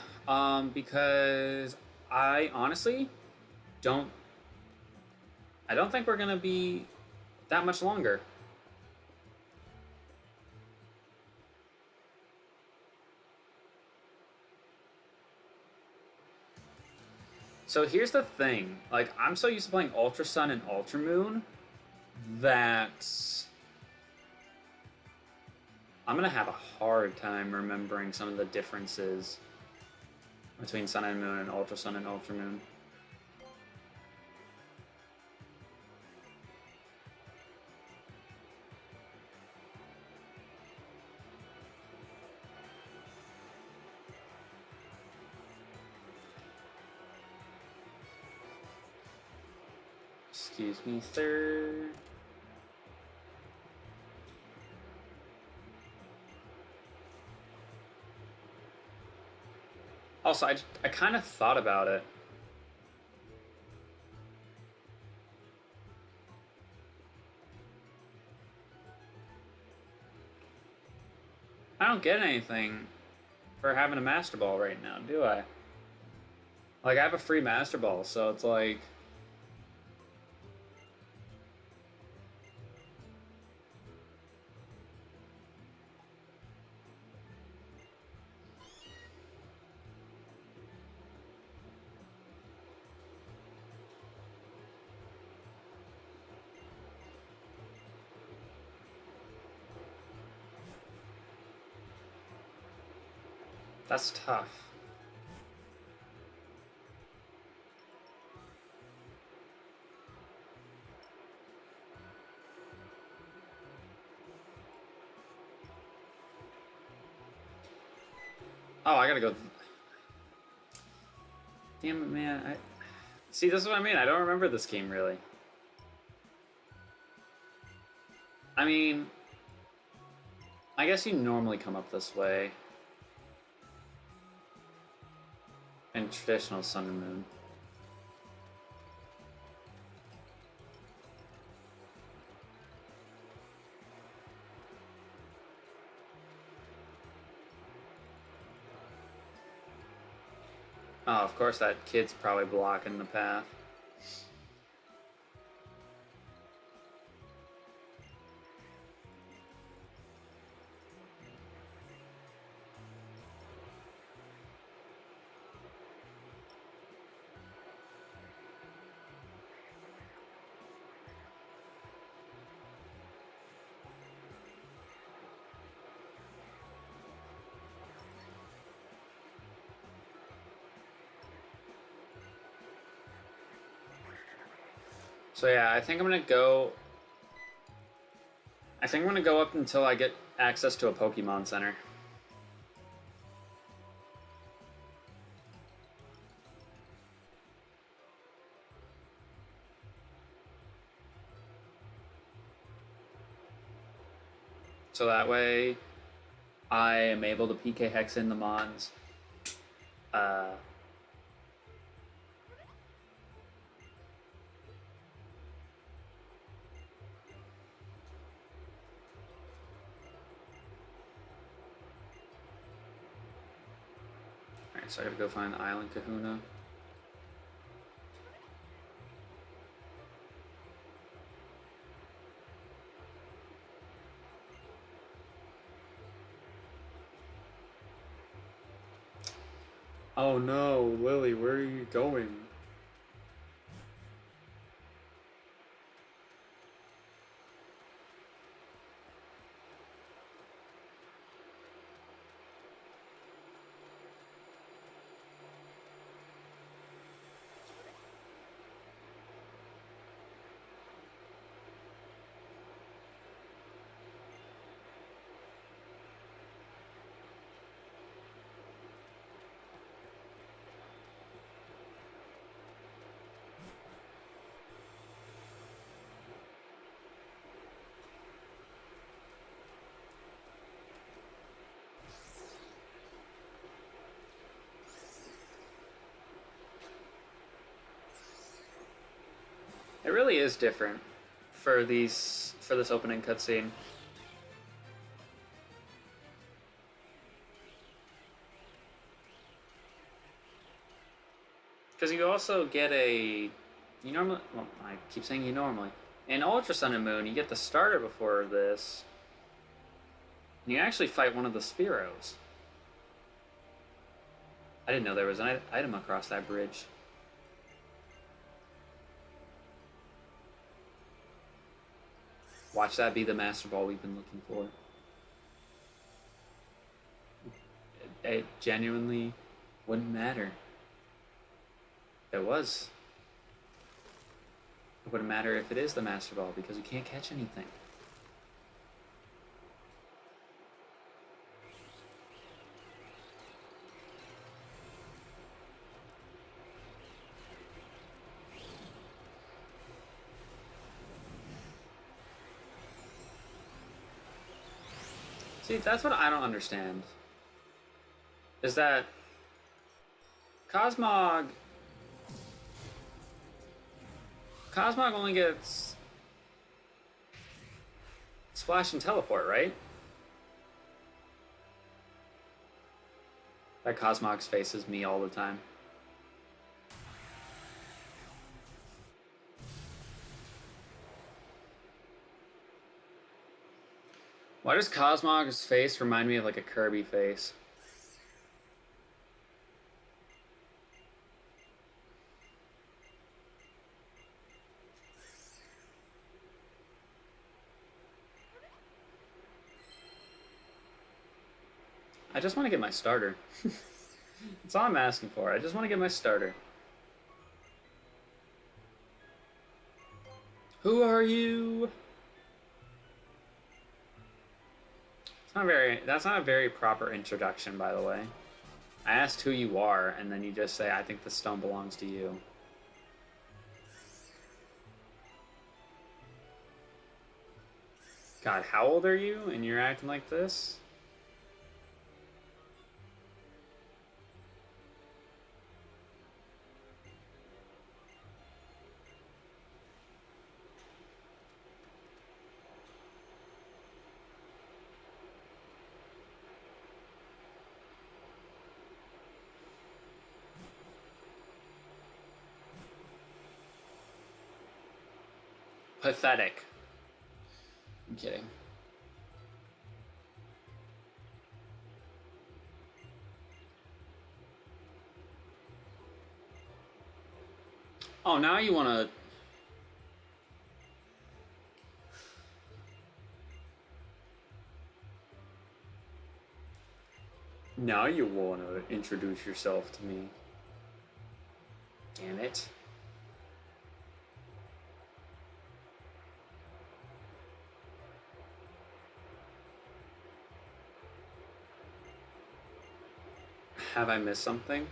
because I honestly don't think we're gonna be that much longer. So here's the thing, like, I'm so used to playing Ultra Sun and Ultra Moon that I'm gonna have a hard time remembering some of the differences between Sun and Moon and Ultra Sun and Ultra Moon. Excuse me, sir. Also, I kind of thought about it. I don't get anything for having a Master Ball right now, do I? Like, I have a free Master Ball, so it's like... That's tough. Oh, I gotta go. Damn it, man. See, this is what I mean. I don't remember this game, really. I mean... I guess you normally come up this way. In traditional Sun and Moon. Oh, of course that kid's probably blocking the path. So yeah, I think I'm gonna go. I think I'm gonna go up until I get access to a Pokemon Center. So that way, I am able to PK Hex in the Mons. Alright, so I gotta go find the Island Kahuna. Oh no, Lily, where are you going? It really is different for this opening cutscene. Because you also get you normally, well, I keep saying you normally. In Ultra Sun and Moon, you get the starter before this. And you actually fight one of the Spearows. I didn't know there was an item across that bridge. Watch that be the Master Ball we've been looking for. It genuinely wouldn't matter. If it was. It wouldn't matter if it is the Master Ball because you can't catch anything. See, that's what I don't understand. Is that Cosmog only gets Splash and Teleport, right? That Cosmog's faces me all the time. Why does Cosmog's face remind me of like a Kirby face? I just want to get my starter. That's all I'm asking for. I just want to get my starter. Who are you? That's not a very proper introduction, by the way. I asked who you are, and then you just say, I think the stone belongs to you. God, how old are you? And you're acting like this? Pathetic. I'm kidding. Oh, now you want to... Now you want to introduce yourself to me. Damn it. Have I missed something?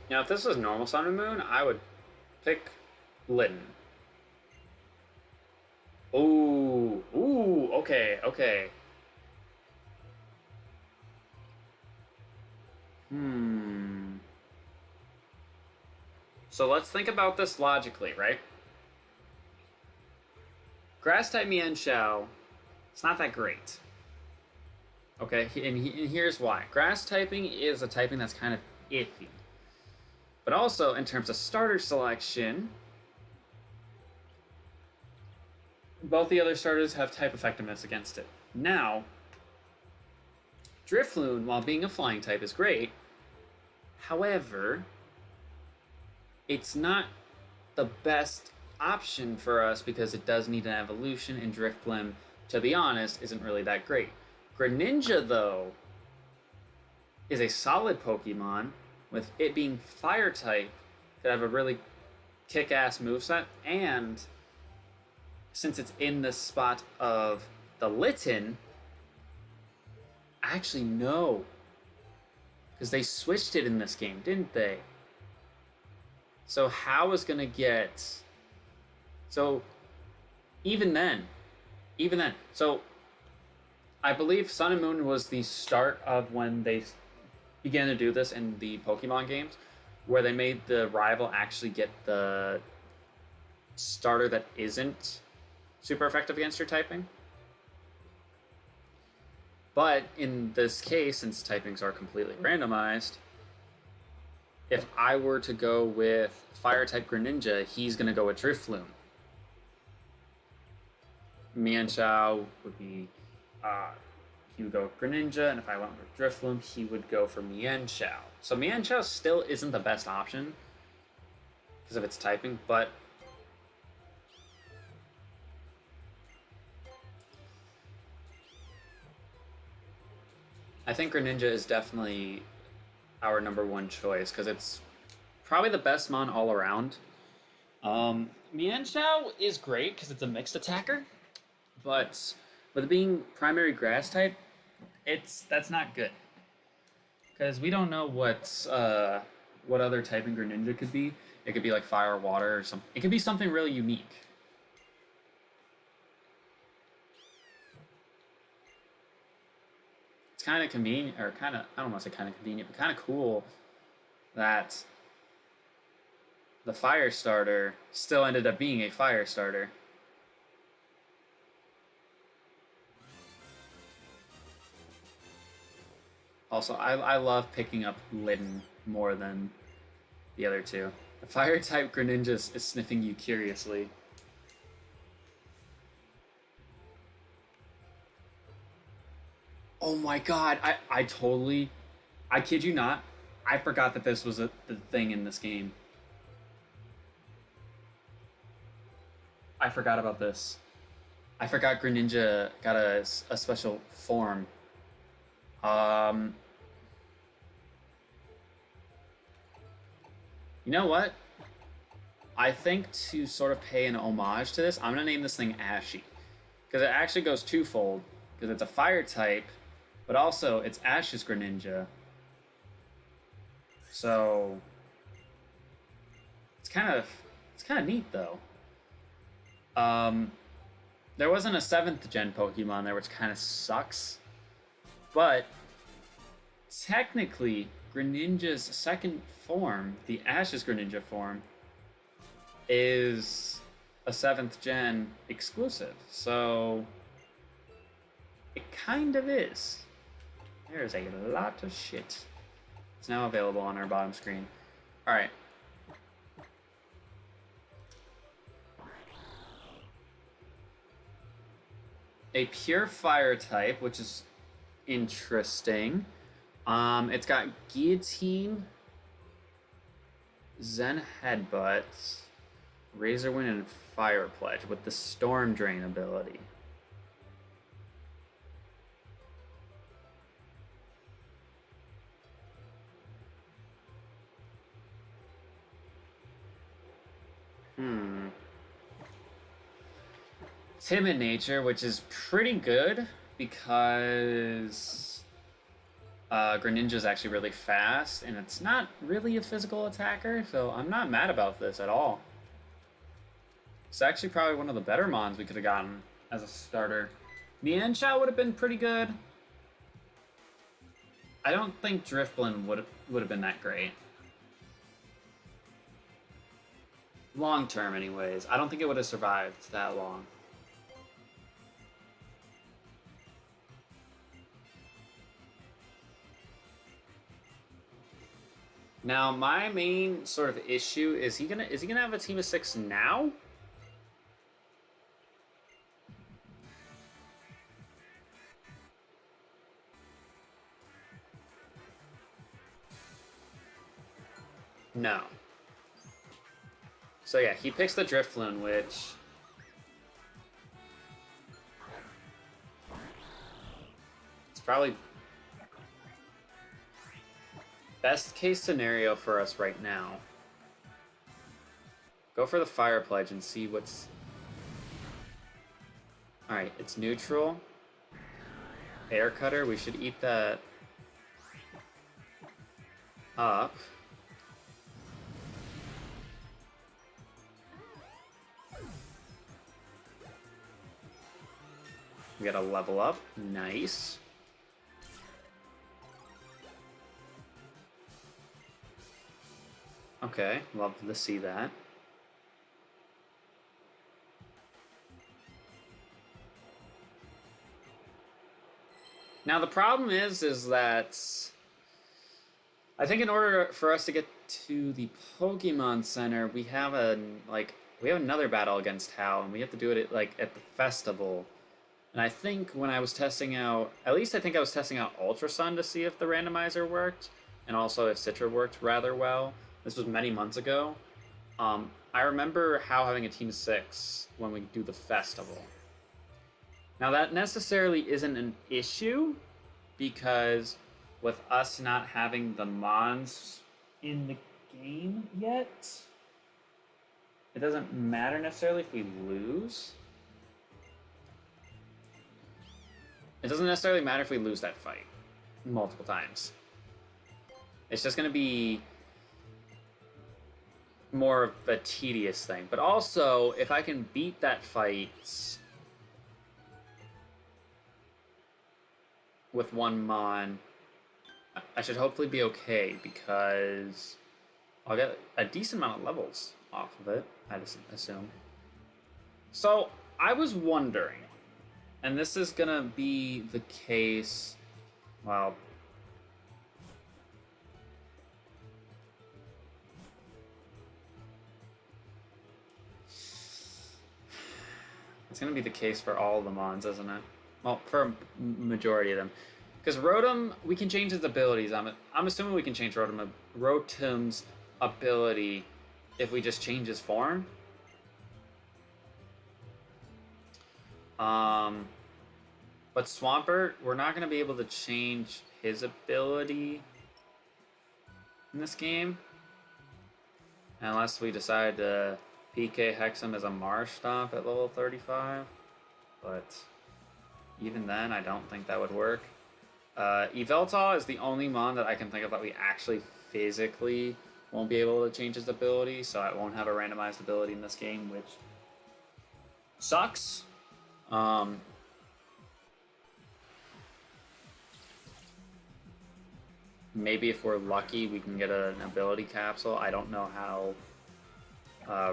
Now, if this was normal Sun and Moon, I would pick Litten. Ooh, okay, okay. So let's think about this logically, right? Grass type Mian Xiao, it's not that great. Okay, and here's why. Grass typing is a typing that's kind of iffy. But also, in terms of starter selection, both the other starters have type effectiveness against it. Now, Drifloon, while being a flying type, is great. However, it's not the best option for us because it does need an evolution, and Drifblim, to be honest, isn't really that great. Greninja, though, is a solid Pokemon. With it being fire type, could have a really kick-ass moveset, and since it's in the spot of the Litten, actually no, because they switched it in this game, didn't they? So how is gonna get? So even then, so I believe Sun and Moon was the start of when they began to do this in the Pokemon games, where they made the rival actually get the starter that isn't super effective against your typing. But in this case, since typings are completely randomized, if I were to go with fire type Greninja, he's going to go with Drifloon. Mian Xiao would be he would go with Greninja, and if I went with Drifloon, he would go for Mian Xiao. So Mian Xiao still isn't the best option because of its typing, but I think Greninja is definitely our #1 choice because it's probably the best mon all around. Mian Xiao is great because it's a mixed attacker, but with it being primary grass type, that's not good because we don't know what other typing Greninja could be. It could be like fire or water or something. It could be something really unique. It's kind of convenient, or kind of, I don't want to say kind of convenient, but kind of cool that the fire starter still ended up being a fire starter. Also, I love picking up Litten more than the other two. The fire type Greninja is sniffing you curiously. Oh my god, I totally, I kid you not, I forgot that this was the thing in this game. I forgot about this. I forgot Greninja got a special form. You know what? I think to sort of pay an homage to this, I'm going to name this thing Ashy. Because it actually goes twofold. Because it's a fire type, but also it's Ash's Greninja. So it's kind of neat though. There wasn't a 7th gen Pokemon there, which kind of sucks. But technically, Greninja's second form, the Ash's Greninja form, is a 7th gen exclusive. So it kind of is. There's a lot of shit. It's now available on our bottom screen. Alright. A pure fire type, which is interesting. It's got Guillotine, Zen Headbutt, Razor Wind, and Fire Pledge with the Storm Drain ability. Timid nature, which is pretty good because Greninja is actually really fast, and it's not really a physical attacker, so I'm not mad about this at all. It's actually probably one of the better mons we could have gotten as a starter. Mienshao would have been pretty good. I don't think Drifblim would have been that great. Long term, anyways. I don't think it would have survived that long. Now, my main sort of issue is he gonna have a team of 6 now? No. So yeah, he picks the Drifloon, which it's probably best case scenario for us right now. Go for the Fire Pledge and see what's... Alright, it's neutral. Air Cutter, we should eat that up. We gotta level up. Nice. Okay, love to see that. Now the problem is that I think in order for us to get to the Pokemon Center, we have another battle against Hal, and we have to do it at the festival. And I think when I was testing out, at least I think I was testing out Ultra Sun to see if the randomizer worked, and also if Citra worked rather well. This was many months ago. I remember Hal having a team of 6 when we do the festival. Now that necessarily isn't an issue, because with us not having the mons in the game yet, it doesn't matter necessarily if we lose. It doesn't necessarily matter if we lose that fight multiple times. It's just going to be more of a tedious thing. But also, if I can beat that fight with one mon, I should hopefully be okay, because I'll get a decent amount of levels off of it, I assume. So, I was wondering, and this is gonna be the case, well, it's gonna be the case for all the mons, isn't it? Well, for a majority of them. Because Rotom, we can change his abilities. I'm assuming we can change Rotom's ability if we just change his form. But Swampert, we're not going to be able to change his ability in this game. Unless we decide to PK Hex him as a Marsh Stomp at level 35. But even then, I don't think that would work. Yveltal is the only mon that I can think of that we actually physically won't be able to change his ability, so I won't have a randomized ability in this game, which sucks. Maybe if we're lucky, we can get an ability capsule. I don't know how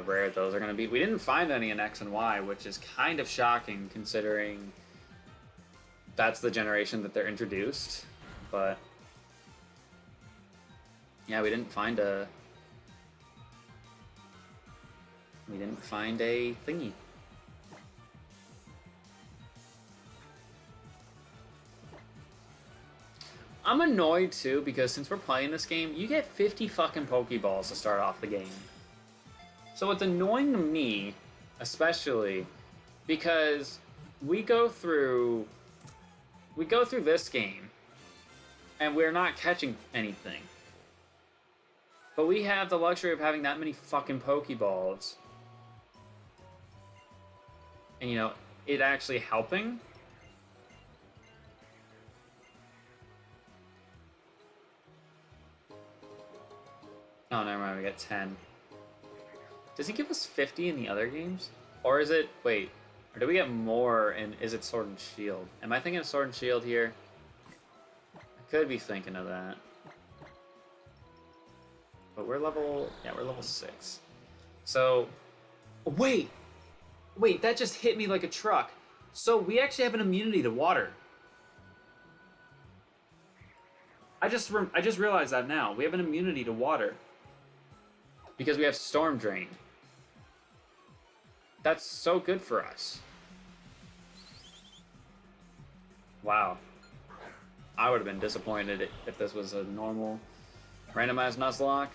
rare those are going to be. We didn't find any in X and Y, which is kind of shocking considering that's the generation that they're introduced. But yeah, we didn't find a thingy. I'm annoyed too because since we're playing this game, you get 50 fucking Pokeballs to start off the game. So it's annoying to me, especially because we go through this game and we're not catching anything. But we have the luxury of having that many fucking Pokeballs. And you know, it actually helping. Oh, never mind, we got 10. Does he give us 50 in the other games? Or is it, wait, or do we get more and is it Sword and Shield? Am I thinking of Sword and Shield here? I could be thinking of that. But we're level 6. So, wait, that just hit me like a truck. So we actually have an immunity to water. I just realized that now. We have an immunity to water. Because we have Storm Drain. That's so good for us. Wow. I would have been disappointed if this was a normal randomized nuzlocke.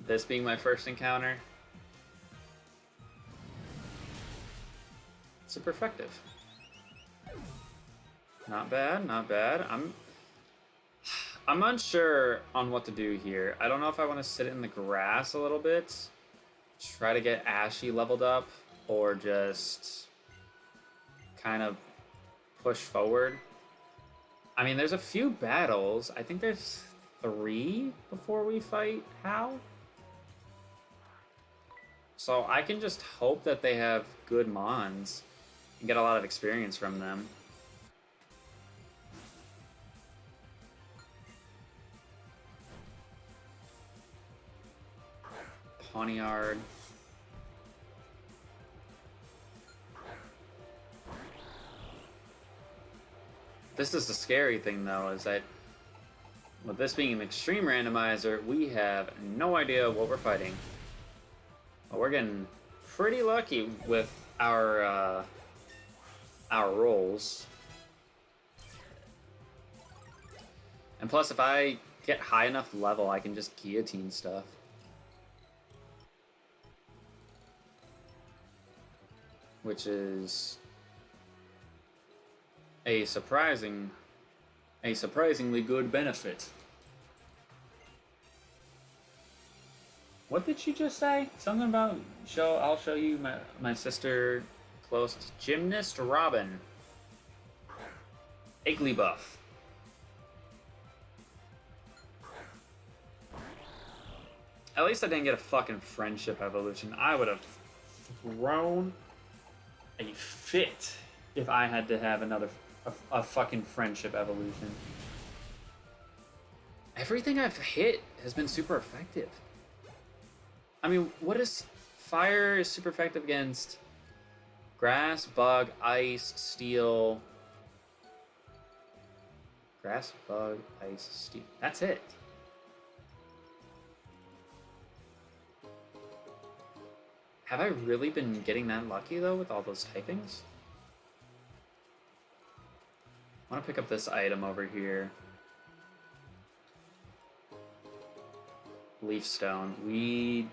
This being my first encounter. Super effective. Not bad, not bad. I'm unsure on what to do here. I don't know if I want to sit in the grass a little bit, try to get Ashy leveled up, or just kind of push forward. I mean, there's a few battles. I think there's 3 before we fight Hal. So I can just hope that they have good mons and get a lot of experience from them. Pawniard. This is the scary thing, though, is that with this being an extreme randomizer, we have no idea what we're fighting. But we're getting pretty lucky with our rolls. And plus, if I get high enough level, I can just guillotine stuff. Which is a surprisingly good benefit. What did she just say? Something about I'll show you my sister close to Gymnast Robin. Igglybuff. At least I didn't get a fucking friendship evolution. I would have thrown a fit if I had to have a fucking friendship evolution. Everything I've hit has been super effective. I mean, what is fire is super effective against grass, bug, ice, steel. Grass, bug, ice, steel. That's it. Have I really been getting that lucky, though, with all those typings? I want to pick up this item over here. Leaf Stone. We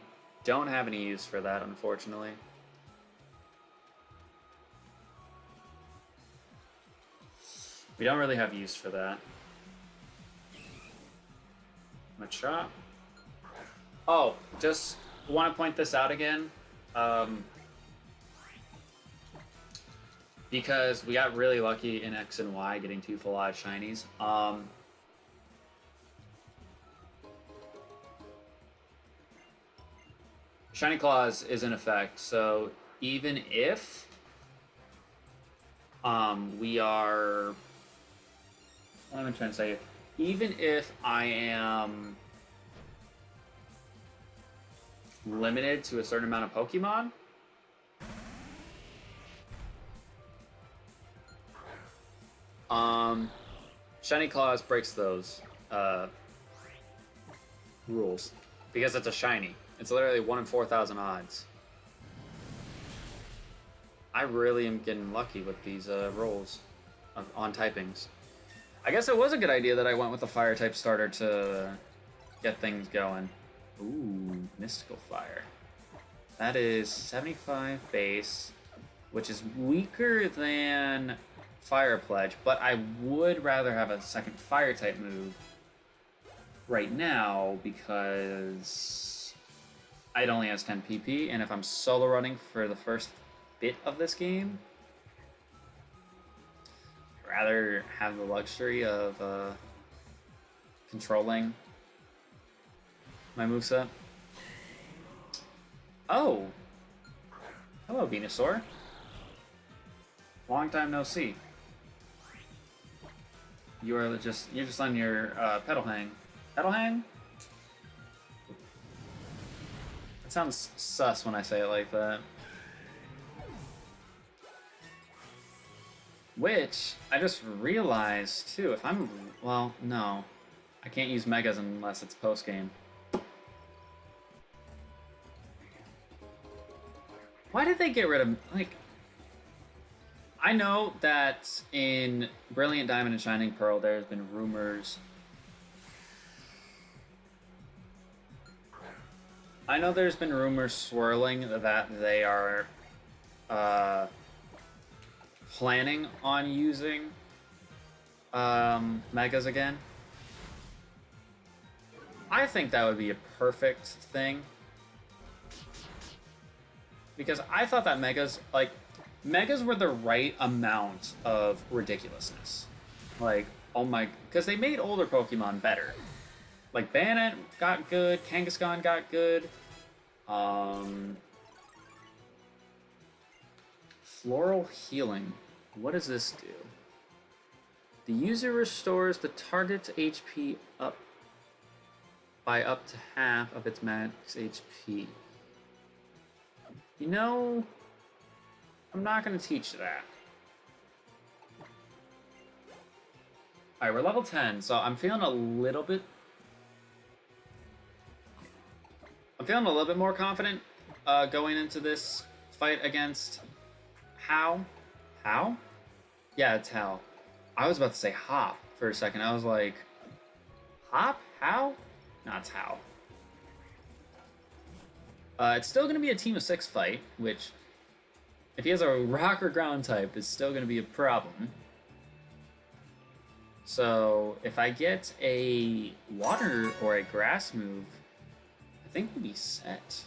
don't have any use for that, unfortunately. We don't really have use for that. Machop. Oh, just want to point this out again. Because we got really lucky in X and Y getting 2 full-out shinies. Shiny Claws is in effect, so even if we are, what am I trying to say? Even if I am limited to a certain amount of Pokemon, Shiny Claws breaks those rules because it's a shiny. It's literally 1 in 4,000 odds. I really am getting lucky with these rolls on typings. I guess it was a good idea that I went with a fire type starter to get things going. Ooh, Mystical Fire. That is 75 base, which is weaker than Fire Pledge, but I would rather have a second fire type move right now because it only has 10 PP, and if I'm solo running for the first bit of this game, I'd rather have the luxury of controlling my moveset. Oh! Hello, Venusaur. Long time no see. You're just on your pedal hang. Pedal hang? It sounds sus when I say it like that. Which, I just realized, too, if I'm... Well, no. I can't use Megas unless it's post-game. Why did they get rid of... Like... I know that in Brilliant Diamond and Shining Pearl, there's been rumors... I know there's been rumors swirling that they are... planning on using Megas again. I think that would be a perfect thing. Because I thought that Megas were the right amount of ridiculousness. Like, oh my... Because they made older Pokemon better. Like, Bayonet got good, Kangaskhan got good. Floral Healing. What does this do? The user restores the target's HP up by up to half of its max HP. You know, I'm not going to teach that. Alright, we're level 10, so I'm feeling a little bit more confident going into this fight against How? How? Yeah, it's How. I was about to say Hop for a second. I was like, Hop? How? No, it's How. It's still going to be a team of 6 fight, which, if he has a rock or ground type, is still going to be a problem. So, if I get a water or a grass move, I think we'll be set.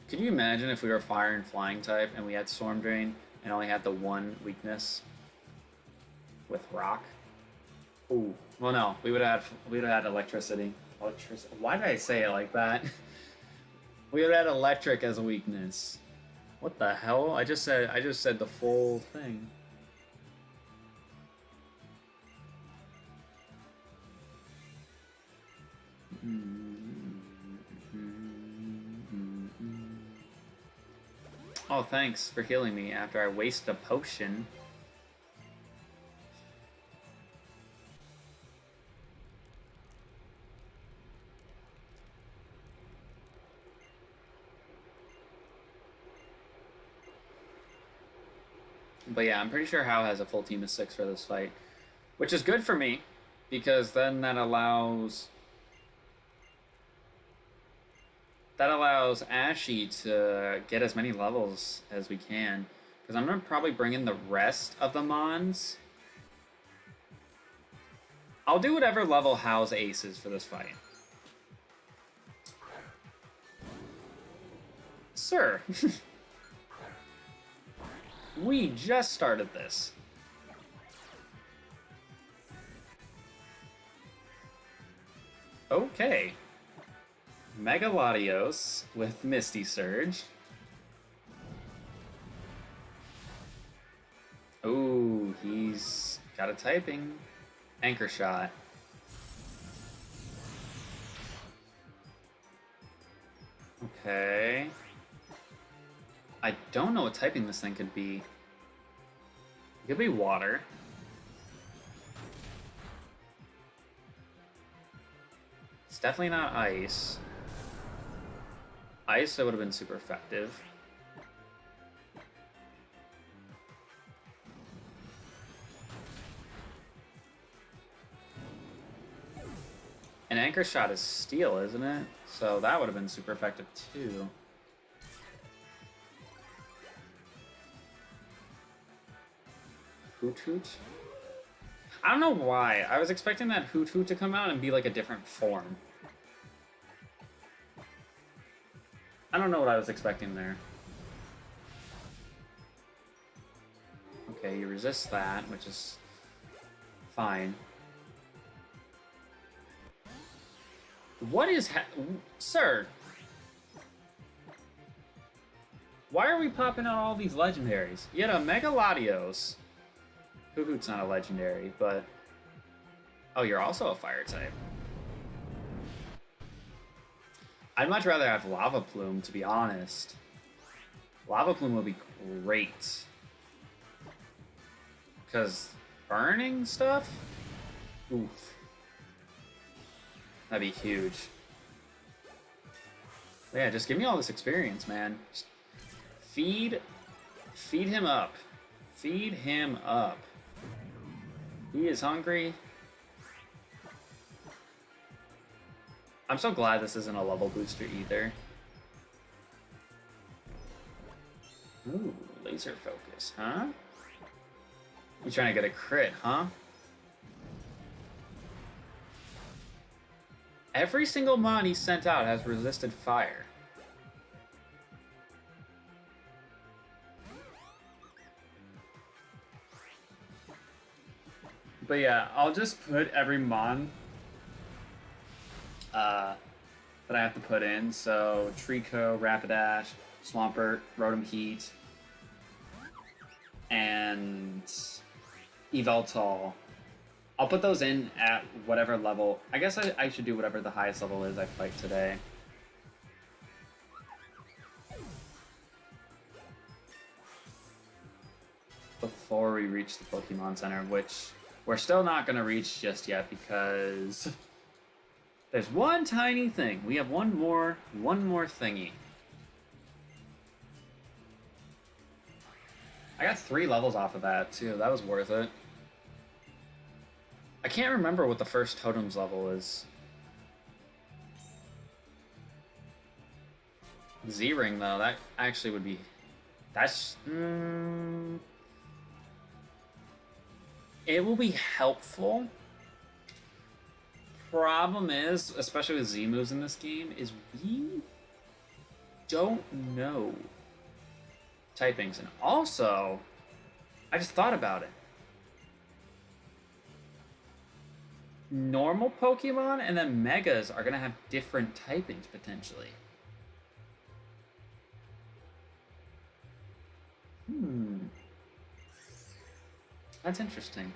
Could you imagine if we were fire and flying type and we had Storm Drain and only had the one weakness with rock? Ooh. Well, no, we would have had electricity. Why did I say it like that? We would have had electric as a weakness. What the hell? I just said the full thing. Oh, thanks for healing me after I waste a potion. But yeah, I'm pretty sure Hao has a full team of 6 for this fight. Which is good for me, because then that allows Ashy to get as many levels as we can. Because I'm going to probably bring in the rest of the Mons. I'll do whatever level Hao's ace is for this fight. Sir. We just started this. Okay. Mega Latios with Misty Surge. Ooh, he's got a typing. Anchor Shot. Okay. I don't know what typing this thing could be. It could be water. It's definitely not ice. Ice, that would have been super effective. An Anchor Shot is steel, isn't it? So that would have been super effective too. Hoot Hoot? I don't know why. I was expecting that Hoot Hoot to come out and be like a different form. I don't know what I was expecting there. Okay, you resist that, which is fine. What is Sir? Why are we popping out all these legendaries? You had a Mega Latios. Hoot Hoot's not a legendary, but... Oh, you're also a fire type. I'd much rather have Lava Plume, to be honest. Lava Plume would be great. Because burning stuff? Oof. That'd be huge. But yeah, just give me all this experience, man. Just feed him up. Feed him up. He is hungry. I'm so glad this isn't a level booster either. Ooh, laser focus, huh? You trying to get a crit, huh? Every single mon he sent out has resisted fire. But yeah, I'll just put every mon that I have to put in. So Trico, Rapidash, Swampert, Rotom Heat, and Yveltal. I'll put those in at whatever level. I guess I should do whatever the highest level is I fight today. Before we reach the Pokemon Center, which we're still not going to reach just yet because there's one tiny thing. We have one more thingy. I got 3 levels off of that too. That was worth it. I can't remember what the first totem's level is. Z-Ring though, that actually would be... That's... It will be helpful. Problem is, especially with Z moves in this game, is we don't know typings. And also, I just thought about it. Normal Pokemon and then Megas are going to have different typings, potentially. That's interesting.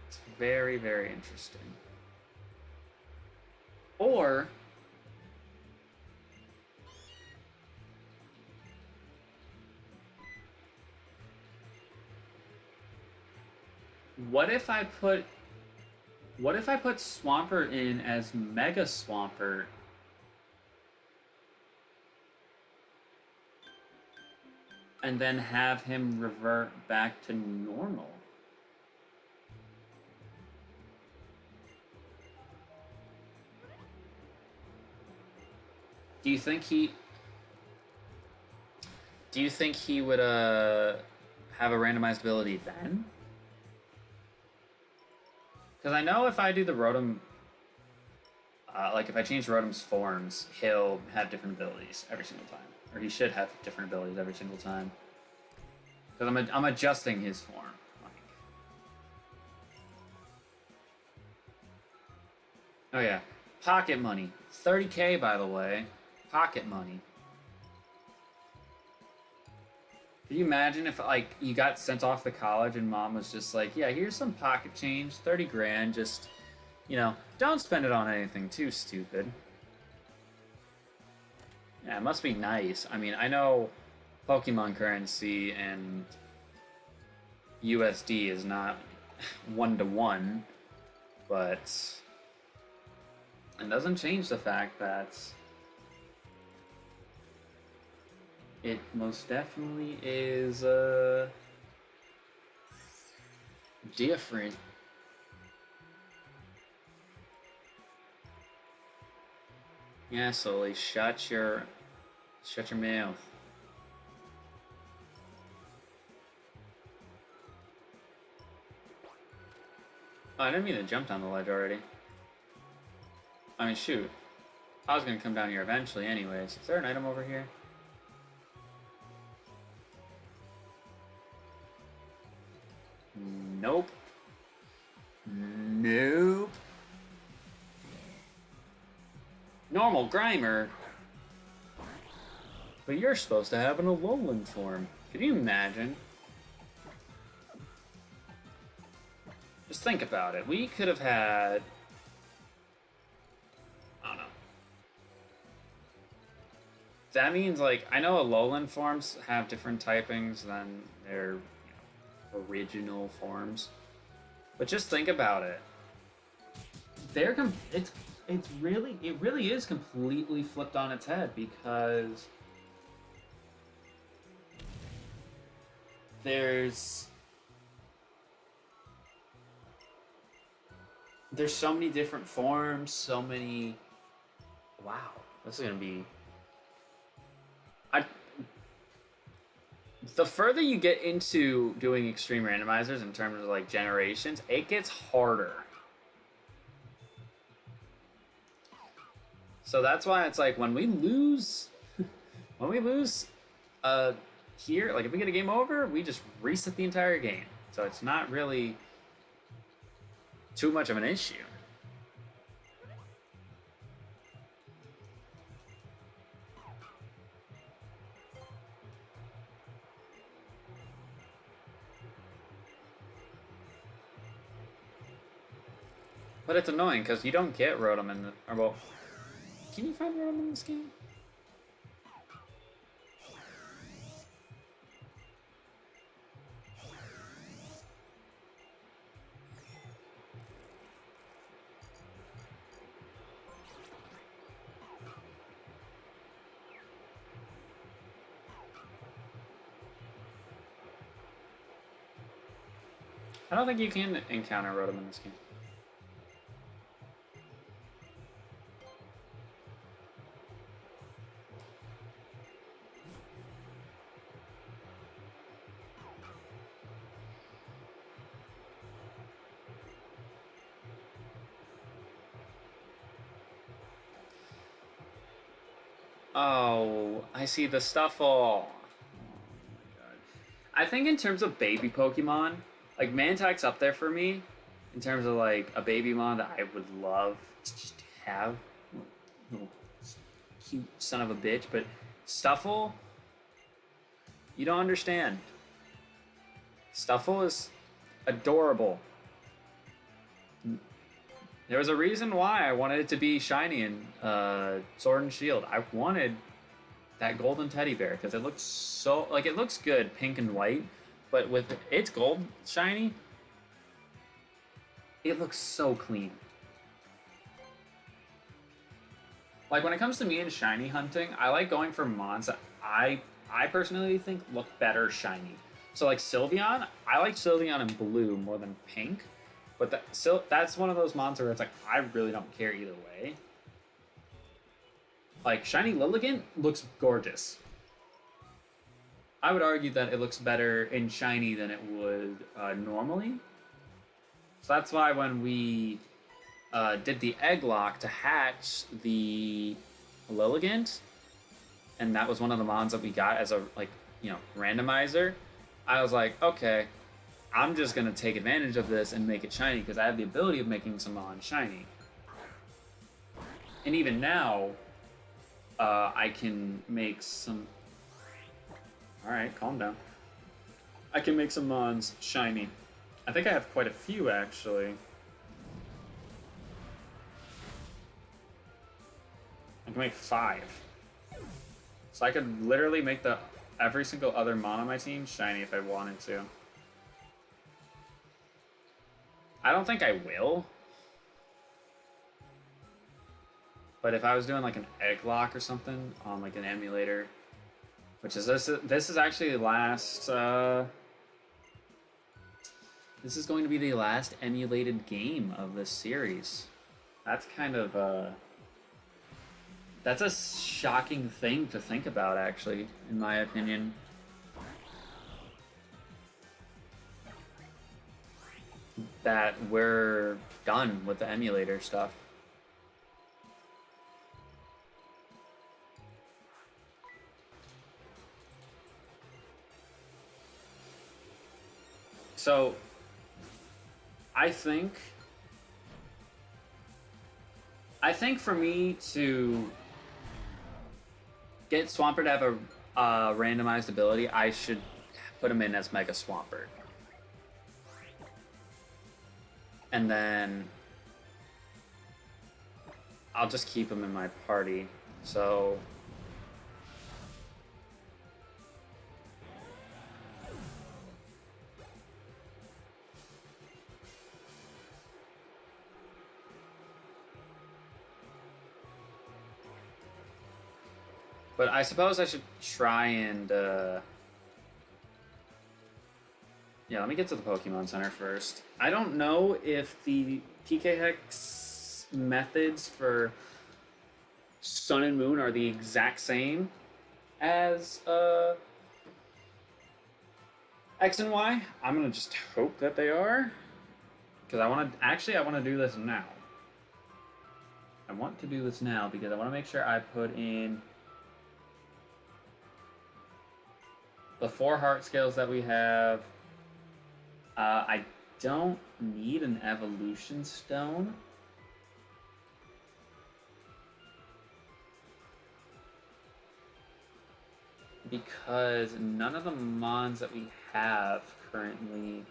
It's very, very interesting. Or... What if I put Swampert in as Mega Swampert? And then have him revert back to normal? Do you think he would have a randomized ability then? Because I know if I do the Rotom, like if I change Rotom's forms, he'll have different abilities every single time. Or he should have different abilities every single time. Because I'm adjusting his form. Like. Oh yeah, pocket money. 30K, by the way. Pocket money. Can you imagine if, like, you got sent off to college and mom was just like, yeah, here's some pocket change, 30 grand, just, you know, don't spend it on anything too stupid. Yeah, it must be nice. I mean, I know Pokemon currency and USD is not 1-to-1, but it doesn't change the fact that it most definitely is different. Yeah, Sully, shut your mouth. Oh, I didn't mean to jump down the ledge already. I mean, shoot. I was gonna come down here eventually anyways. Is there an item over here? Nope. Nope. Normal Grimer. But you're supposed to have an Alolan form. Can you imagine? Just think about it. We could have had... I don't know. That means, like, I know Alolan forms have different typings than their original forms. But just think about it. It really is completely flipped on its head because there's so many different forms, so many. Wow, this is gonna be. The further you get into doing extreme randomizers in terms of like generations, it gets harder. So that's why it's like when we lose here, like if we get a game over, we just reset the entire game. So it's not really too much of an issue. But it's annoying because you don't get Rotom in the... Or well, can you find Rotom in this game? I don't think you can encounter Rotom in this game. Oh, I see the Stuffle. Oh my god. I think in terms of baby Pokemon, like Mantic's up there for me. In terms of like a baby mon that I would love to just have. Little cute son of a bitch. But Stuffle, you don't understand. Stuffle is adorable. There was a reason why I wanted it to be shiny in Sword and Shield. I wanted that golden teddy bear because it looks so... Like, it looks good, pink and white, but with its gold shiny, it looks so clean. Like, when it comes to me and shiny hunting, I like going for mons that I personally think look better shiny. So, like, Sylveon, I like Sylveon in blue more than pink. But that's one of those monsters where it's like, I really don't care either way. Like, Shiny Lilligant looks gorgeous. I would argue that it looks better in Shiny than it would normally. So that's why when we did the egg lock to hatch the Lilligant, and that was one of the mons that we got as a, like, you know, randomizer, I was like, okay, I'm just going to take advantage of this and make it shiny because I have the ability of making some mon shiny. And even now, I can make some... Alright, calm down. I can make some mons shiny. I think I have quite a few, actually. I can make 5. So I could literally make every single other mon on my team shiny if I wanted to. I don't think I will. But if I was doing like an egg lock or something on like an emulator, which is this is actually the last this is going to be the last emulated game of this series. That's kind of that's a shocking thing to think about, actually, in my opinion. That we're done with the emulator stuff. So, I think for me to get Swampert to have a randomized ability, I should put him in as Mega Swampert. And then I'll just keep him in my party. So but I suppose I should try and yeah, let me get to the Pokemon Center first. I don't know if the PK Hex methods for Sun and Moon are the exact same as X and Y. I'm gonna just hope that they are, because I want to do this now. I want to do this now because I want to make sure I put in the 4 heart scales that we have. I don't need an evolution stone. Because none of the mons that we have currently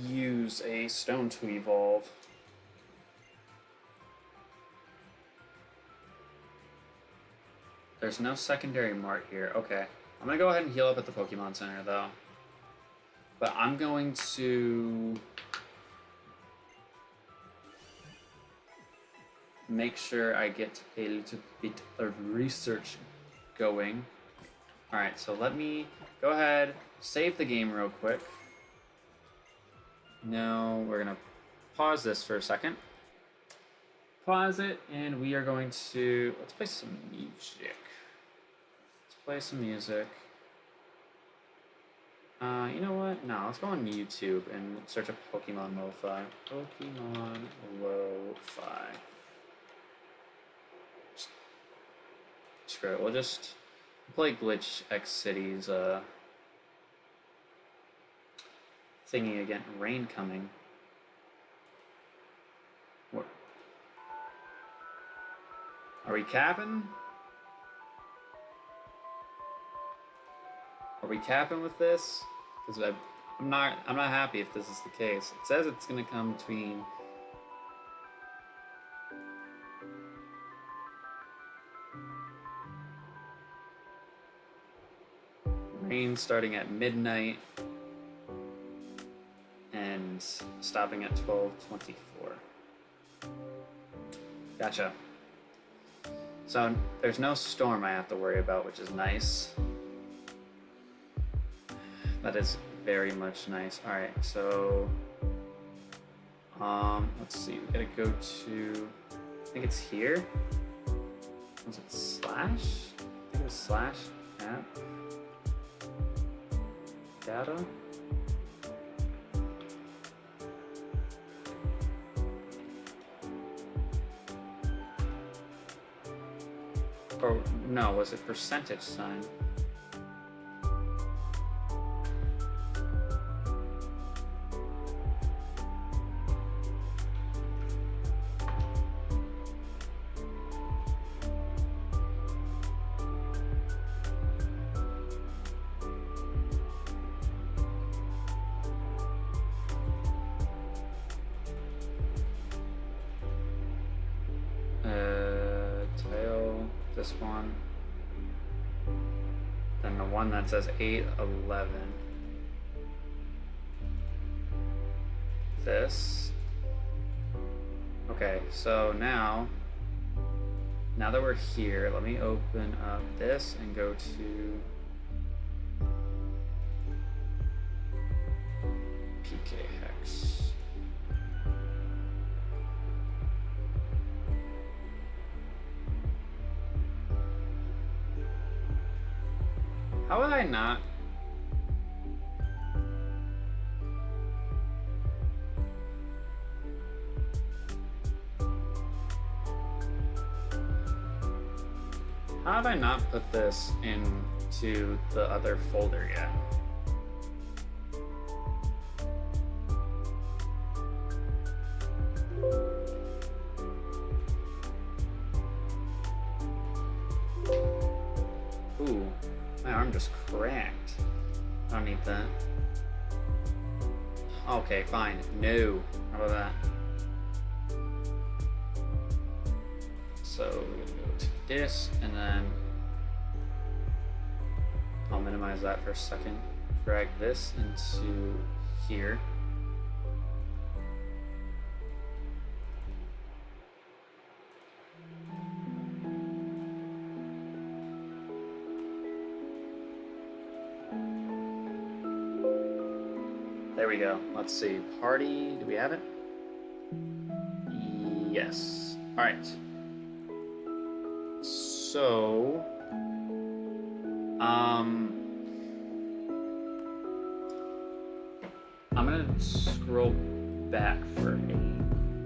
use a stone to evolve. There's no secondary mart here. Okay. I'm going to go ahead and heal up at the Pokemon Center, though. But I'm going to make sure I get a little bit of research going. Alright, so let me go ahead, save the game real quick. No, we're going to pause this for a second. Pause it, and we are going to... Let's play some music. Play some music. You know what? No, let's go on YouTube and search up Pokemon Lo-Fi. Pokemon Lo-Fi. Screw it. We'll just play Glitch X City's thingy again. Rain coming. What? Are we capping? Are we capping with this? Because I'm not happy if this is the case. It says it's gonna come between rain starting at midnight and stopping at 12:24. Gotcha. So there's no storm I have to worry about, which is nice. That is very much nice. All right, so let's see. We gotta go to. I think it's here. Was it slash? I think it was slash app data. Or no, was it percentage sign? this one. Then the one that says 811. This. Okay, so now that we're here, let me open up this and go to PK hex. How would I not? How have I not put this into the other folder yet? Ooh, my arm just cracked. I don't need that. Okay, fine. No. How about that? So we're gonna go to this, and then I'll minimize that for a second. Drag this into here. There we go. Let's see. Party. Do we have it? Yes. All right. So, I'm gonna scroll back for a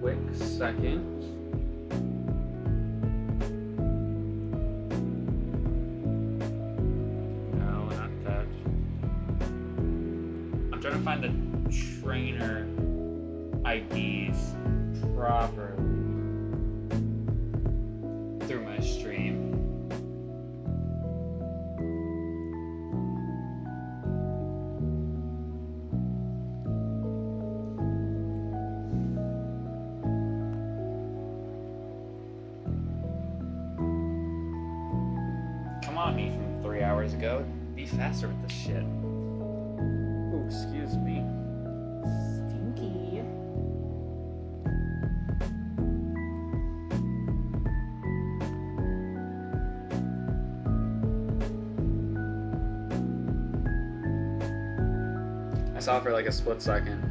quick second. No, not that. I'm trying to find the trainer IDs properly through my stream. Come on, me from 3 hours ago. Be faster with this shit. Ooh, excuse me. Stinky. I saw it for like a split second.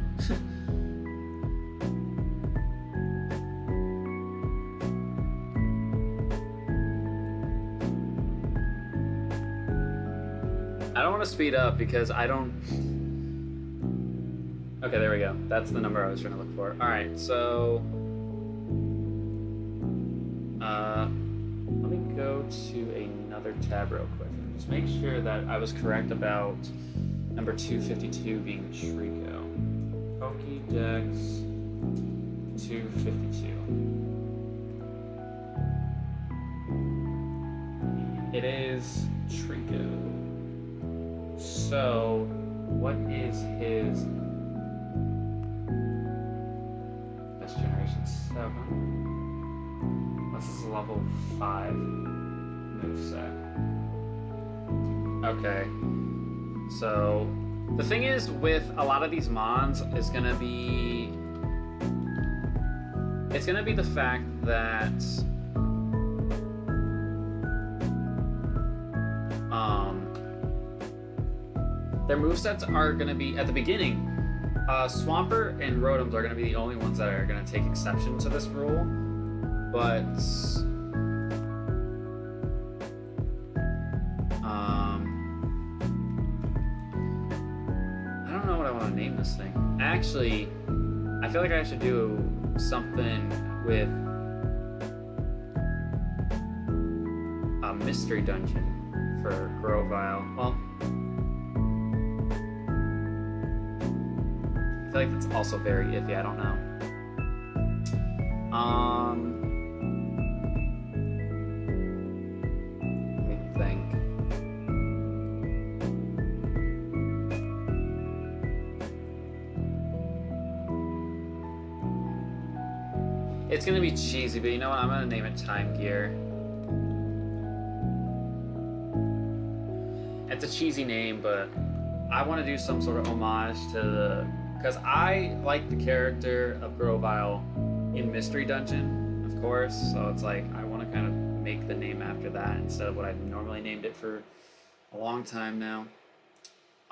I don't want to speed up because I don't... Okay, there we go. That's the number I was trying to look for. Alright, so... let me go to another tab real quick. Just make sure that I was correct about number 252 being Trico. Pokédex 252. It is Trico. So, what is his best generation 7? What's his level 5 moveset? Okay. So, the thing is with a lot of these mons is gonna be... It's gonna be the fact that... their movesets are going to be, at the beginning, Swampert and Rotoms are going to be the only ones that are going to take exception to this rule, but I don't know what I want to name this thing. Actually, I feel like I should do something with a mystery dungeon for Grovyle. Well, I feel like that's also very iffy, I don't know. Let me think. It's gonna be cheesy, but you know what? I'm gonna name it Time Gear. it's a cheesy name, but I want to do some sort of homage to the, because I like the character of Grovile in Mystery Dungeon, of course. So it's like I want to kind of make the name after that instead of what I've normally named it for a long time now.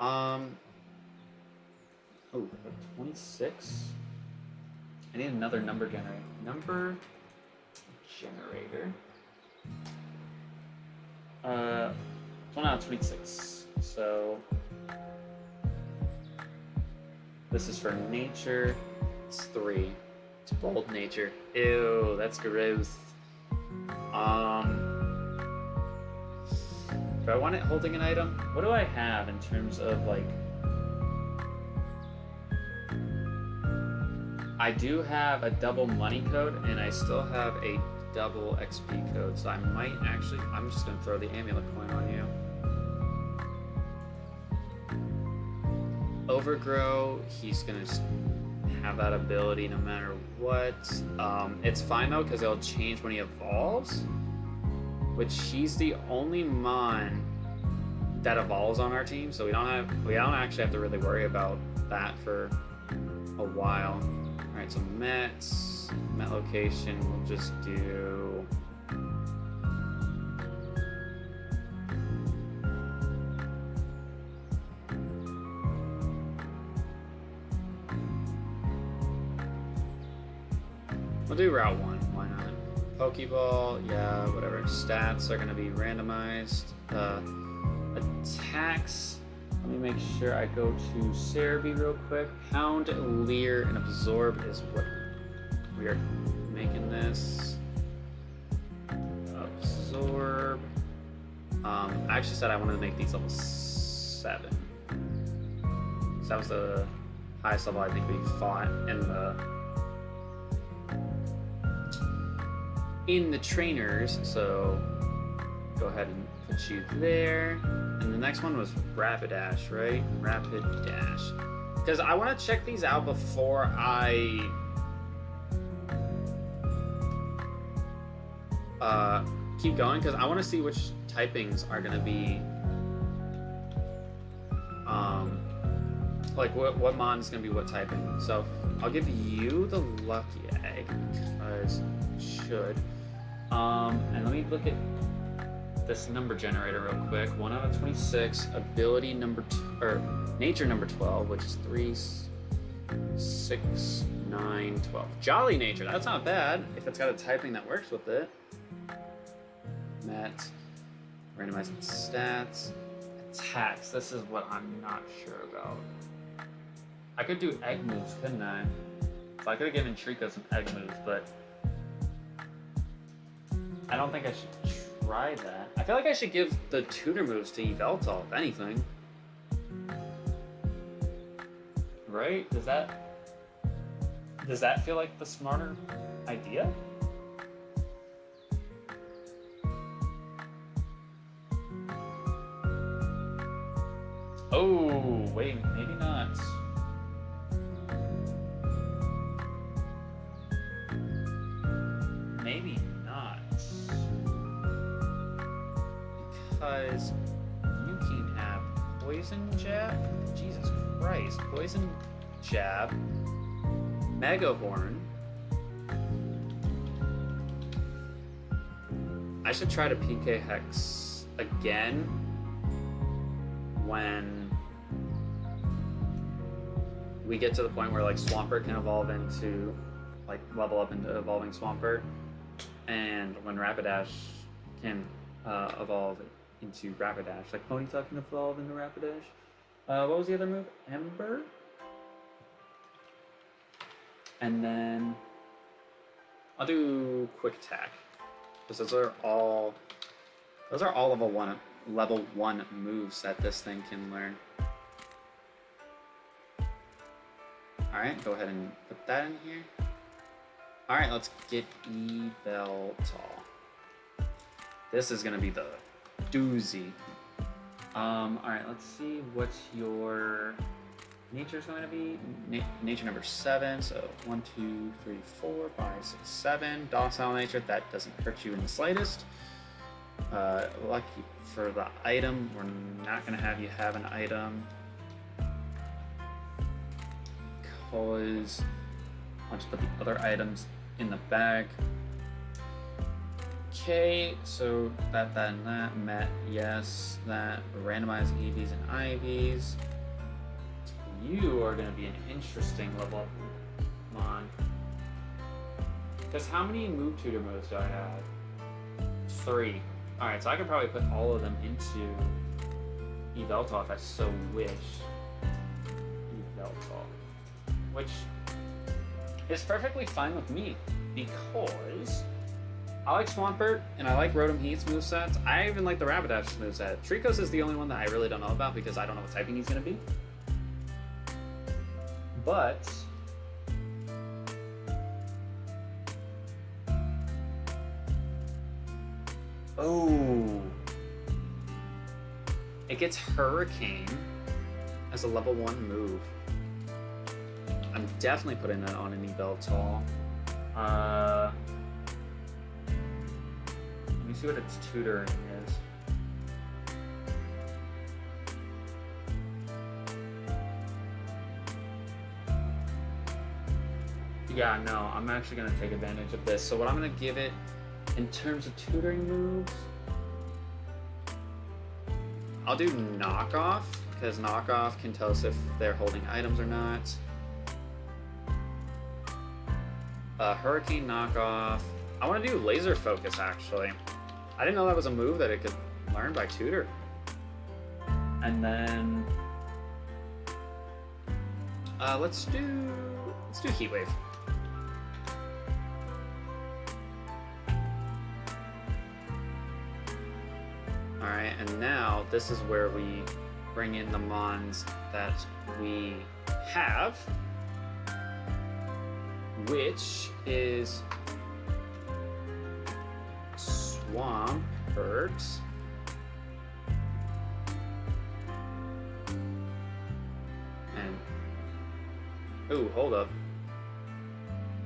Oh, 26. I need another number generator. Number generator. One out of 26. So this is for nature. It's 3. It's bold nature. Ew, that's gross. Do I want it holding an item? What do I have in terms of like? I do have a double money code, and I still have a double XP code, so I might actually, I'm just gonna throw the amulet coin on you. Overgrow, he's gonna just have that ability no matter what. It's fine though, because it'll change when he evolves, which he's the only mon that evolves on our team, so we don't actually have to really worry about that for a while. Alright, so Met location, we'll just do Route 1, why not? Pokeball, yeah, whatever. Stats are gonna be randomized. Attacks, let me make sure I go to Cerebi real quick. Pound, Leer, and Absorb is what we are making this. Absorb. I actually said I wanted to make these level 7. So that was the highest level I think we fought in the trainers. So go ahead and put you there. And the next one was Rapidash, right? Rapidash. Because I want to check these out before I keep going, because I want to see which typings are going to be like what mon is going to be what typing. So I'll give you the lucky egg because it should. And let me look at this number generator real quick. 1 out of 26. Ability number nature number 12, which is 3, 6, 9, 12. Jolly nature. That's not bad if it's got a typing that works with it. Met. Randomized stats. Attacks. This is what I'm not sure about. I could do egg moves, couldn't I? So I could have given Trico some egg moves, but I don't think I should try that. I feel like I should give the tutor moves to Yveltal, if anything. Right? Does that feel like the smarter idea? Oh, wait, maybe not. Maybe not. Because you can have Poison Jab. Jesus Christ. Poison Jab. Mega Horn. I should try to PK Hex again when we get to the point where like Swampert can evolve into, like level up into evolving Swampert, and when Rapidash can evolve into Rapidash, like Ponyta can evolve into Rapidash. What was the other move? Ember? And then I'll do Quick Attack, because those are all level 1 moves that this thing can learn. Alright, go ahead and put that in here. Alright, let's get Yveltal. This is gonna be the doozy. Alright, let's see what your nature is going to be. Nature number 7, so 1, 2, 3, 4, 5, 6, 7. Docile nature, that doesn't hurt you in the slightest. Lucky for the item, we're not gonna have you have an item because I'll just put the other items in the bag. Okay, so that, and that, met, yes, that, randomized EVs and IVs. You are gonna be an interesting level up. Come on. Because how many move tutor modes do I have? 3. Alright, so I could probably put all of them into Eveltal if I so wish. Eveltal. Which is perfectly fine with me, because I like Swampert and I like Rotom Heat's movesets. I even like the Rabidash's moveset. Trico's is the only one that I really don't know about because I don't know what typing he's going to be. But oh, it gets Hurricane as a level 1 move. I'm definitely putting that on an Eveltal. Let me see what its tutoring is. Yeah, no, I'm actually going to take advantage of this. So what I'm going to give it in terms of tutoring moves, I'll do Knockoff, because Knockoff can tell us if they're holding items or not. Hurricane Knockoff. I want to do Laser Focus, actually. I didn't know that was a move that it could learn by tutor. And then let's do Heat Wave. Alright, and now this is where we bring in the mons that we have, which is Swampert, and ooh, hold up,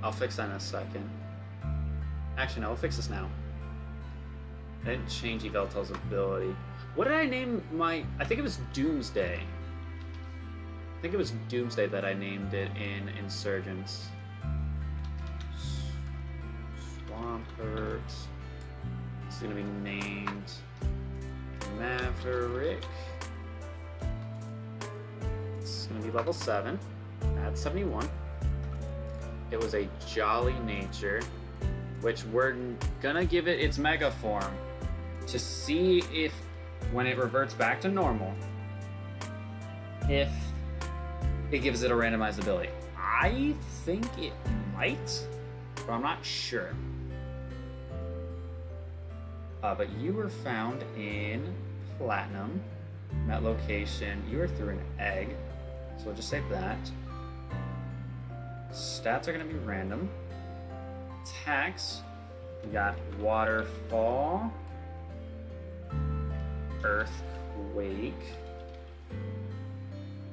I'll fix that in a second. Actually, no, I'll fix this now. I didn't change Eveltal's ability. What did I name my... I think it was Doomsday. I think it was Doomsday that I named it in Insurgents. Swampert. It's gonna be named Maverick. It's gonna be level 7 at 71. It was a Jolly Nature, which we're gonna give it its Mega Form to see if, when it reverts back to normal, if it gives it a randomized ability. I think it might, but I'm not sure. But you were found in Platinum, that location. You were through an egg, so we'll just save that. Stats are gonna be random. Attacks, we got Waterfall,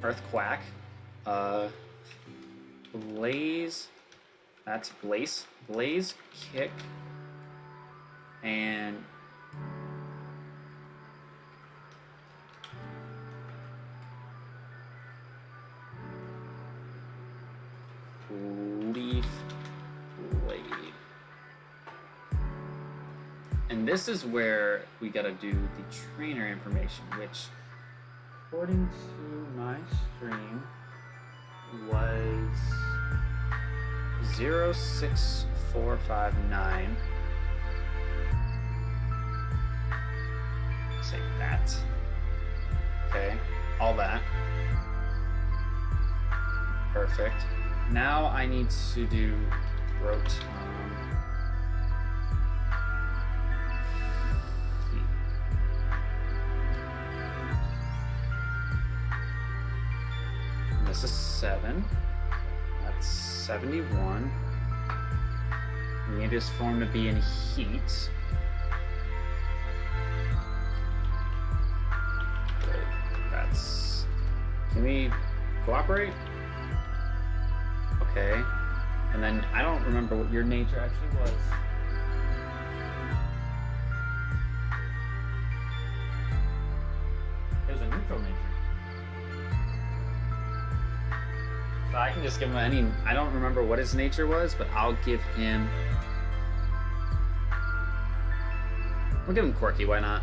Earthquack, Blaze, that's Blaze Kick, and Leaf Blade. And this is where we gotta do the trainer information, which, according to my stream, was 06459. Say that. Okay, all that. Perfect. Now I need to do Rotom. This is 7. That's 71. We need this form to be in heat. That's... Can we cooperate? Okay. And then I don't remember what your nature actually was. I can just give him any. I don't remember what his nature was, but I'll give him. We'll give him quirky. Why not?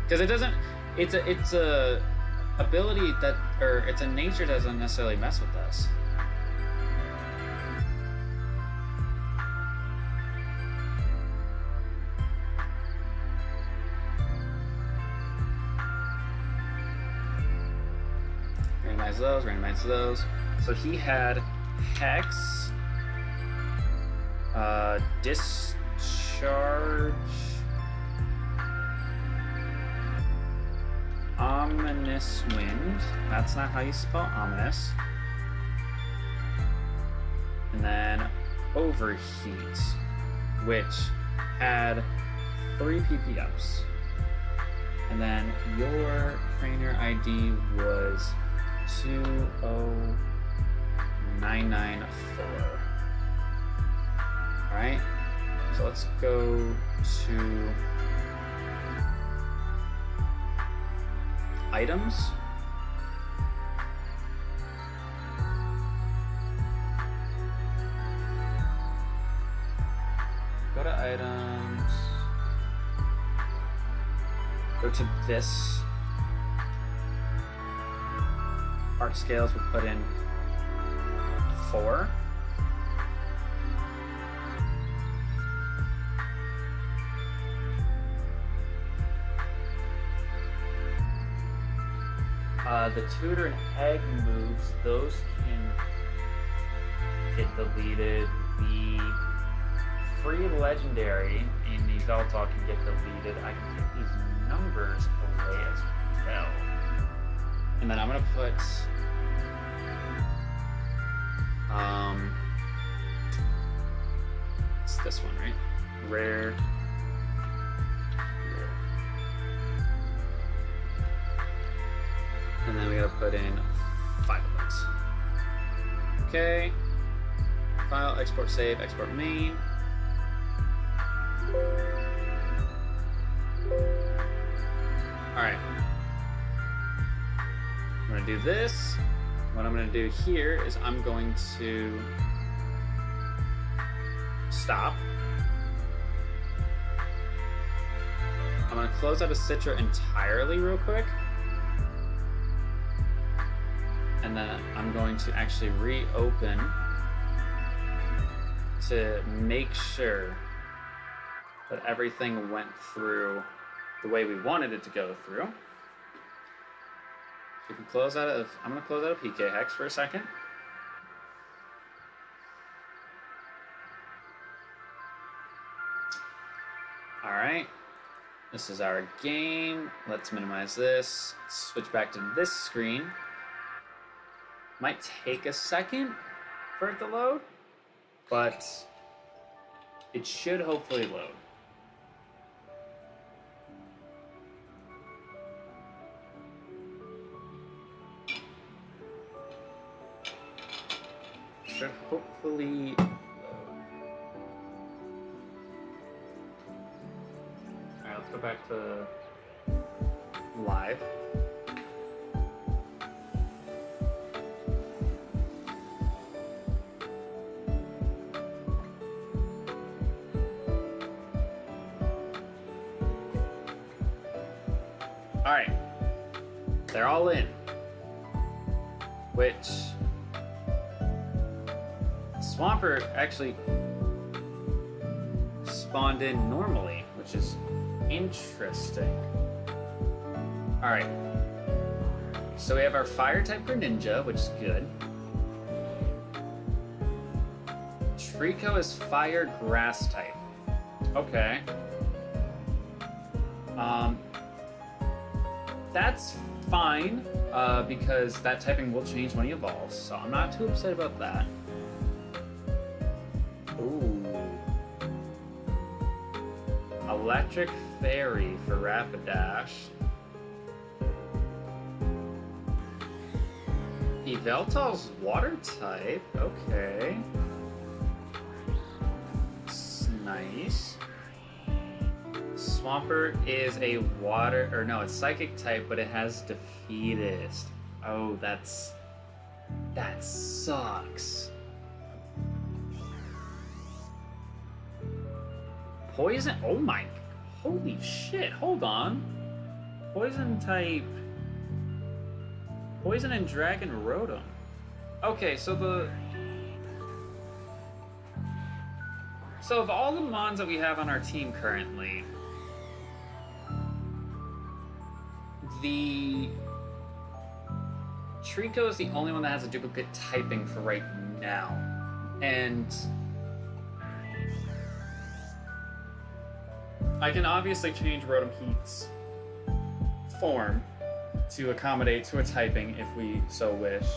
Because it doesn't. It's a ability that, or it's a nature that doesn't necessarily mess with us. Randomize those. So he had Hex, Discharge, Ominous Wind. That's not how you spell ominous. And then Overheat, which had 3 PP ups. And then your trainer ID was 20994. Alright, so let's go to items. Go to items. Go to this. Art scales, we'll put in 4. The tutor and egg moves, those can get deleted. The free legendary in the Veltal can get deleted. I can take these numbers away as well. And then I'm gonna put it's this one, right? Rare. And then we gotta put in 5 of those. Okay. File, export, save, export main. Alright. I'm gonna do this. What I'm gonna do here is I'm going to stop. I'm gonna close out a Citra entirely real quick. And then I'm going to actually reopen to make sure that everything went through the way we wanted it to go through. We can close out of, I'm gonna close out of PK Hex for a second. All right, this is our game. Let's minimize this. Switch back to this screen. Might take a second for it to load, but it should hopefully load. Should hopefully load. Alright, let's go back to live. Alright, they're all in, which Swampert actually spawned in normally, which is interesting. Alright, so we have our fire type Greninja, which is good. Trico is fire grass type. Okay. That's fine, because that typing will change when he evolves, so I'm not too upset about that. Ooh. Electric Fairy for Rapidash. Yveltal's water type, okay. Nice. Swampert is a water, or no, it's psychic type, but it has Defeatist. Oh, that's That sucks. Poison? Oh my... Holy shit, hold on. Poison type... Poison and Dragon Rotom. Okay, so of all the mons that we have on our team currently, the Trico is the only one that has a duplicate typing for right now. And I can obviously change Rotom Heat's form to accommodate to a typing if we so wish.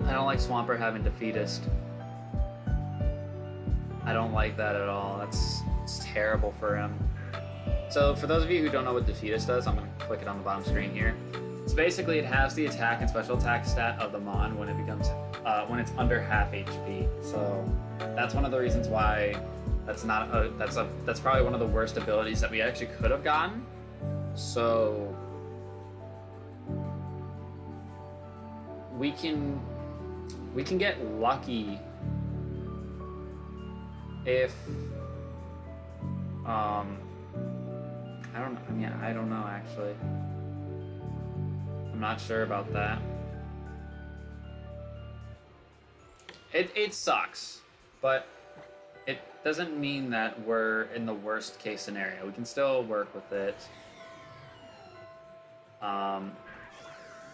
I don't like Swampert having Defeatist. I don't like that at all. It's terrible for him. So for those of you who don't know what Defeatist does, I'm going to click it on the bottom screen here. So basically it has the attack and special attack stat of the Mon when it becomes when it's under half HP. So that's one of the reasons why that's probably one of the worst abilities that we actually could have gotten. So we can get lucky if I don't know actually. I'm not sure about that. It sucks, but it doesn't mean that we're in the worst case scenario. We can still work with it.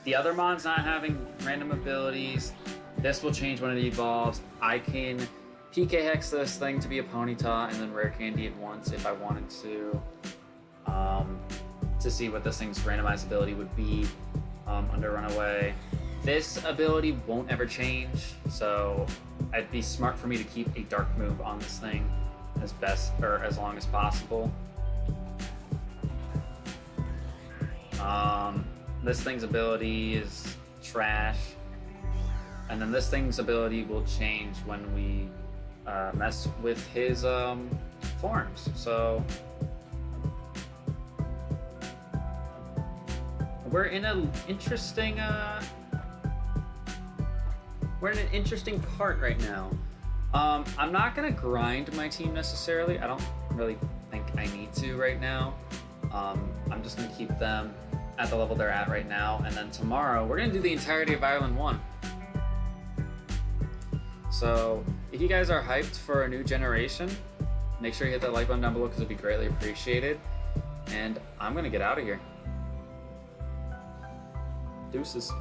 The other Mon's not having random abilities. This will change when it evolves. I can PK Hex this thing to be a Ponyta and then Rare Candy it once if I wanted to see what this thing's randomized ability would be under Runaway. This ability won't ever change, so it'd be smart for me to keep a Dark move on this thing as long as possible. This thing's ability is trash, and then this thing's ability will change when we mess with his forms. So we're in an interesting part right now. I'm not gonna grind my team necessarily. I don't really think I need to right now. I'm just gonna keep them at the level they're at right now, and then tomorrow we're gonna do the entirety of Ireland 1. So if you guys are hyped for a new generation, make sure you hit that like button down below because it'd be greatly appreciated. And I'm gonna get out of here. Deuces.